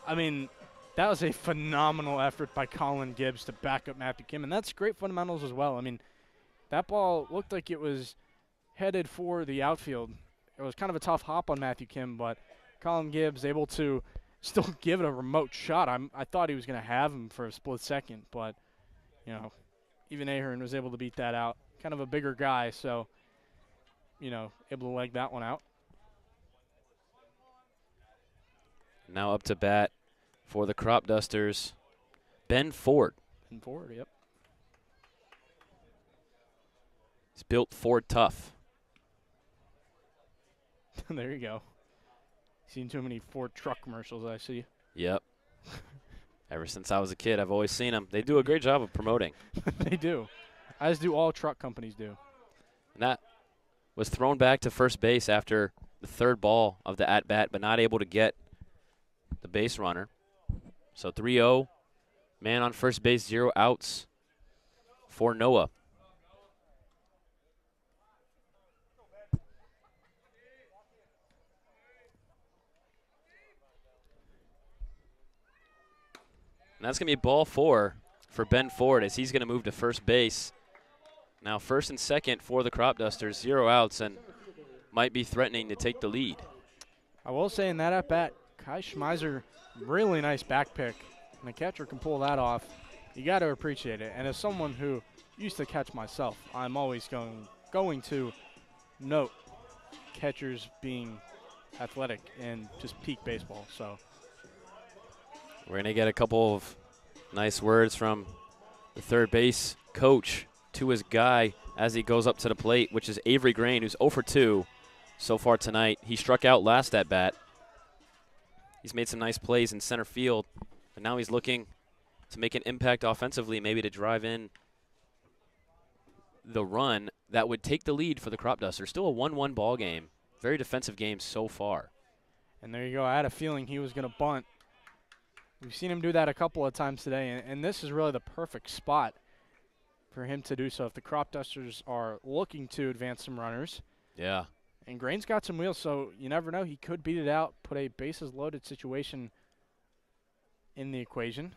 I mean, that was a phenomenal effort by Colin Gibbs to back up Matthew Kim, and that's great fundamentals as well. I mean, that ball looked like it was headed for the outfield. It was kind of a tough hop on Matthew Kim, but Colin Gibbs able to still give it a remote shot. I thought he was going to have him for a split second, but, even Ahern was able to beat that out. Kind of a bigger guy, so, able to leg that one out. Now up to bat for the Cropdusters, Ben Ford. Ben Ford, yep. He's built Ford tough. There you go. Seen too many Ford truck commercials, I see. Yep. Ever since I was a kid, I've always seen them. They do a great job of promoting. They do, as do all truck companies do. And that was thrown back to first base after the third ball of the at-bat, but not able to get the base runner. So 3-0, man on first base, 0 outs for Noah. And that's going to be ball 4 for Ben Ford as he's going to move to first base. Now first and second for the Cropdusters, 0 outs, and might be threatening to take the lead. I will say in that at-bat, Kai Schmeiser, really nice back pick. And the catcher can pull that off. You got to appreciate it. And as someone who used to catch myself, I'm always going to note catchers being athletic and just peak baseball. So we're going to get a couple of nice words from the third base coach to his guy as he goes up to the plate, which is Avery Grain, who's 0 for 2 so far tonight. He struck out last at bat. He's made some nice plays in center field, but now he's looking to make an impact offensively, maybe to drive in the run that would take the lead for the Cropdusters. Still a 1-1 ball game. Very defensive game so far. And there you go. I had a feeling he was going to bunt. We've seen him do that a couple of times today, and this is really the perfect spot for him to do so if the Cropdusters are looking to advance some runners. Yeah. And Grain's got some wheels, so you never know. He could beat it out, put a bases-loaded situation in the equation.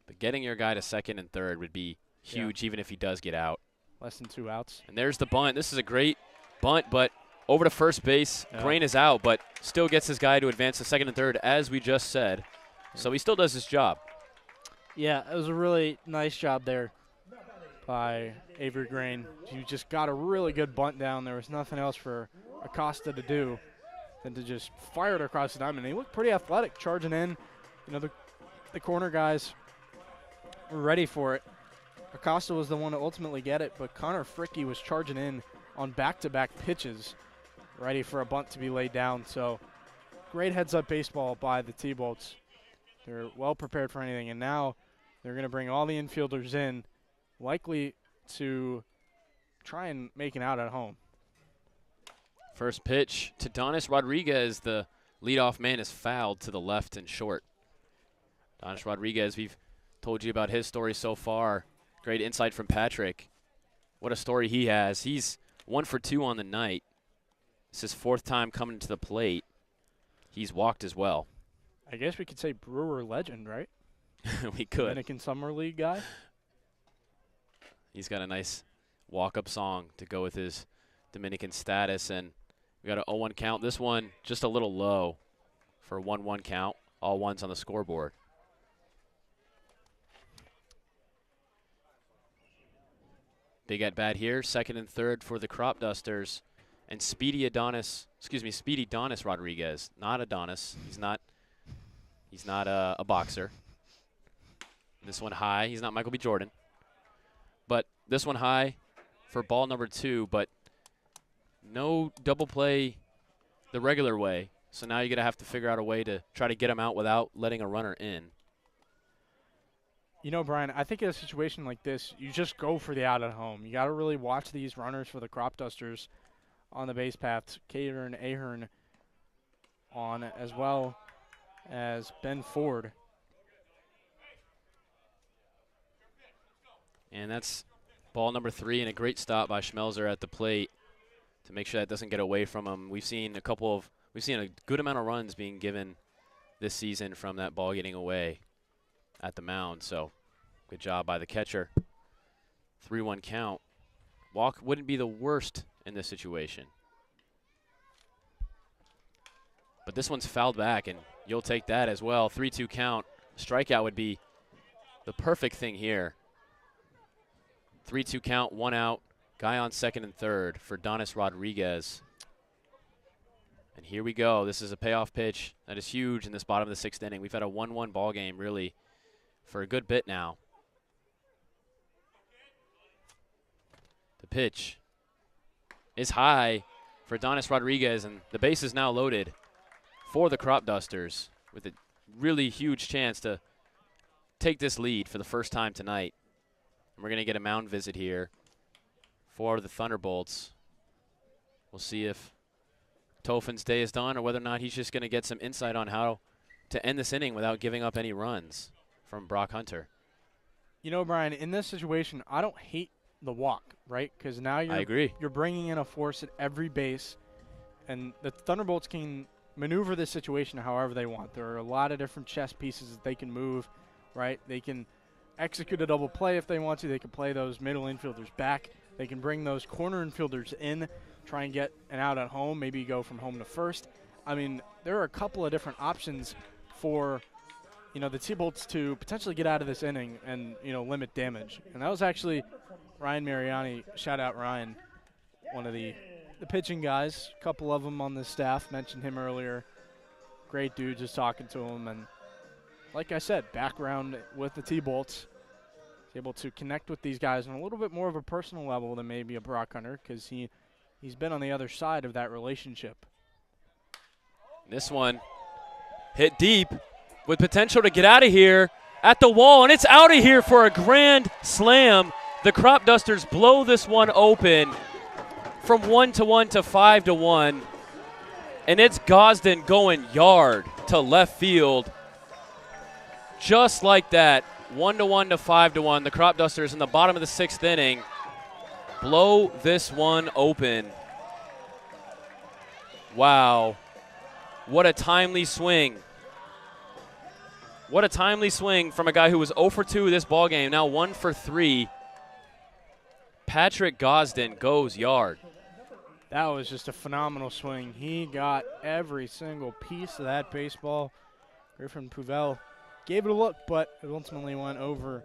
But getting your guy to second and third would be huge, even if he does get out. Less than 2 outs. And there's the bunt. This is a great bunt, but over to first base. Yeah. Grain is out, but still gets his guy to advance to second and third, as we just said. Yeah. So he still does his job. Yeah, it was a really nice job there by Avery Grain. You just got a really good bunt down. There was nothing else for Acosta to do than to just fire it across the diamond. He looked pretty athletic charging in. You know, the corner guys were ready for it. Acosta was the one to ultimately get it, but Connor Fricke was charging in on back-to-back pitches, ready for a bunt to be laid down. So great heads-up baseball by the T-Bolts. They're well prepared for anything, and now they're going to bring all the infielders in, likely to try and make an out at home. First pitch to Donis Rodriguez. The leadoff man is fouled to the left and short. Donis Rodriguez, we've told you about his story so far. Great insight from Patrick. What a story he has. He's 1 for 2 on the night. It's his 4th time coming to the plate. He's walked as well. I guess we could say Brewer legend, right? We could. Dominican Summer League guy. He's got a nice walk-up song to go with his Dominican status, and we got an 0-1 count. This one just a little low for a 1-1 count. All ones on the scoreboard. Big at bat here, second and third for the Cropdusters, and Speedy Donis Rodriguez, not Adonis. He's not a boxer. This one high. He's not Michael B. Jordan. But this one high for ball number 2, but no double play the regular way. So now you're going to have to figure out a way to try to get him out without letting a runner in. You know, Brian, I think in a situation like this, you just go for the out at home. You got to really watch these runners for the Cropdusters on the base paths. Cater Ahern on, as well as Ben Ford. And that's ball number 3, and a great stop by Schmelzer at the plate to make sure that doesn't get away from him. We've seen a good amount of runs being given this season from that ball getting away at the mound. So good job by the catcher. 3-1 count. Walk wouldn't be the worst in this situation. But this one's fouled back, and you'll take that as well. 3-2 count. Strikeout would be the perfect thing here. 3-2 count, 1 out. Guy on second and third for Donis Rodriguez. And here we go. This is a payoff pitch that is huge in this bottom of the 6th inning. We've had a 1-1 ball game really for a good bit now. The pitch is high for Donis Rodriguez, and the base is now loaded for the Cropdusters with a really huge chance to take this lead for the first time tonight. And we're going to get a mound visit here for the Thunderbolts. We'll see if Tofin's day is done or whether or not he's just going to get some insight on how to end this inning without giving up any runs from Brock Hunter. You know, Brian, in this situation, I don't hate the walk, right? Because now I agree. You're bringing in a force at every base, and the Thunderbolts can maneuver this situation however they want. There are a lot of different chess pieces that they can move, right? They can execute a double play if they want to. They can play those middle infielders back. They can bring those corner infielders in, try and get an out at home, maybe go from home to first. I mean, there are a couple of different options for, you know, the T-Bolts to potentially get out of this inning and, you know, limit damage. And that was actually Ryan Mariani, shout out Ryan, one of the pitching guys. A couple of them on the staff, mentioned him earlier. Great dude, just talking to him. And like I said, background with the T-Bolts. Able to connect with these guys on a little bit more of a personal level than maybe a Brock Hunter, because he's been on the other side of that relationship. This one hit deep with potential to get out of here at the wall, and it's out of here for a grand slam. The Cropdusters blow this one open from 1-1 to 5-1, and it's Gosden going yard to left field. Just like that, 1-1 to 5-1. The Cropdusters in the bottom of the 6th inning blow this one open. Wow. What a timely swing. What a timely swing from a guy who was 0 for 2 this ballgame, now 1 for 3. Patrick Gosden goes yard. That was just a phenomenal swing. He got every single piece of that baseball. Griffin Puvel gave it a look, but it ultimately went over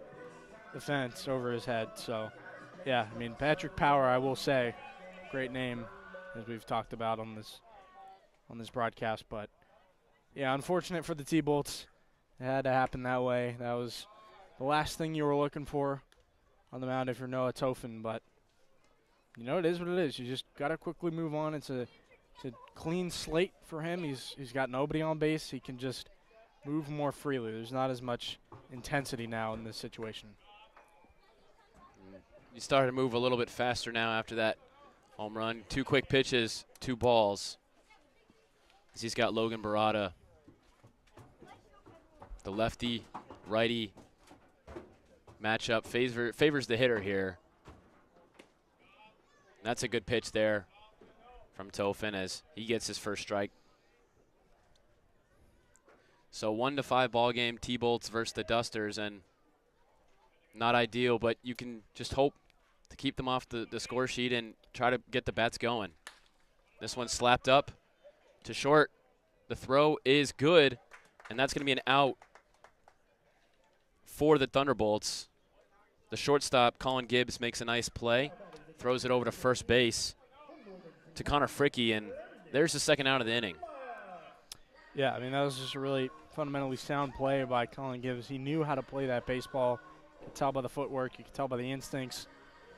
the fence, over his head. So, yeah, I mean, Patrick Power, I will say, great name, as we've talked about on this broadcast. But, yeah, unfortunate for the T-Bolts. It had to happen that way. That was the last thing you were looking for on the mound if you're Noah Tofin. But, you know, it is what it is. You just got to quickly move on. It's a clean slate for him. He's got nobody on base. He can just move more freely. There's not as much intensity now in this situation. He started to move a little bit faster now after that home run. 2 quick pitches, 2 balls. As he's got Logan Barada, the lefty-righty matchup favors the hitter here. That's a good pitch there from Tofin as he gets his first strike. So 1-5 ball game, T-Bolts versus the Dusters, and not ideal, but you can just hope to keep them off the score sheet and try to get the bats going. This one's slapped up to short. The throw is good, and that's going to be an out for the Thunderbolts. The shortstop, Colin Gibbs, makes a nice play, throws it over to first base to Connor Fricke, and there's the second out of the inning. Yeah, I mean, that was just a really fundamentally sound play by Colin Gibbs. He knew how to play that baseball. You could tell by the footwork. You could tell by the instincts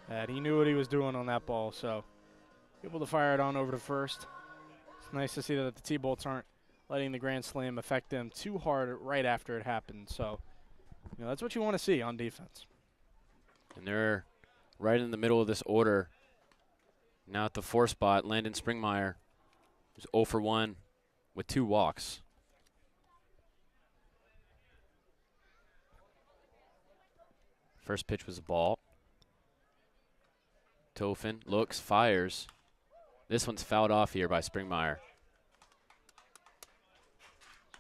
that he knew what he was doing on that ball. So able to fire it on over to first. It's nice to see that the T-Bolts aren't letting the grand slam affect them too hard right after it happened. So, you know, that's what you want to see on defense. And they're right in the middle of this order. Now at the 4 spot, Landon Springmeyer, who's 0 for 1 with 2 walks. First pitch was a ball. Tofin looks, fires. This one's fouled off here by Springmeyer.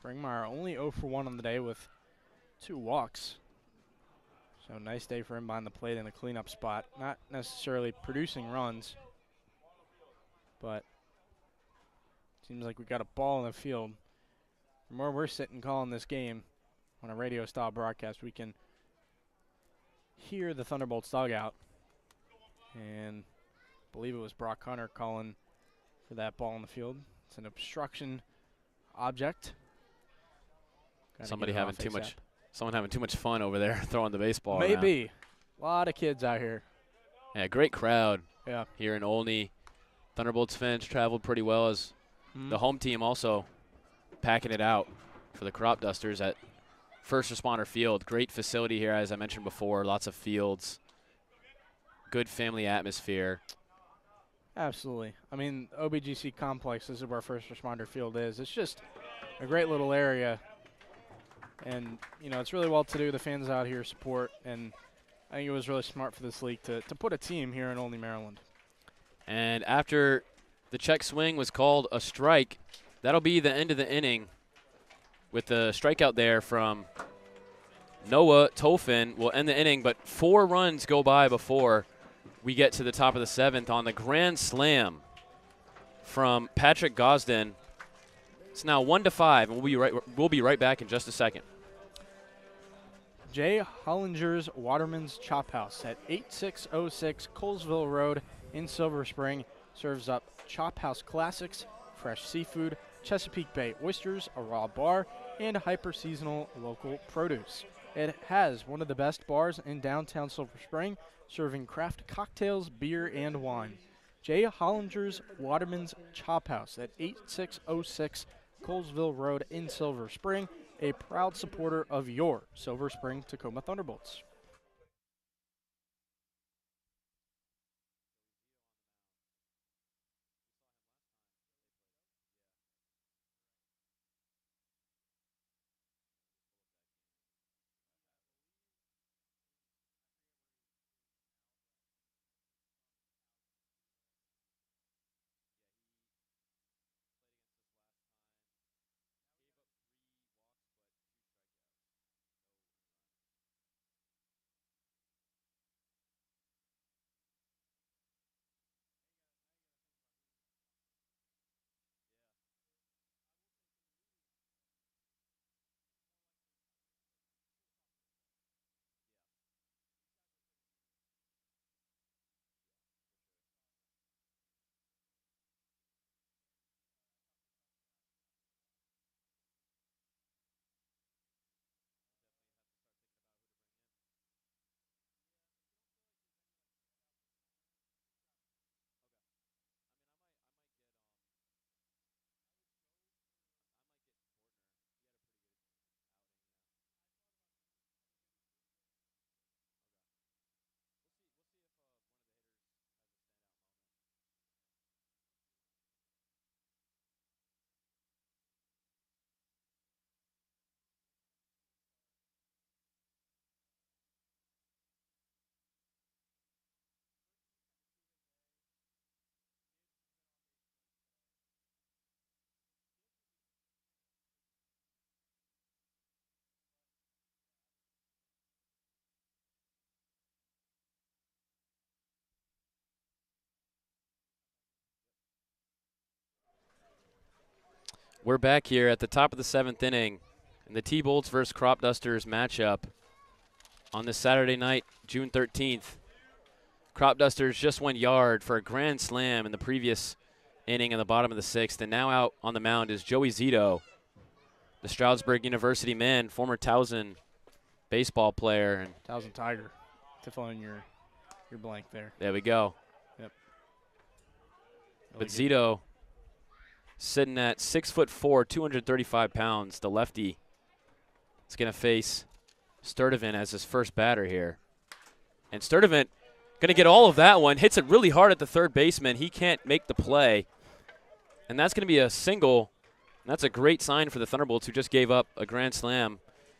Springmeyer only 0 for 1 on the day with 2 walks. So nice day for him behind the plate in the cleanup spot. Not necessarily producing runs, but seems like we got a ball in the field. From where we're sitting calling this game on a radio-style broadcast, we can hear the Thunderbolts dugout. And I believe it was Brock Hunter calling for that ball in the field. It's an obstruction object. Someone having too much fun over there throwing the baseball Maybe. around. A lot of kids out here. Yeah, great crowd Yeah. here in Olney. Thunderbolts fans traveled pretty well as the home team also packing it out for the Cropdusters at First Responder Field. Great facility here, as I mentioned before. Lots of fields. Good family atmosphere. Absolutely. I mean, OBGC complex, this is where First Responder Field is. It's just a great little area. And, you know, it's really well to do. The fans out here support. And I think it was really smart for this league to put a team here in Olney, Maryland. And after the check swing was called a strike, that'll be the end of the inning with the strikeout there from Noah Tolfin. Will end the inning, but 4 runs go by before we get to the top of the 7th on the grand slam from Patrick Gosden. It's now 1-5, and we'll be right back in just a second. Jay Hollinger's Waterman's Chop House at 8606 Colesville Road in Silver Spring serves up Chop House classics, fresh seafood, Chesapeake Bay oysters, a raw bar, and hyper-seasonal local produce. It has one of the best bars in downtown Silver Spring, serving craft cocktails, beer, and wine. Jay Hollinger's Waterman's Chop House at 8606 Colesville Road in Silver Spring, a proud supporter of your Silver Spring-Takoma Thunderbolts. We're back here at the top of the 7th inning in the T-Bolts versus Cropdusters matchup on this Saturday night, June 13th. Cropdusters just went yard for a grand slam in the previous inning in the bottom of the 6th, and now out on the mound is Joey Zito, the Stroudsburg University man, former Towson baseball player. And Towson Tiger, to fill in your blank there. there we go. Yep. Really But good. Zito sitting at 6'4", 235 pounds, the lefty. Is going to face Sturdivant as his first batter here. And Sturdivant going to get all of that one. Hits it really hard at the third baseman. He can't make the play. And that's going to be a single. And that's a great sign for the Thunderbolts, who just gave up a grand slam,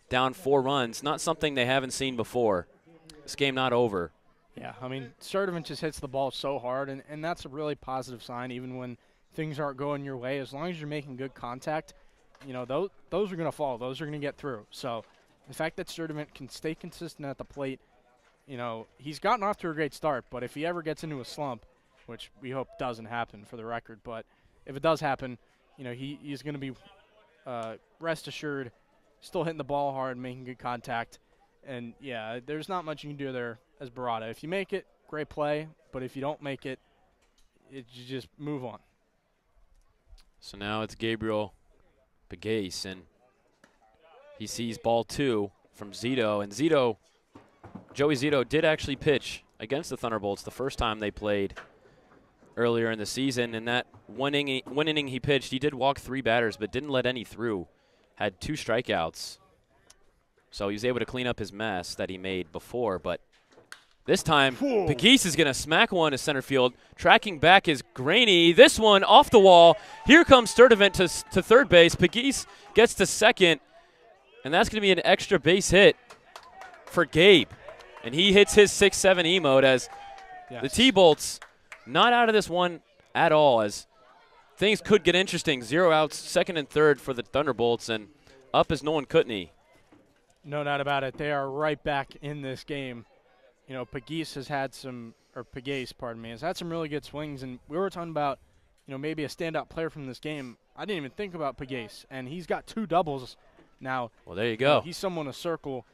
down 4 runs. Not something they haven't seen before. This game not over. Yeah, I mean, Sturdivant just hits the ball so hard, and that's a really positive sign, even when things aren't going your way. As long as you're making good contact, you know, those are going to fall. Those are going to get through. So the fact that Sturdivant can stay consistent at the plate, you know, he's gotten off to a great start, but if he ever gets into a slump, which we hope doesn't happen for the record, but if it does happen, you know, he's going to be, rest assured, still hitting the ball hard, making good contact. And, yeah, there's not much you can do there as Barada. If you make it, great play, but if you don't make it, you just move on. So now it's Gabriel Begase, and he sees ball 2 from Zito. And Joey Zito did actually pitch against the Thunderbolts the first time they played earlier in the season. And that one inning he pitched, he did walk 3 batters, but didn't let any through. had 2 strikeouts. So he was able to clean up his mess that he made before, but this time, Pegues is going to smack one to center field. Tracking back is Graney. This one off the wall. Here comes Sturdivant to third base. Pegues gets to second, and that's going to be an extra base hit for Gabe. And he hits his 6-7 E mode as the T-Bolts not out of this one at all, as things could get interesting. 0 outs, second and third for the Thunderbolts, and up is Nolan Kutney. No doubt about it. They are right back in this game. You know, Pegues has had some really good swings, and we were talking about, you know, maybe a standout player from this game. I didn't even think about Pegues, and he's got 2 doubles now. Well, there you go. He's someone to circle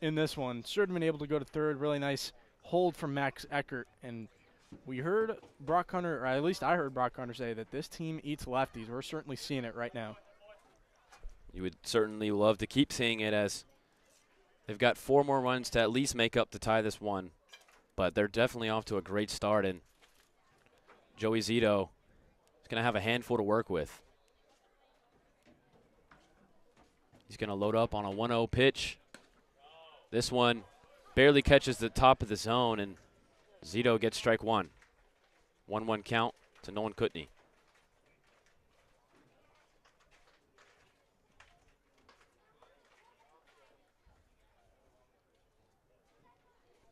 in this one. Should have been able to go to third. Really nice hold from Max Eckert, and we heard Brock Hunter, or at least I heard Brock Hunter say that this team eats lefties. We're certainly seeing it right now. You would certainly love to keep seeing it, as they've got 4 more runs to at least make up to tie this one. But they're definitely off to a great start, and Joey Zito is going to have a handful to work with. He's going to load up on a 1-0 pitch. This one barely catches the top of the zone, and Zito gets strike 1. 1-1 count to Nolan Kutney.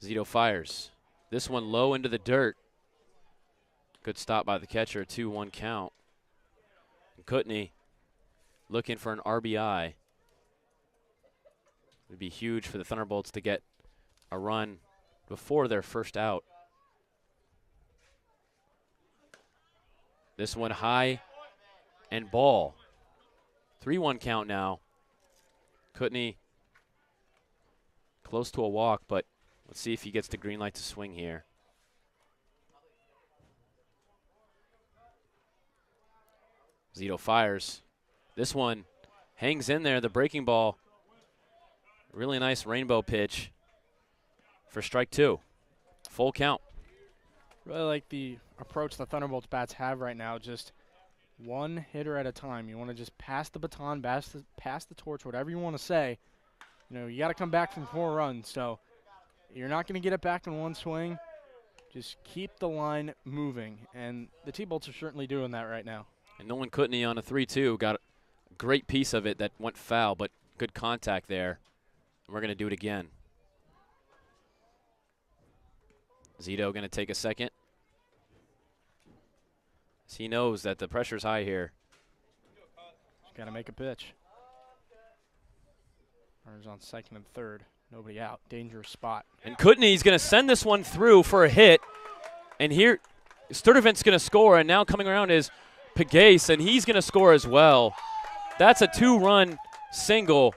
Zito fires. This one low into the dirt. Good stop by the catcher, 2-1 count. And Kutney looking for an RBI. It would be huge for the Thunderbolts to get a run before their first out. This one high and ball. 3-1 count now. Kutney close to a walk, but let's see if he gets the green light to swing here. Zito fires. This one hangs in there, the breaking ball. Really nice rainbow pitch for strike 2. Full count. Really like the approach the Thunderbolts bats have right now, just one hitter at a time. You want to just pass the baton, pass the torch, whatever you want to say. You know, you got to come back from 4 runs, so you're not going to get it back in one swing. Just keep the line moving, and the T-Bolts are certainly doing that right now. And Nolan Kutney on a 3-2 got a great piece of it that went foul, but good contact there. And we're going to do it again. Zito going to take a second. As he knows that the pressure's high here. Got to make a pitch. Runners on second and third. Nobody out. Dangerous spot. And Kutney's going to send this one through for a hit. And here, Sturdivant's going to score. And now coming around is Pegues, and he's going to score as well. That's a 2-run single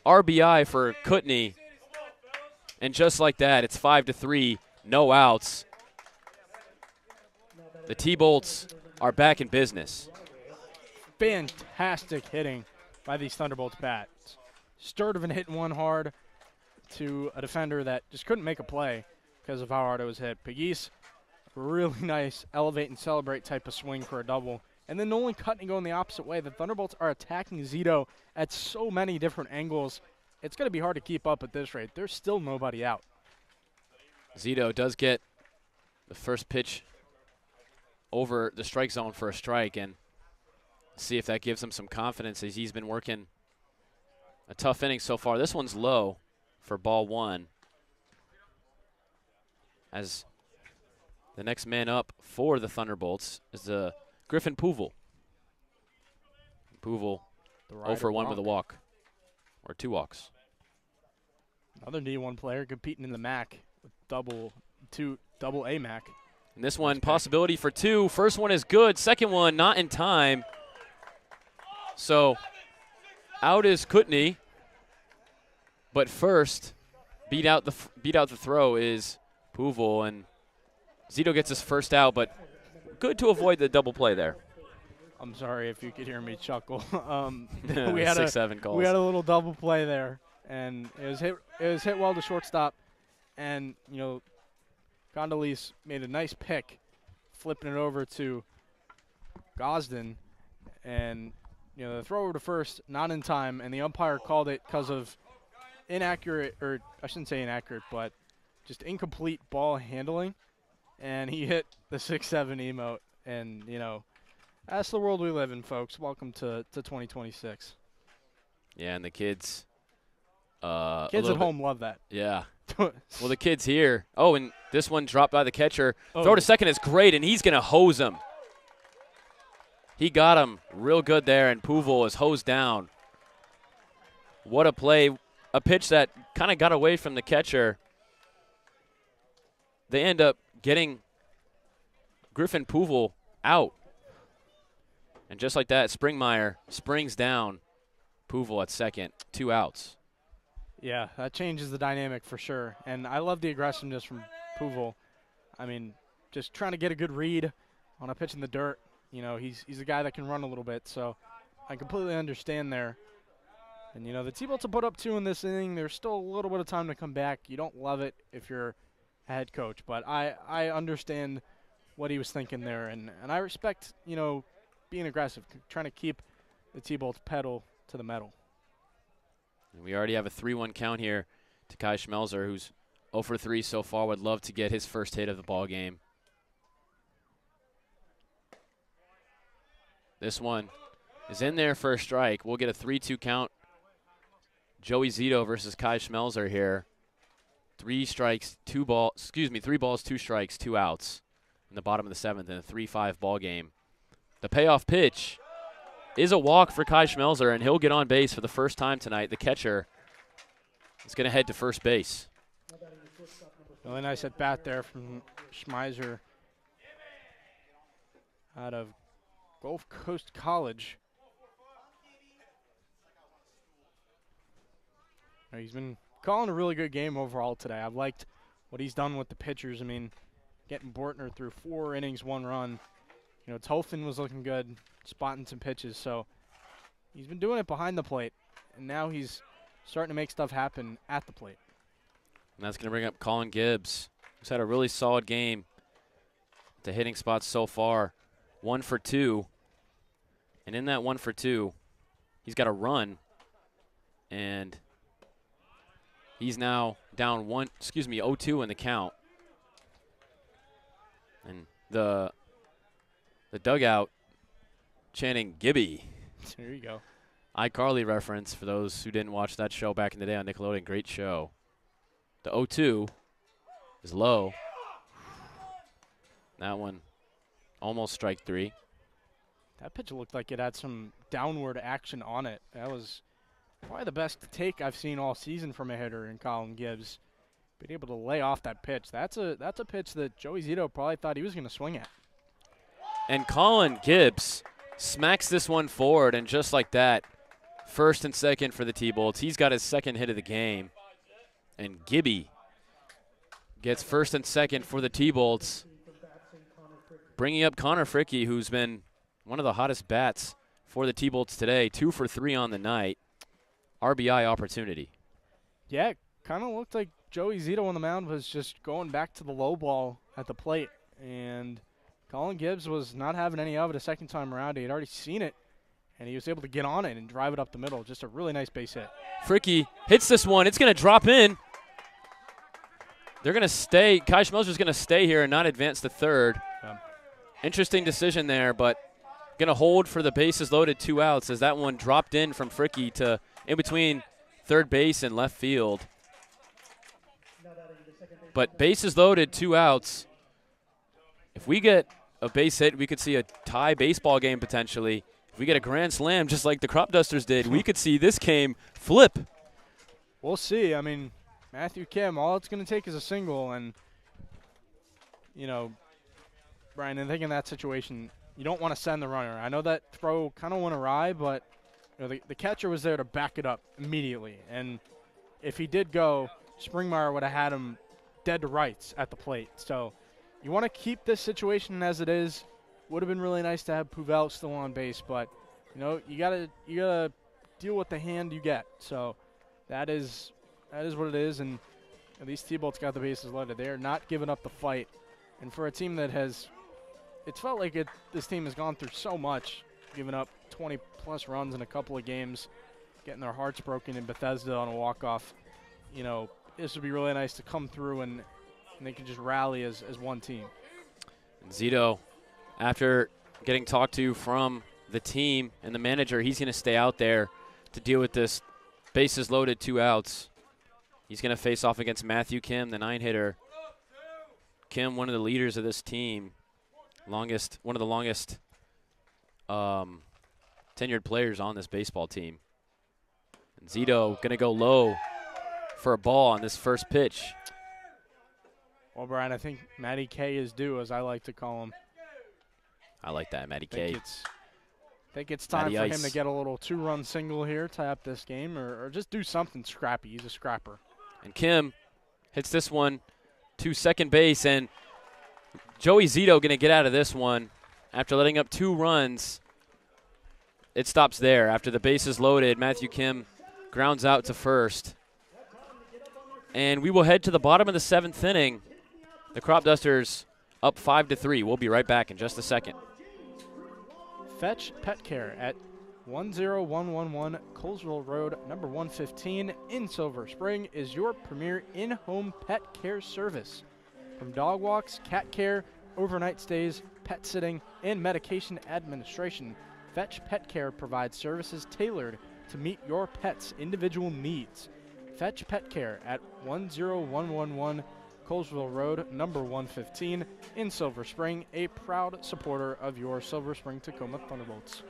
RBI for Kutney. And just like that, it's 5-3, no outs. The T-Bolts are back in business. Fantastic hitting by these Thunderbolts bats. Sturdivant hitting one hard to a defender that just couldn't make a play because of how hard it was hit. Pegues, really nice elevate and celebrate type of swing for a double. And then Nolan Kutney going the opposite way. The Thunderbolts are attacking Zito at so many different angles. It's going to be hard to keep up at this rate. There's still nobody out. Zito does get the first pitch over the strike zone for a strike, and see if that gives him some confidence as he's been working a tough inning so far. This one's low for ball 1. As the next man up for the Thunderbolts is the Griffin Puvel. Puvel 0 for 1 with a walk, or 2 walks. Another D1 player competing in the MAC with double A MAC. And this one, possibility for 2. First one is good. Second one, not in time. So out is Kutney. But first, beat out the throw is Puvel, and Zito gets his first out, but good to avoid the double play there. I'm sorry if you could hear me chuckle. we had 6-7 calls. We had a little double play there, and it was hit well to shortstop, and you know, Gondolese made a nice pick, flipping it over to Gosden, and the throw over to first, not in time, and the umpire called it because of inaccurate, or I shouldn't say inaccurate, but just incomplete ball handling, and he hit the 6-7 emote, and, that's the world we live in, folks. Welcome to 2026. Yeah, and the kids. Kids at home love that. Yeah. Well, the kids here. Oh, and this one dropped by the catcher. Throw to second is great, and he's going to hose him. He got him real good there, and Puval is hosed down. What a play. A pitch that kind of got away from the catcher. They end up getting Griffin Puval out. And just like that, Springmeyer springs down Puval at second. 2 outs. Yeah, that changes the dynamic for sure. And I love the aggressiveness from Puval. I mean, just trying to get a good read on a pitch in the dirt. He's a guy that can run a little bit, so I completely understand there. And, the T-Bolts will put up 2 in this inning. There's still a little bit of time to come back. You don't love it if you're a head coach, but I understand what he was thinking there. And I respect, being aggressive, trying to keep the T-Bolts pedal to the metal. And we already have a 3-1 count here to Kai Schmelzer, who's 0 for 3 so far. Would love to get his first hit of the ball game. This one is in there for a strike. We'll get a 3-2 count. Joey Zito versus Kai Schmelzer here. 3 balls, 2 strikes, 2 outs in the bottom of the 7th in a 3-5 ball game. The payoff pitch is a walk for Kai Schmelzer, and he'll get on base for the first time tonight. The catcher is going to head to first base. Really nice at bat there from Schmeiser out of Gulf Coast College. He's been calling a really good game overall today. I've liked what he's done with the pitchers. I mean, getting Bortner through 4 innings, 1 run. Tolfin was looking good, spotting some pitches. So he's been doing it behind the plate, and now he's starting to make stuff happen at the plate. And that's going to bring up Colin Gibbs, who's had a really solid game at the hitting spots so far. 1 for 2. And in that 1 for 2, he's got a run, and he's now down 0-2 in the count. And the dugout chanting Gibby. There you go. iCarly reference for those who didn't watch that show back in the day on Nickelodeon. Great show. The 0-2 is low. That one almost strike 3. That pitch looked like it had some downward action on it. That was probably the best take I've seen all season from a hitter in Colin Gibbs. Being able to lay off that pitch. That's a pitch that Joey Zito probably thought he was going to swing at. And Colin Gibbs smacks this one forward, and just like that, first and second for the T-Bolts. He's got his second hit of the game. And Gibby gets first and second for the T-Bolts, bringing up Connor Fricke, who's been one of the hottest bats for the T-Bolts today. 2 for 3 on the night. RBI opportunity. Yeah, kind of looked like Joey Zito on the mound was just going back to the low ball at the plate. And Colin Gibbs was not having any of it a second time around. He had already seen it, and he was able to get on it and drive it up the middle. Just a really nice base hit. Fricke hits this one. It's going to drop in. They're going to stay. Kai Schmelzer's going to stay here and not advance to third. Interesting decision there, but going to hold for the bases loaded, 2 outs, as that one dropped in from Fricke to in between third base and left field. But bases loaded, 2 outs. If we get a base hit, we could see a tie baseball game potentially. If we get a grand slam just like the Cropdusters did, we could see this game flip. We'll see. I mean, Matthew Kim, all it's going to take is a single. And, Brian, I think in that situation, you don't want to send the runner. I know that throw kind of went awry, but the catcher was there to back it up immediately. And if he did go, Springmeyer would have had him dead to rights at the plate. So you want to keep this situation as it is. Would have been really nice to have Puvel still on base, but you gotta deal with the hand you get. So that is what it is, and these T-Bolts got the bases loaded. They are not giving up the fight, and for a team that has, it's felt like this team has gone through so much giving up 20-plus runs in a couple of games, getting their hearts broken in Bethesda on a walk-off. You know, this would be really nice to come through and they can just rally as one team. And Zito, after getting talked to from the team and the manager, he's going to stay out there to deal with this. Bases loaded, 2 outs. He's going to face off against Matthew Kim, the 9-hitter. Kim, one of the leaders of this team, one of the longest tenured players on this baseball team. And Zito going to go low for a ball on this first pitch. Well, Brian, I think Matty K is due, as I like to call him. I like that, Matty K. I think it's time Matty for Ice. him to get a little 2-run single here, tie up this game, or just do something scrappy. He's a scrapper. And Kim hits this one to second base, and Joey Zito going to get out of this one after letting up 2 runs. It stops there. After the base is loaded, Matthew Kim grounds out to first. And we will head to the bottom of the 7th inning. The Cropdusters up 5-3. We'll be right back in just a second. Fetch Pet Care at 10111 Colesville Road, number 115 in Silver Spring is your premier in-home pet care service. From dog walks, cat care, overnight stays, pet sitting, and medication administration, Fetch Pet Care provides services tailored to meet your pet's individual needs. Fetch Pet Care at 10111 Colesville Road, number 115 in Silver Spring, a proud supporter of your Silver Spring-Takoma Thunderbolts.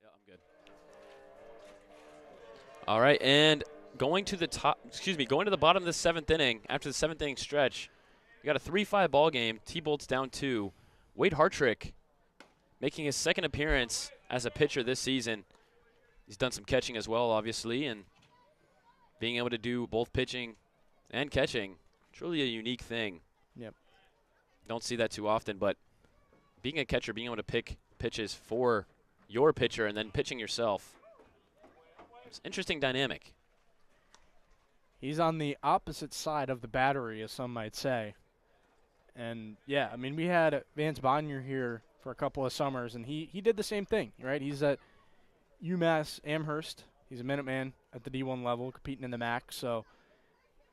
Yeah, I'm good. All right, and going to the bottom of the 7th inning, after the 7th inning stretch, we got a 3-5 ball game. T-Bolts down 2. Wade Hartrick making his 2nd appearance as a pitcher this season. He's done some catching as well, obviously, and being able to do both pitching and catching, truly a unique thing. Yep. Don't see that too often, but being a catcher, being able to pick pitches for your pitcher and then pitching yourself, it's an interesting dynamic. He's on the opposite side of the battery, as some might say. And, yeah, I mean, we had Vance Bonnier here for a couple of summers, and he did the same thing, right? He's at UMass Amherst. He's a Minuteman at the D1 level, competing in the MAC. So,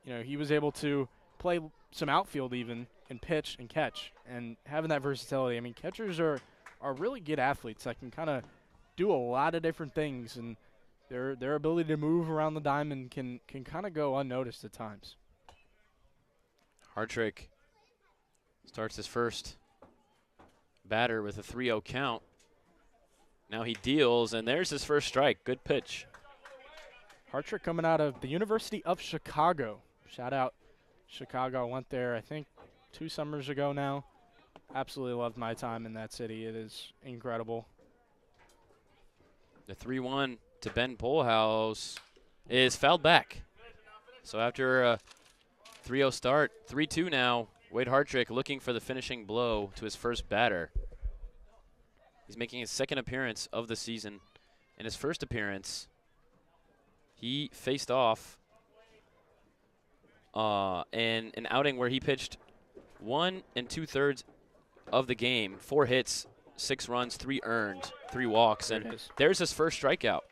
you know, he was able to play some outfield even, and pitch and catch, and having that versatility. I mean, catchers are really good athletes that can kind of do a lot of different things, and their ability to move around the diamond can kind of go unnoticed at times. Hartrick starts his first batter with a 3-0 count. Now he deals, and there's his first strike. Good pitch. Hartrick coming out of the University of Chicago. Shout out Chicago. I went there, I think, 2 summers ago now. Absolutely loved my time in that city. It is incredible. The 3-1 to Ben Polehouse is fouled back. So after a 3-0 start, 3-2 now. Wade Hartrick looking for the finishing blow to his first batter. He's making his second appearance of the season. In his first appearance, he faced off in an outing where he pitched 1 2/3 of the game, 4 hits, 6 runs, 3 earned, 3 walks, and there's his first strikeout.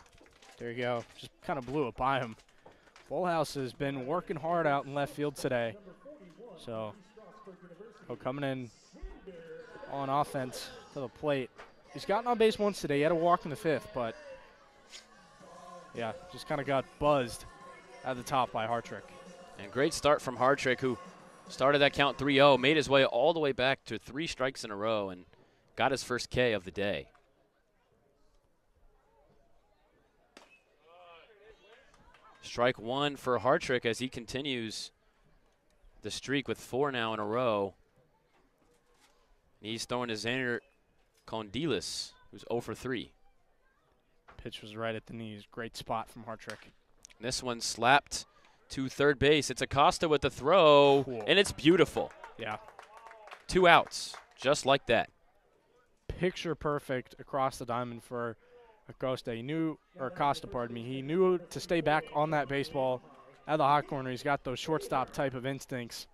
There you go. Just kind of blew it by him. Polehouse has been working hard out in left field today. So, coming in on offense to the plate. He's gotten on base once today. He had a walk in the 5th, but yeah, just kind of got buzzed at the top by Hartrick. And great start from Hartrick, who started that count 3-0, made his way all the way back to 3 strikes in a row, and got his first K of the day. Strike 1 for Hartrick as he continues the streak with 4 now in a row. He's throwing to Xander Condilis, who's 0 for 3. Pitch was right at the knees. Great spot from Hartrick. This one slapped to third base. It's Acosta with the throw, Cool. And it's beautiful. Yeah. 2 outs, just like that. Picture perfect across the diamond for Acosta. He knew to stay back on that baseball at the hot corner. He's got those shortstop type of instincts.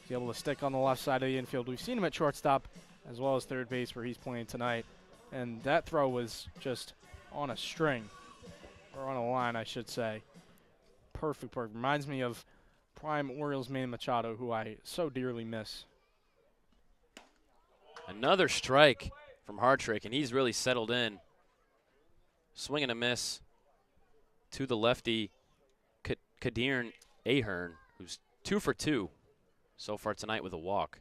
He's able to stick on the left side of the infield. We've seen him at shortstop as well as third base where he's playing tonight. And that throw was just on a string, or on a line, I should say. Perfect. Reminds me of prime Orioles Manny Machado, who I so dearly miss. Another strike from Hartrick, and he's really settled in. Swing and a miss to the lefty, Kadirn Ahern, who's 2 for 2 so far tonight with a walk.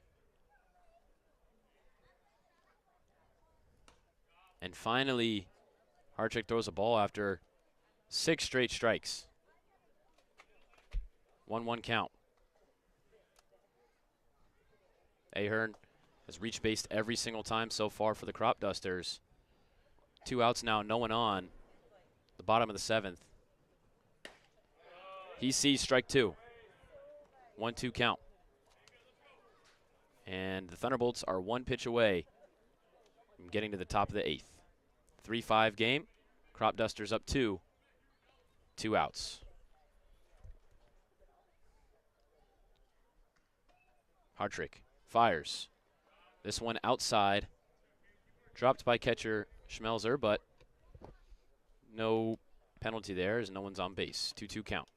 And finally, Hartrick throws a ball after 6 straight strikes. 1-1 count. Ahern has reached base every single time so far for the Cropdusters. 2 outs now, no one on. The bottom of the 7th. He sees strike 2. 1-2 count. And the Thunderbolts are 1 pitch away from getting to the top of the 8th. 3-5 game. Cropdusters up 2. 2 outs. Hartrick fires. This one outside. Dropped by catcher Schmelzer, but no penalty there as no one's on base. 2-2 count.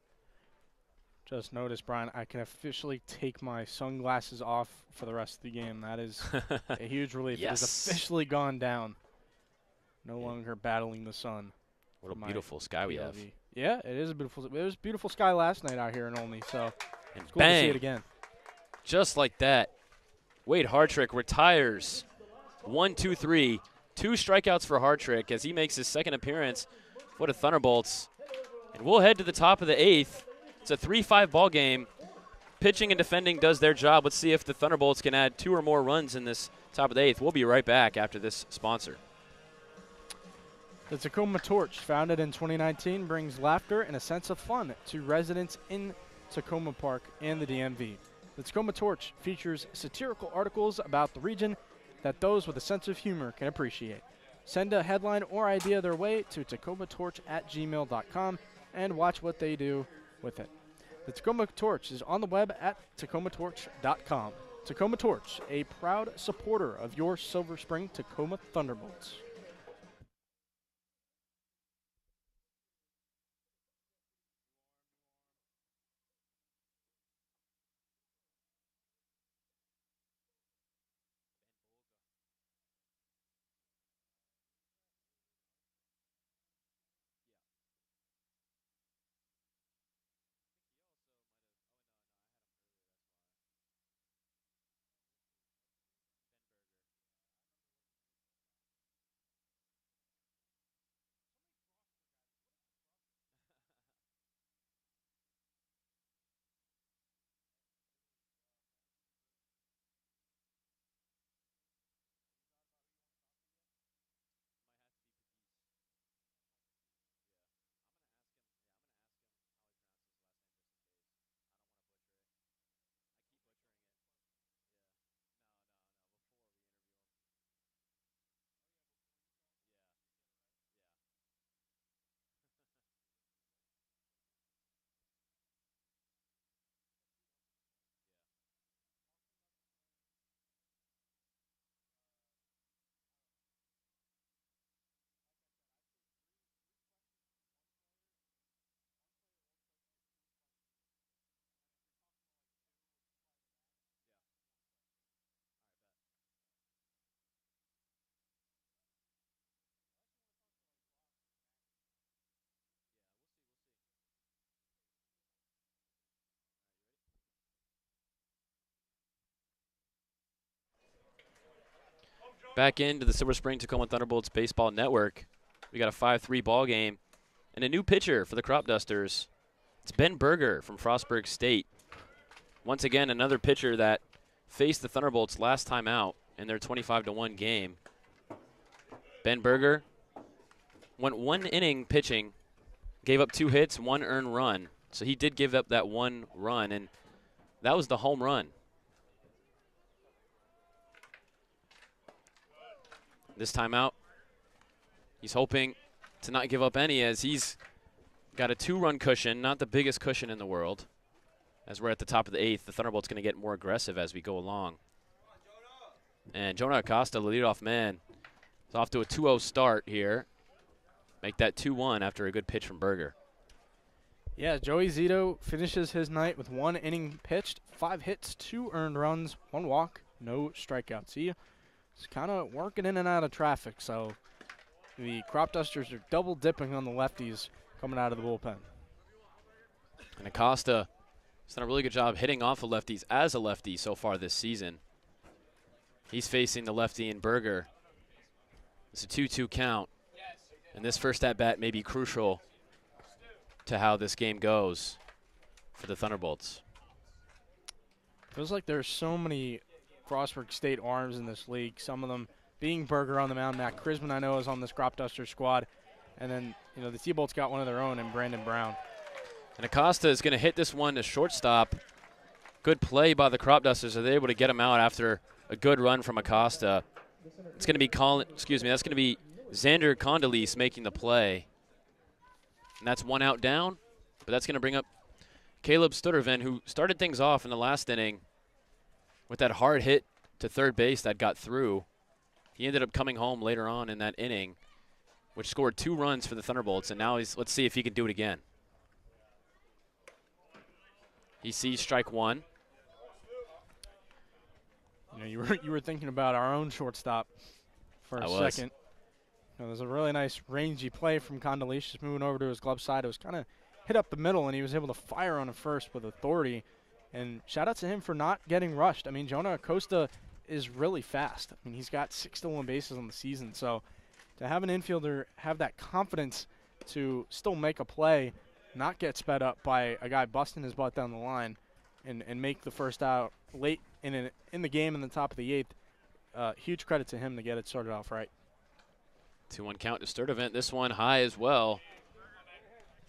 Just noticed, Brian, I can officially take my sunglasses off for the rest of the game. That is a huge relief. Yes. It has officially gone down. No longer battling the sun. What a beautiful sky we have. Yeah, it is a beautiful. It was beautiful sky last night out here in Olney, so And it's cool bang, to see it again. just like that, Wade Hartrick retires. 1-2-3. 2 strikeouts for Hartrick as he makes his second appearance for the Thunderbolts. And we'll head to the top of the 8th. It's a 3-5 ball game. Pitching and defending does their job. Let's see if the Thunderbolts can add 2 or more runs in this top of the 8th. We'll be right back after this sponsor. The Tacoma Torch, founded in 2019, brings laughter and a sense of fun to residents in Tacoma Park and the DMV. The Tacoma Torch features satirical articles about the region that those with a sense of humor can appreciate. Send a headline or idea their way to tacomatorch@gmail.com and watch what they do with it. The Tacoma Torch is on the web at tacomatorch.com. Tacoma Torch, a proud supporter of your Silver Spring Tacoma Thunderbolts. Back into the Silver Spring-Takoma Thunderbolts Baseball Network. We got a 5-3 ball game and a new pitcher for the Cropdusters. It's Ben Berger from Frostburg State. Once again, another pitcher that faced the Thunderbolts last time out in their 25-1 game. Ben Berger went 1 inning pitching, gave up 2 hits, 1 earned run. So he did give up that 1 run, and that was the home run. This time out, he's hoping to not give up any, as he's got a 2-run cushion, not the biggest cushion in the world. As we're at the top of the 8th, the Thunderbolts going to get more aggressive as we go along. And Jonah Acosta, the leadoff man, is off to a 2-0 start here. Make that 2-1 after a good pitch from Berger. Yeah, Joey Zito finishes his night with 1 inning pitched, 5 hits, 2 earned runs, 1 walk, no strikeouts. He's kind of working in and out of traffic, so the Cropdusters are double dipping on the lefties coming out of the bullpen. And Acosta has done a really good job hitting off the lefties as a lefty so far this season. He's facing the lefty in Berger. It's a 2-2 count, and this first at-bat may be crucial to how this game goes for the Thunderbolts. Feels like there's so many Frostburg State arms in this league, some of them being Berger on the mound. Matt Krisman, I know, is on this Cropduster squad. And then, you know, the T-Bolts got one of their own in Brandon Brown. And Acosta is going to hit this one to shortstop. Good play by the Cropdusters. Are they able to get him out after a good run from Acosta? It's going to be that's going to be Xander Condoleezza making the play. And that's 1 out down, but that's going to bring up Caleb Stutterven, who started things off in the last inning with that hard hit to third base that got through. He ended up coming home later on in that inning, which scored 2 runs for the Thunderbolts, and now let's see if he can do it again. He sees strike 1. You know, you were thinking about our own shortstop for a second. You know, there's a really nice rangy play from Condoleezza, just moving over to his glove side. It was kind of hit up the middle, and he was able to fire on it first with authority. And shout out to him for not getting rushed. I mean, Jonah Acosta is really fast. I mean, he's got 6 stolen bases on the season. So to have an infielder have that confidence to still make a play, not get sped up by a guy busting his butt down the line, and make the first out late in the game in the top of the 8th, huge credit to him to get it started off right. 2-1 count to Sturdivant. This one high as well.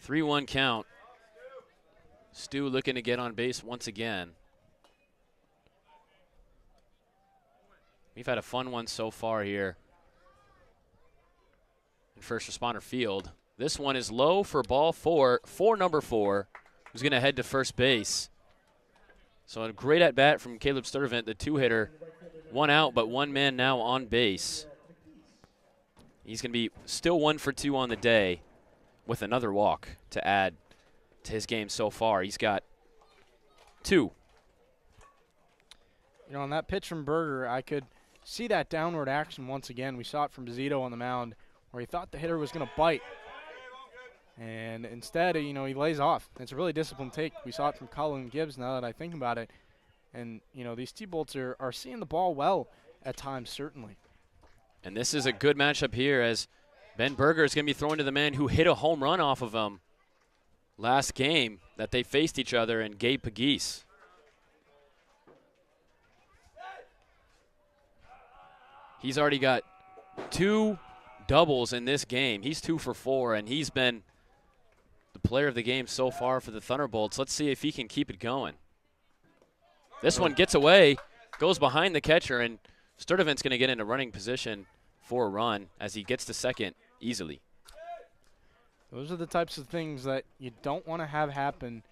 3-1 count. Stu looking to get on base once again. We've had a fun one so far here in first responder field. This one is low for ball 4 for number 4, who's going to head to first base. So a great at-bat from Caleb Sturdivant, the 2-hitter. 1 out, but 1 man now on base. He's going to be still 1 for 2 on the day with another walk to add to his game so far. He's got 2. You know, on that pitch from Berger, I could see that downward action once again. We saw it from Zito on the mound where he thought the hitter was going to bite. And instead, you know, he lays off. It's a really disciplined take. We saw it from Colin Gibbs now that I think about it. And, you know, these T-Bolts are seeing the ball well at times, certainly. And this is a good matchup here, as Ben Berger is going to be throwing to the man who hit a home run off of him last game that they faced each other, and Gabe Pegues. He's already got 2 doubles in this game. He's 2 for 4, and he's been the player of the game so far for the Thunderbolts. Let's see if he can keep it going. This one gets away, goes behind the catcher, and Sturdivant's going to get into running position for a run as he gets to second easily. Those are the types of things that you don't want to have happen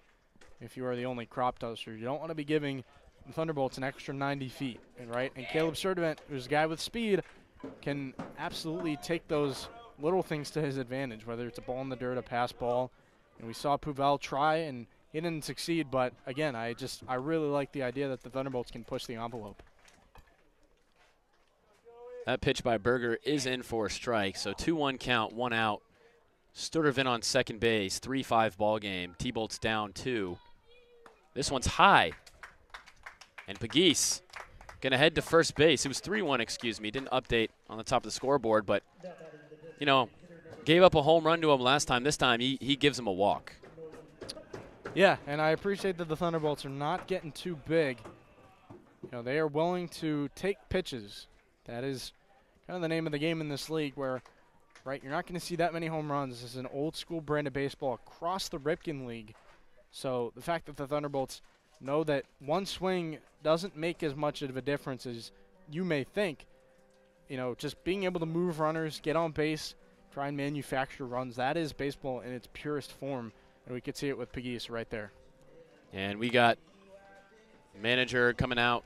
if you are the only Cropduster. You don't want to be giving the Thunderbolts an extra 90 feet, right? And Caleb Sturdivant, who's a guy with speed, can absolutely take those little things to his advantage, whether it's a ball in the dirt, a pass ball. And we saw Puvel try, and he didn't succeed. But, again, I really like the idea that the Thunderbolts can push the envelope. That pitch by Berger is in for a strike, so 2-1 count, 1 out. Sturdivant on second base, 3-5 ball game. T-Bolts down 2. This one's high. And Pegues going to head to first base. It was 3-1, excuse me. Didn't update on the top of the scoreboard, but, you know, gave up a home run to him last time. This time he gives him a walk. Yeah, and I appreciate that the Thunderbolts are not getting too big. You know, they are willing to take pitches. That is kind of the name of the game in this league where, right, you're not going to see that many home runs. This is an old school brand of baseball across the Ripken League. So the fact that the Thunderbolts know that one swing doesn't make as much of a difference as you may think, you know, just being able to move runners, get on base, try and manufacture runs, that is baseball in its purest form. And we could see it with Pegues right there. And we got manager coming out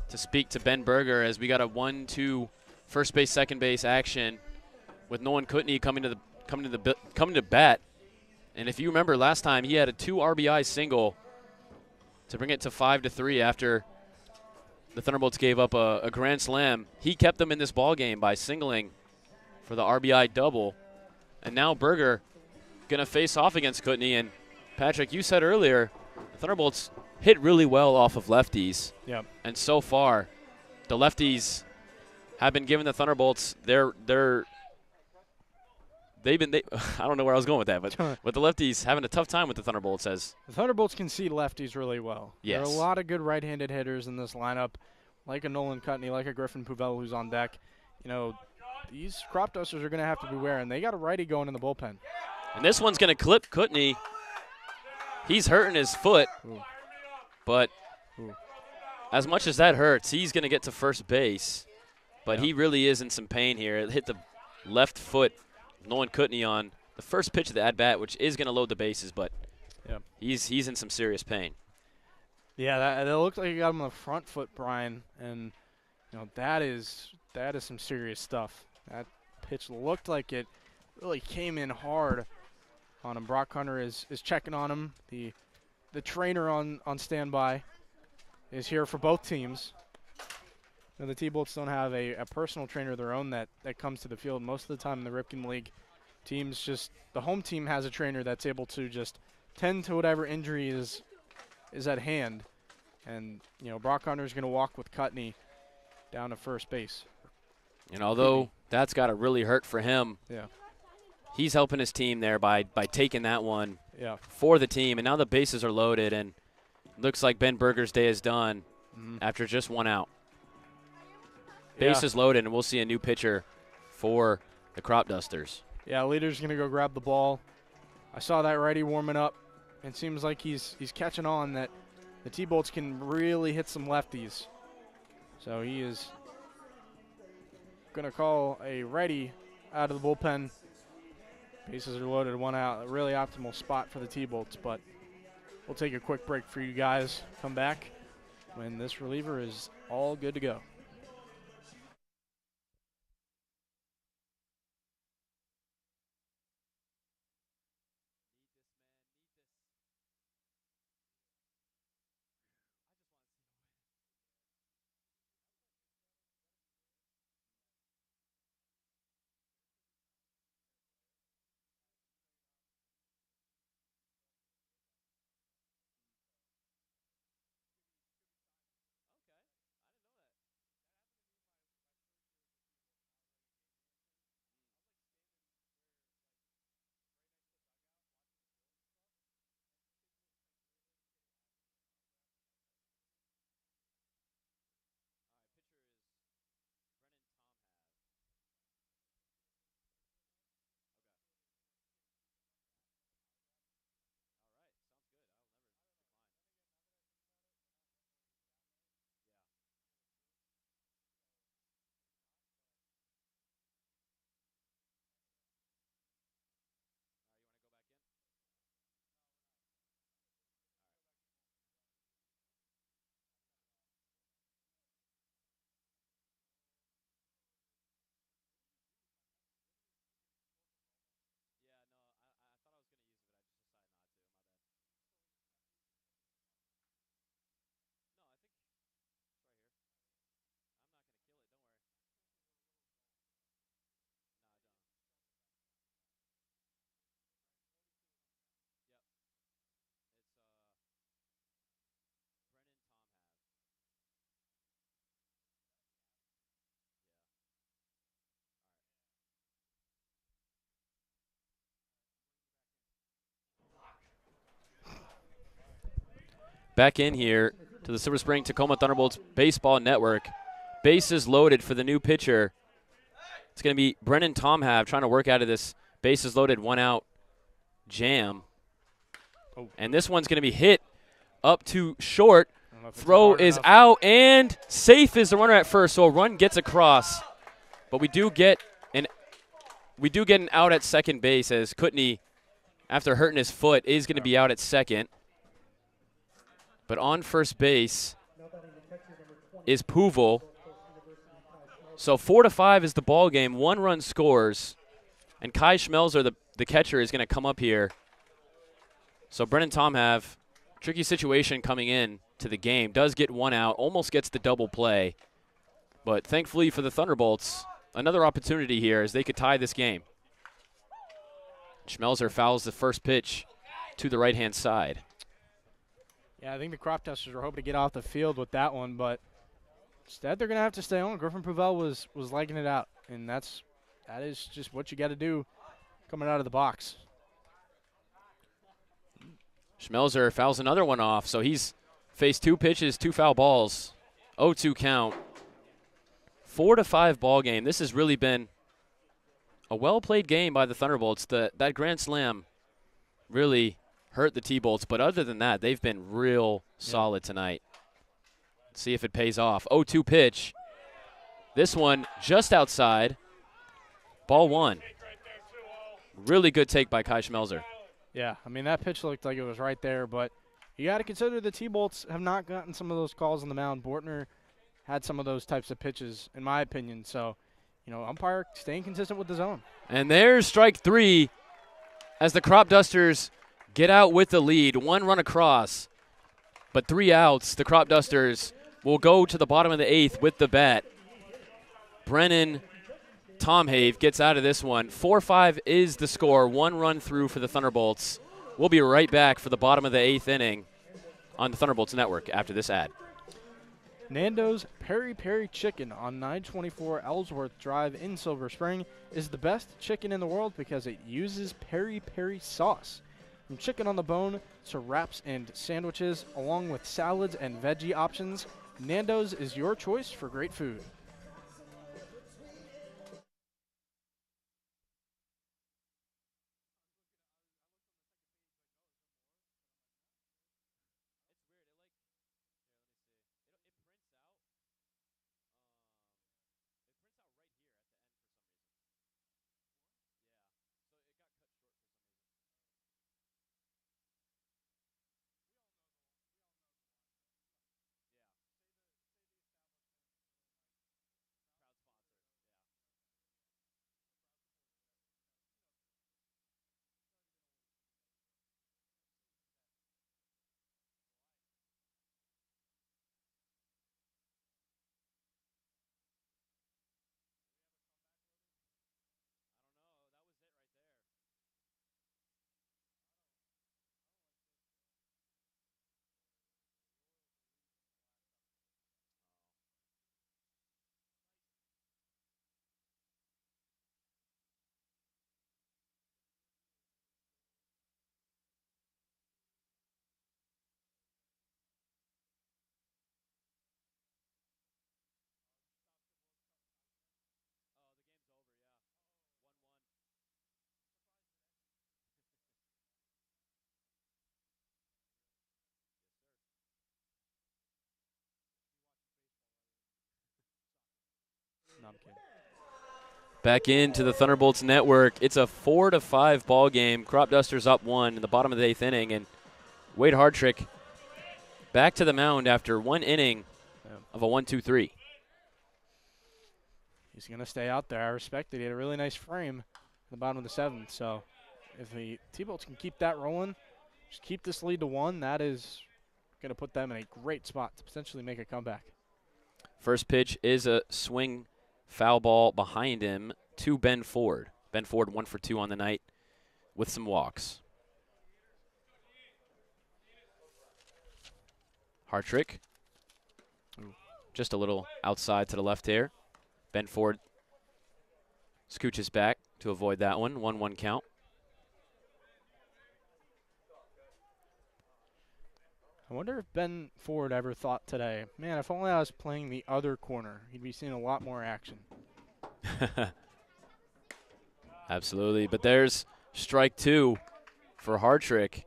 to speak to Ben Berger as we got a 1-2 first base, second base action with Nolan Kutney coming to bat. And if you remember last time, he had a 2 RBI single to bring it to 5-3 after the Thunderbolts gave up a grand slam. He kept them in this ball game by singling for the RBI double. And now Berger going to face off against Kutney. And Patrick, you said earlier, the Thunderbolts hit really well off of lefties. Yep. And so far, the lefties have been giving the Thunderbolts I don't know where I was going with that, but the lefties having a tough time with the Thunderbolts. As the Thunderbolts can see lefties really well. Yes. There are a lot of good right-handed hitters in this lineup, like a Nolan Kutney, like a Griffin Puvel who's on deck. You know, these Cropdusters are going to have to beware, and they got a righty going in the bullpen. And this one's going to clip Kutney. He's hurting his foot, but as much as that hurts, he's going to get to first base. But he really is in some pain here. It hit the left foot, Nolan Kutney, on the first pitch of the at-bat, which is going to load the bases, but he's in some serious pain. Yeah, that looked like he got him on the front foot, Brian, and you know that is some serious stuff. That pitch looked like it really came in hard on him. Brock Hunter is checking on him. The trainer on standby is here for both teams. You know, the T-Bolts don't have a personal trainer of their own that comes to the field. Most of the time in the Ripken League, the home team has a trainer that's able to just tend to whatever injury is at hand. And, you know, Brock Hunter's going to walk with Kutney down to first base. And although that's got to really hurt for him, he's helping his team there by taking that one for the team. And now the bases are loaded, and looks like Ben Berger's day is done after just one out. Bases loaded, and we'll see a new pitcher for the Cropdusters. Yeah, leader's going to go grab the ball. I saw that righty warming up. It seems like he's catching on that the T-Bolts can really hit some lefties. So he is going to call a righty out of the bullpen. Bases are loaded, one out. A really optimal spot for the T-Bolts, but we'll take a quick break for you guys. Come back when this reliever is all good to go. back in here to the Silver Spring-Takoma Thunderbolts Baseball Network. Bases loaded for the new pitcher. It's going to be Brennan Tomhav trying to work out of this bases loaded, 1-out jam. Oh. And this one's going to be hit up to short. Throw is out, and safe is the runner at first, so a run gets across. But we do get an out at second base, as Kutney, after hurting his foot, is going to be out at second. But on first base is Puval. So 4-5 is the ball game. 1 run scores, and Kai Schmelzer, the catcher, is going to come up here. So Brennan Tomhav, tricky situation coming in to the game, does get 1 out, almost gets the double play. But thankfully for the Thunderbolts, another opportunity here as they could tie this game. Schmelzer fouls the first pitch to the right-hand side. Yeah, I think the Cropdusters were hoping to get off the field with that one, but instead they're going to have to stay on. Griffin Puval was liking it out, and that is just what you got to do coming out of the box. Schmelzer fouls another one off, so he's faced 2 pitches, 2 foul balls, 0-2 count. 4-5 ball game. This has really been a well-played game by the Thunderbolts. That grand slam really hurt the T-Bolts, but other than that, they've been real solid tonight. Let's see if it pays off. 0-2 pitch. This one just outside. Ball 1. Really good take by Kai Schmelzer. Yeah, I mean, that pitch looked like it was right there, but you got to consider the T-Bolts have not gotten some of those calls on the mound. Bortner had some of those types of pitches, in my opinion. So, umpire staying consistent with the zone. And there's strike 3 as the Cropdusters get out with the lead. 1 run across, but 3 outs. The Cropdusters will go to the bottom of the 8th with the bat. Brennan Tomhav gets out of this one. 4-5 is the score. 1 run through for the Thunderbolts. We'll be right back for the bottom of the 8th inning on the Thunderbolts Network after this ad. Nando's Peri Peri Chicken on 924 Ellsworth Drive in Silver Spring is the best chicken in the world because it uses peri peri sauce. From chicken on the bone to wraps and sandwiches, along with salads and veggie options, Nando's is your choice for great food. No, I'm kidding. Back into the Thunderbolts Network. It's a 4-5 ball game. Cropdusters up 1 in the bottom of the 8th inning, and Wade Hardtrick back to the mound after 1 inning of a 1-2-3. He's going to stay out there. I respect it. He had a really nice frame in the bottom of the 7th. So if the T-Bolts can keep that rolling, just keep this lead to 1, that is going to put them in a great spot to potentially make a comeback. First pitch is a swing foul ball behind him to Ben Ford. Ben Ford 1 for 2 on the night with some walks. Hardtrick. Just a little outside to the left here. Ben Ford scooches back to avoid that one. 1-1 count. I wonder if Ben Ford ever thought today, man, if only I was playing the other corner, he'd be seeing a lot more action. Absolutely. But there's strike 2 for Hartrick.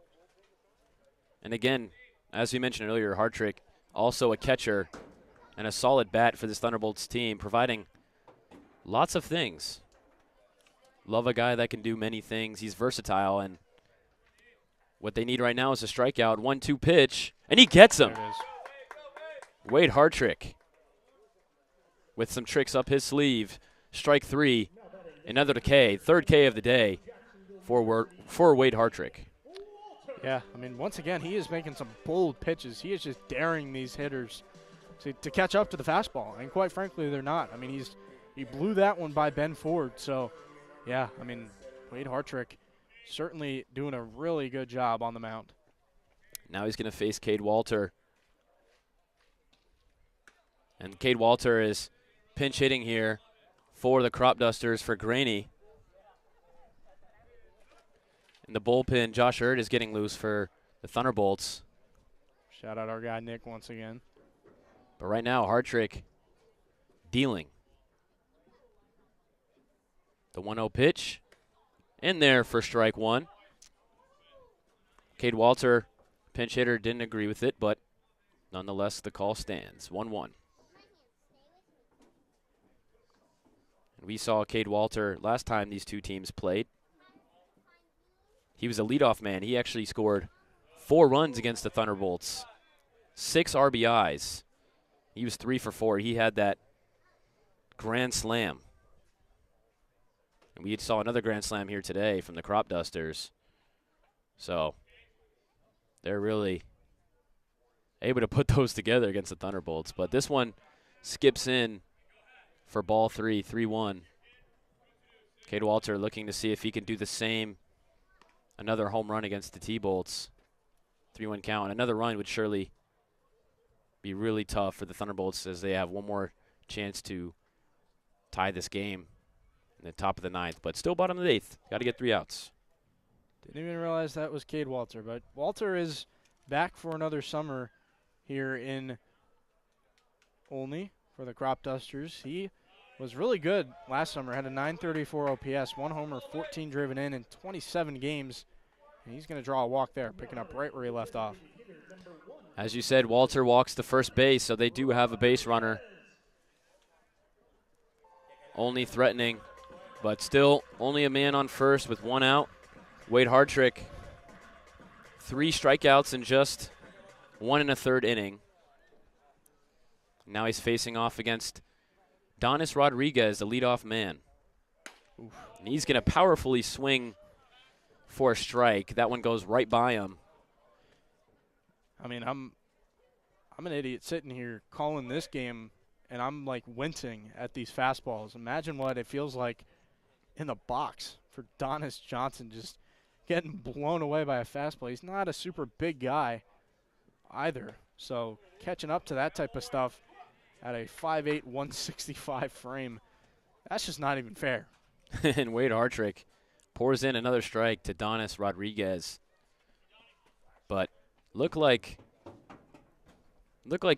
And again, as we mentioned earlier, Hartrick also a catcher and a solid bat for this Thunderbolts team, providing lots of things. Love a guy that can do many things. He's versatile, and what they need right now is a strikeout. 1-2 pitch, and he gets him. There it is. Wade Hartrick with some tricks up his sleeve. Strike 3, another K, third K of the day for Wade Hartrick. Yeah, I mean, once again, he is making some bold pitches. He is just daring these hitters to catch up to the fastball, and quite frankly, they're not. I mean, he blew that one by Ben Ford, so, yeah, I mean, Wade Hartrick certainly doing a really good job on the mound. Now he's going to face Cade Walter. And Cade Walter is pinch hitting here for the Cropdusters for Graney. In the bullpen, Josh Erd is getting loose for the Thunderbolts. Shout out our guy Nick once again. But right now, Hartrick dealing. The 1-0 pitch in there for strike 1. Cade Walter, pinch hitter, didn't agree with it, but nonetheless, the call stands. 1-1. And we saw Cade Walter last time these two teams played. He was a leadoff man. He actually scored 4 runs against the Thunderbolts, 6 RBIs. He was 3 for 4. He had that grand slam. And we saw another grand slam here today from the Cropdusters. So they're really able to put those together against the Thunderbolts. But this one skips in for ball 3, 3-1. Cade Walter looking to see if he can do the same. Another home run against the T-Bolts. 3-1 count. Another run would surely be really tough for the Thunderbolts as they have one more chance to tie this game in the top of the 9th. But still bottom of the 8th. Got to get 3 outs. Didn't even realize that was Cade Walter. But Walter is back for another summer here in Olney for the Cropdusters. He was really good last summer. Had a 934 OPS, 1 homer, 14 driven in 27 games. And he's going to draw a walk there, picking up right where he left off. As you said, Walter walks to first base, so they do have a base runner. Only threatening, but still only a man on first with 1 out. Wade Hartrick, 3 strikeouts in just 1 1/3 inning. Now he's facing off against Donis Rodriguez, the leadoff man. Oof. And he's going to powerfully swing for a strike. That one goes right by him. I mean, I'm an idiot sitting here calling this game, and I'm like wincing at these fastballs. Imagine what it feels like in the box for Donis Johnson, just getting blown away by a fastball. He's not a super big guy either, so catching up to that type of stuff at a 5'8", 165 frame, that's just not even fair. And Wade Hartrick pours in another strike to Donis Rodriguez. But looked like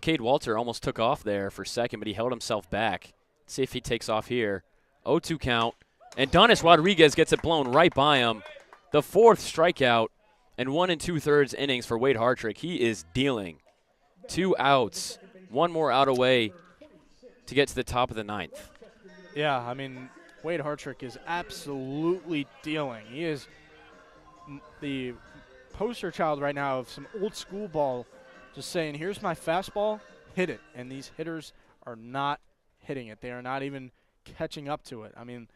Cade Walter almost took off there for second, but he held himself back. Let's see if he takes off here. 0-2 count. And Donis Rodriguez gets it blown right by him. The 4th strikeout and 1 2/3 innings for Wade Hartrick. He is dealing. 2 outs. 1 more out away to get to the top of the 9th. Yeah, I mean, Wade Hartrick is absolutely dealing. He is the poster child right now of some old school ball, just saying, here's my fastball, hit it. And these hitters are not hitting it. They are not even catching up to it. I mean,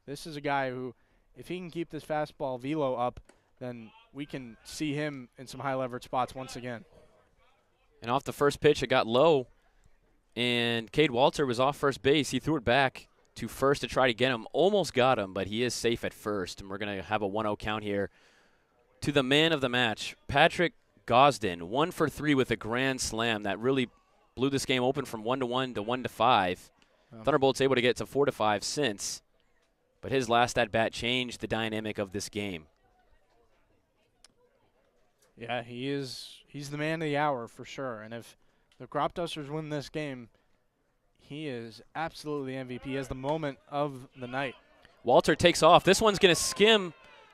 this is a guy who, if he can keep this fastball velo up, then we can see him in some high leverage spots once again. And off the first pitch, it got low, and Cade Walter was off first base. He threw it back to first to try to get him. Almost got him, but he is safe at first, and we're going to have a 1-0 count here. To the man of the match, Patrick Gosden, 1 for 3 with a grand slam that really blew this game open from 1-1 to 1-5. Thunderbolts able to get to 4-5 since, but his last at-bat changed the dynamic of this game. Yeah, he's the man of the hour for sure. And if the Cropdusters win this game, he is absolutely MVP. He has the moment of the night. Walter takes off. This one's going to skim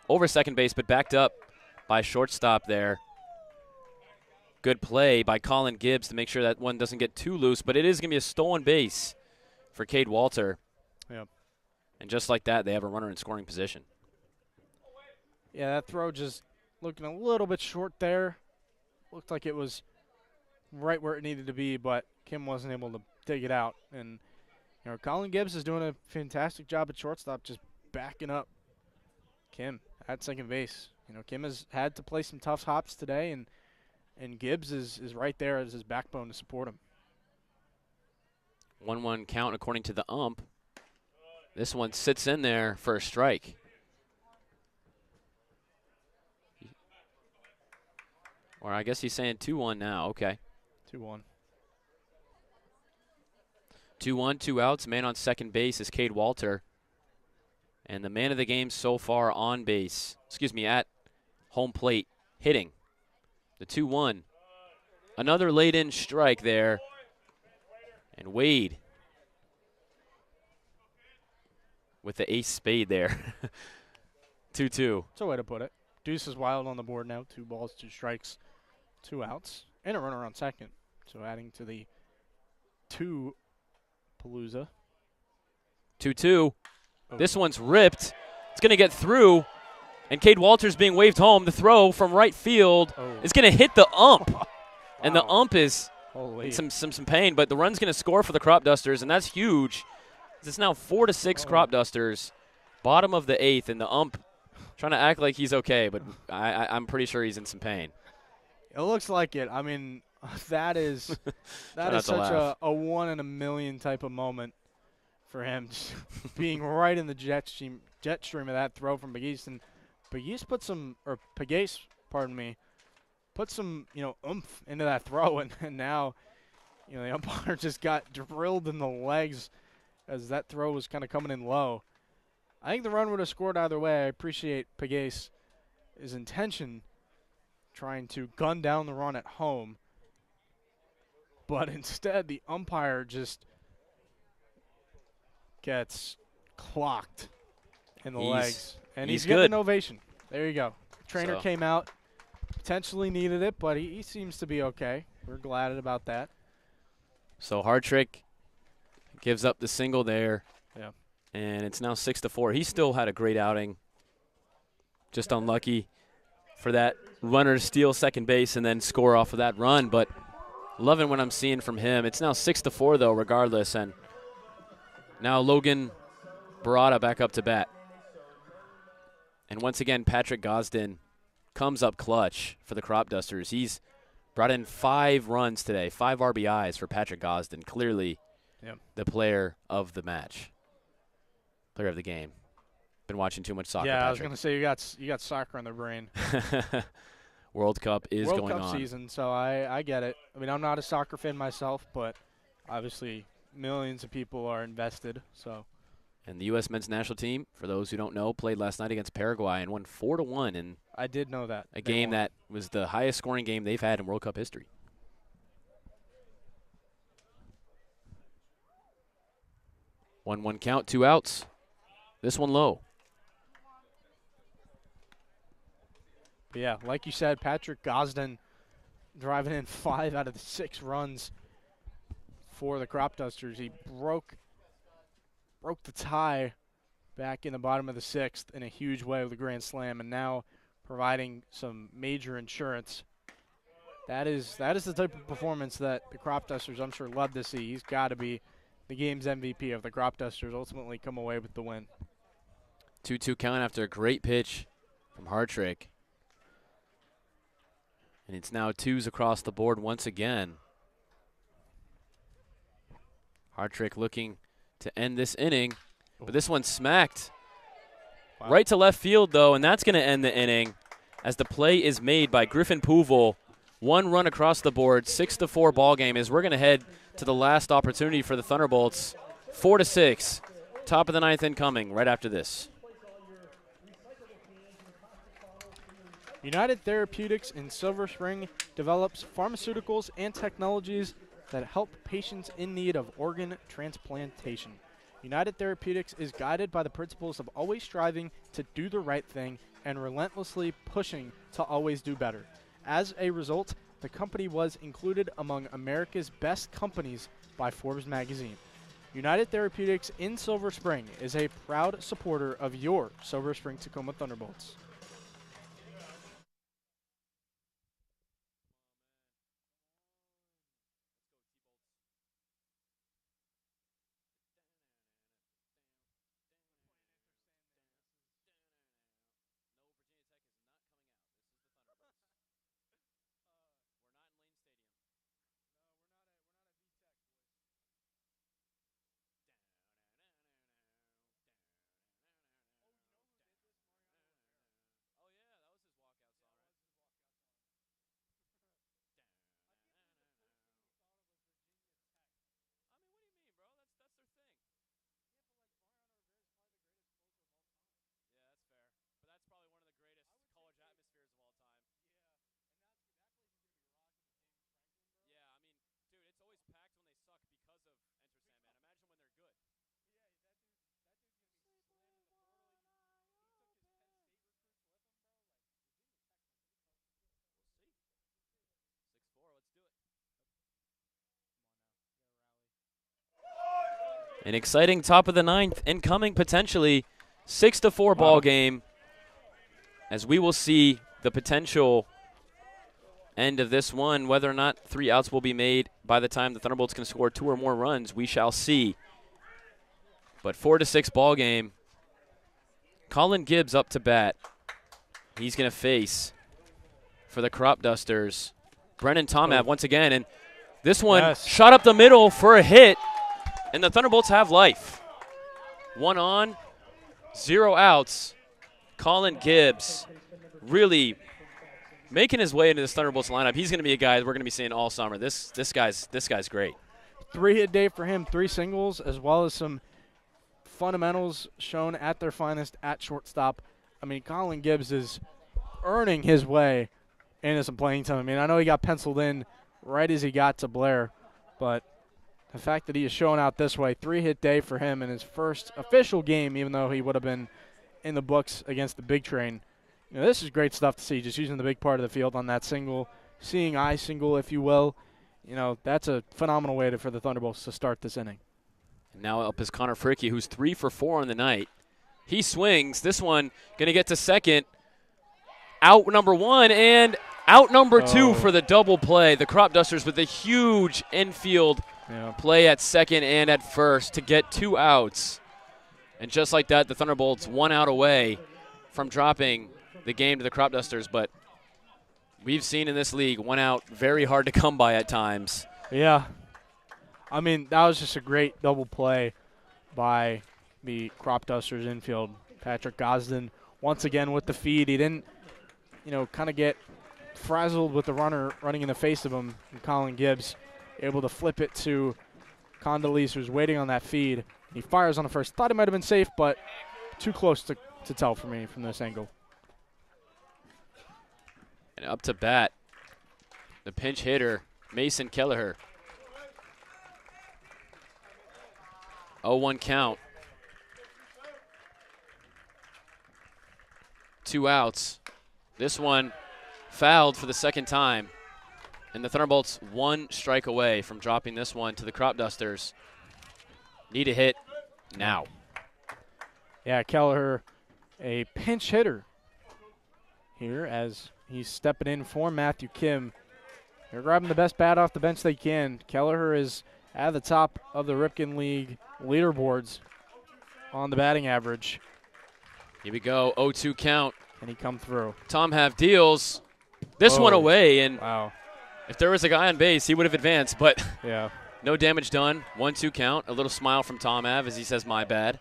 over second base, but backed up by shortstop there. Good play by Colin Gibbs to make sure that one doesn't get too loose, but it is going to be a stolen base for Cade Walter. Yep. And just like that, they have a runner in scoring position. Yeah, that throw just looking a little bit short there. Looked like it was right where it needed to be, but Kim wasn't able to dig it out. And, you know, Colin Gibbs is doing a fantastic job at shortstop, just backing up Kim at second base. You know, Kim has had to play some tough hops today, and Gibbs is right there as his backbone to support him. 1-1 count according to the ump. This one sits in there for a strike. Or I guess he's saying 2-1 now. Okay. 2-1. 2-1, 2 outs. Man on second base is Cade Walter. And the man of the game so far on base, at home plate, hitting. The 2-1. Another laid-in strike there. And Wade with the ace spade there. 2-2. That's a way to put it. Deuce is wild on the board now. 2 balls, 2 strikes, 2 outs, and a runner on second. So adding to the 2 Palooza. 2-2. Oh. This one's ripped. It's going to get through, and Cade Walters being waved home. The throw from right field is going to hit the ump, and the ump is in some pain, but the run's going to score for the Cropdusters, and that's huge. It's now 4-6 Cropdusters, bottom of the 8th, and the ump trying to act like he's okay, but I'm pretty sure he's in some pain. It looks like it. I mean, that is such a 1 in a million type of moment for him, just being right in the jet stream of that throw from Pegues. And Pegues put some oomph into that throw, and now, you know, the umpire just got drilled in the legs as that throw was kind of coming in low. I think the run would have scored either way. I appreciate Pegues' intention trying to gun down the run at home, but instead the umpire just gets clocked in the legs. And he's getting an ovation. There you go. Trainer came out, potentially needed it, but he seems to be okay. We're glad about that. So Hartrick gives up the single there. Yeah. And it's now 6-4. He still had a great outing. Just unlucky for that runner to steal second base and then score off of that run. But loving what I'm seeing from him. It's now 6-4 though, regardless. And now Logan Barada back up to bat. And once again, Patrick Gosden comes up clutch for the Cropdusters. He's brought in 5 runs today, 5 RBIs for Patrick Gosden. Clearly the player of the match. Player of the game. Been watching too much soccer. Yeah, Patrick. I was going to say you got soccer in the brain. World Cup is going on. World Cup season, so I get it. I mean, I'm not a soccer fan myself, but obviously millions of people are invested. So. And the U.S. men's national team, for those who don't know, played last night against Paraguay and won 4-1 in I did know that. A game that was the highest scoring game they've had in World Cup history. One count, 2 outs. This one low. But yeah, like you said, Patrick Gosden driving in 5 out of the 6 runs for the Cropdusters. He broke the tie back in the bottom of the 6th in a huge way with a grand slam, and now providing some major insurance. That is the type of performance that the Cropdusters, I'm sure, love to see. He's got to be the game's MVP if the Cropdusters ultimately come away with the win. 2-2 count after a great pitch from Hartrick. And it's now 2s across the board once again. Hartrick looking to end this inning, but this one smacked right to left field, though, and that's going to end the inning as the play is made by Griffin Pouvel. 1 run across the board, 6-4 ball game as we're going to head to the last opportunity for the Thunderbolts. 4-6, top of the 9th incoming right after this. United Therapeutics in Silver Spring develops pharmaceuticals and technologies that help patients in need of organ transplantation. United Therapeutics is guided by the principles of always striving to do the right thing and relentlessly pushing to always do better. As a result, the company was included among America's best companies by Forbes magazine. United Therapeutics in Silver Spring is a proud supporter of your Silver Spring-Takoma Thunderbolts. An exciting top of the ninth, incoming potentially 6-4 ball game, as we will see the potential end of this one. Whether or not 3 outs will be made by the time the Thunderbolts can score 2 or more runs, we shall see. But 4-6 ball game. Colin Gibbs up to bat. He's going to face, for the Cropdusters, Brennan Tomav once again. And this one shot up the middle for a hit, and the Thunderbolts have life. 1 on, 0 outs. Colin Gibbs really making his way into this Thunderbolts lineup. He's going to be a guy that we're going to be seeing all summer. This guy's great. 3-hit day for him, 3 singles, as well as some fundamentals shown at their finest at shortstop. I mean, Colin Gibbs is earning his way into some playing time. I mean, I know he got penciled in right as he got to Blair, but the fact that he is showing out this way, 3-hit day for him in his first official game, even though he would have been in the books against the big train. You know, this is great stuff to see, just using the big part of the field on that single, seeing eye single, if you will. You know, that's a phenomenal way for the Thunderbolts to start this inning. And now up is Connor Fricky, who's 3 for 4 on the night. He swings. This one going to get to second. Out number 1 and out number 2 for the double play. The Cropdusters with a huge infield play at second and at first to get 2 outs. And just like that, the Thunderbolts 1 out away from dropping the game to the Cropdusters. But we've seen in this league 1 out very hard to come by at times. Yeah. I mean, that was just a great double play by the Cropdusters infield. Patrick Gosden once again with the feed. He didn't, kind of get frazzled with the runner running in the face of him. And Colin Gibbs able to flip it to Condoleezza, who's waiting on that feed. He fires on the first. Thought he might have been safe, but too close to tell for me from this angle. And up to bat, the pinch hitter, Mason Kelleher. 0-1 count. 2 outs. This one fouled for the second time. And the Thunderbolts 1 strike away from dropping this one to the Cropdusters. Need a hit now. Yeah, Kelleher, a pinch hitter here as he's stepping in for Matthew Kim. They're grabbing the best bat off the bench they can. Kelleher is at the top of the Ripken League leaderboards on the batting average. Here we go, 0-2 count. Can he come through? Tom Have deals this one away, and wow. If there was a guy on base, he would have advanced, but yeah, no damage done. 1-2 count. A little smile from Tom Have as he says, my bad.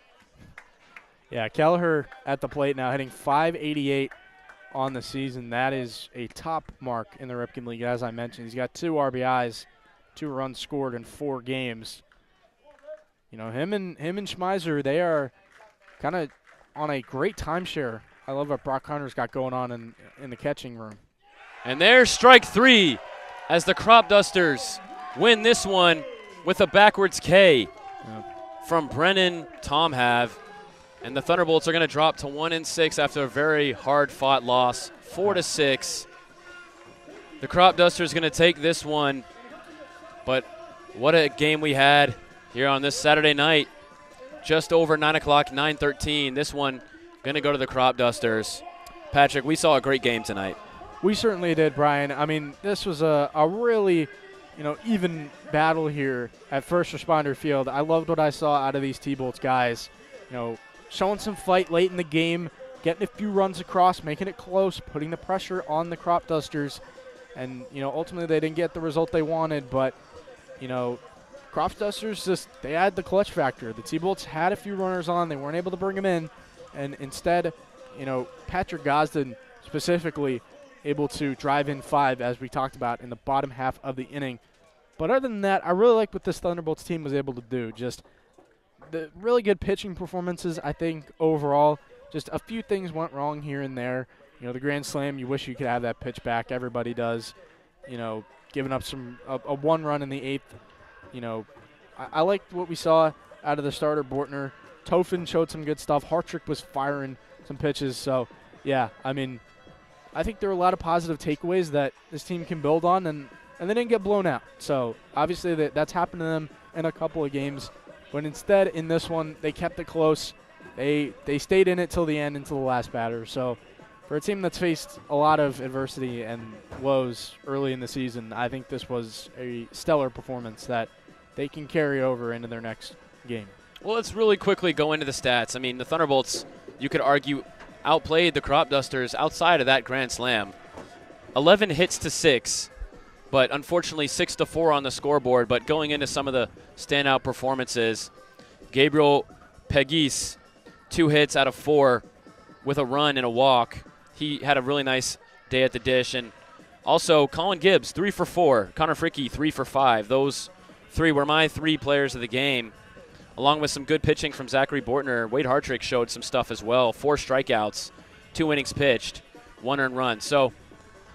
Yeah, Kelleher at the plate now, hitting .588 on the season. That is a top mark in the Ripken League, as I mentioned. He's got 2 RBIs, 2 runs scored in 4 games. Him and Schmeiser, they are kind of on a great timeshare I love what Brock Hunter's got going on in the catching room. And there's strike 3 as the Cropdusters win this one with a backwards K from Brennan Tomhav. And the Thunderbolts are going to drop to 1-6 after a very hard-fought loss, 4-6. The Cropdusters going to take this one, but what a game we had here on this Saturday night. Just over 9 o'clock, 9:13. This one going to go to the Cropdusters. Patrick, we saw a great game tonight. We certainly did, Brian. I mean, this was a really, even battle here at First Responder Field. I loved what I saw out of these T-Bolts guys. Showing some fight late in the game, getting a few runs across, making it close, putting the pressure on the Cropdusters. And, ultimately they didn't get the result they wanted, but, Cropdusters they had the clutch factor. The T-Bolts had a few runners on. They weren't able to bring them in. And instead, Patrick Gosden specifically able to drive in 5, as we talked about, in the bottom half of the inning. But other than that, I really like what this Thunderbolts team was able to do. Just the really good pitching performances, I think, overall. Just a few things went wrong here and there. The grand slam, you wish you could have that pitch back. Everybody does. Giving up a 1 run in the 8th. I liked what we saw out of the starter, Bortner. Tofin showed some good stuff. Hartrick was firing some pitches. So, yeah, I mean, I think there are a lot of positive takeaways that this team can build on, and they didn't get blown out. So, obviously, that's happened to them in a couple of games. But instead, in this one, they kept it close. They stayed in it till the end, until the last batter. So, for a team that's faced a lot of adversity and woes early in the season, I think this was a stellar performance that they can carry over into their next game. Well, let's really quickly go into the stats. I mean, the Thunderbolts, you could argue, outplayed the Cropdusters outside of that grand slam. 11 hits to 6, but unfortunately 6 to 4 on the scoreboard. But going into some of the standout performances, Gabriel Pegis, 2 hits out of 4 with a run and a walk. He had a really nice day at the dish. And also Colin Gibbs, 3 for 4. Connor Fricky, 3 for 5. Those 3 were my 3 players of the game, along with some good pitching from Zachary Bortner. Wade Hartrick showed some stuff as well. 4 strikeouts, 2 innings pitched, 1 earned run. So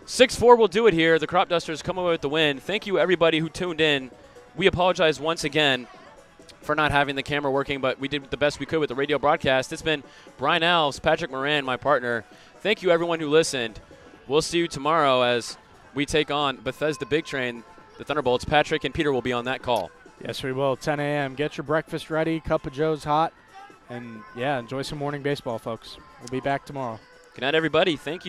6-4 will do it here. The Cropdusters come away with the win. Thank you, everybody who tuned in. We apologize once again for not having the camera working, but we did the best we could with the radio broadcast. It's been Brian Alves, Patrick Moran, my partner. Thank you, everyone who listened. We'll see you tomorrow as we take on Bethesda Big Train, the Thunderbolts. Patrick and Peter will be on that call. Yes, we will. 10 a.m. Get your breakfast ready. Cup of Joe's hot. And, yeah, enjoy some morning baseball, folks. We'll be back tomorrow. Good night, everybody. Thank you.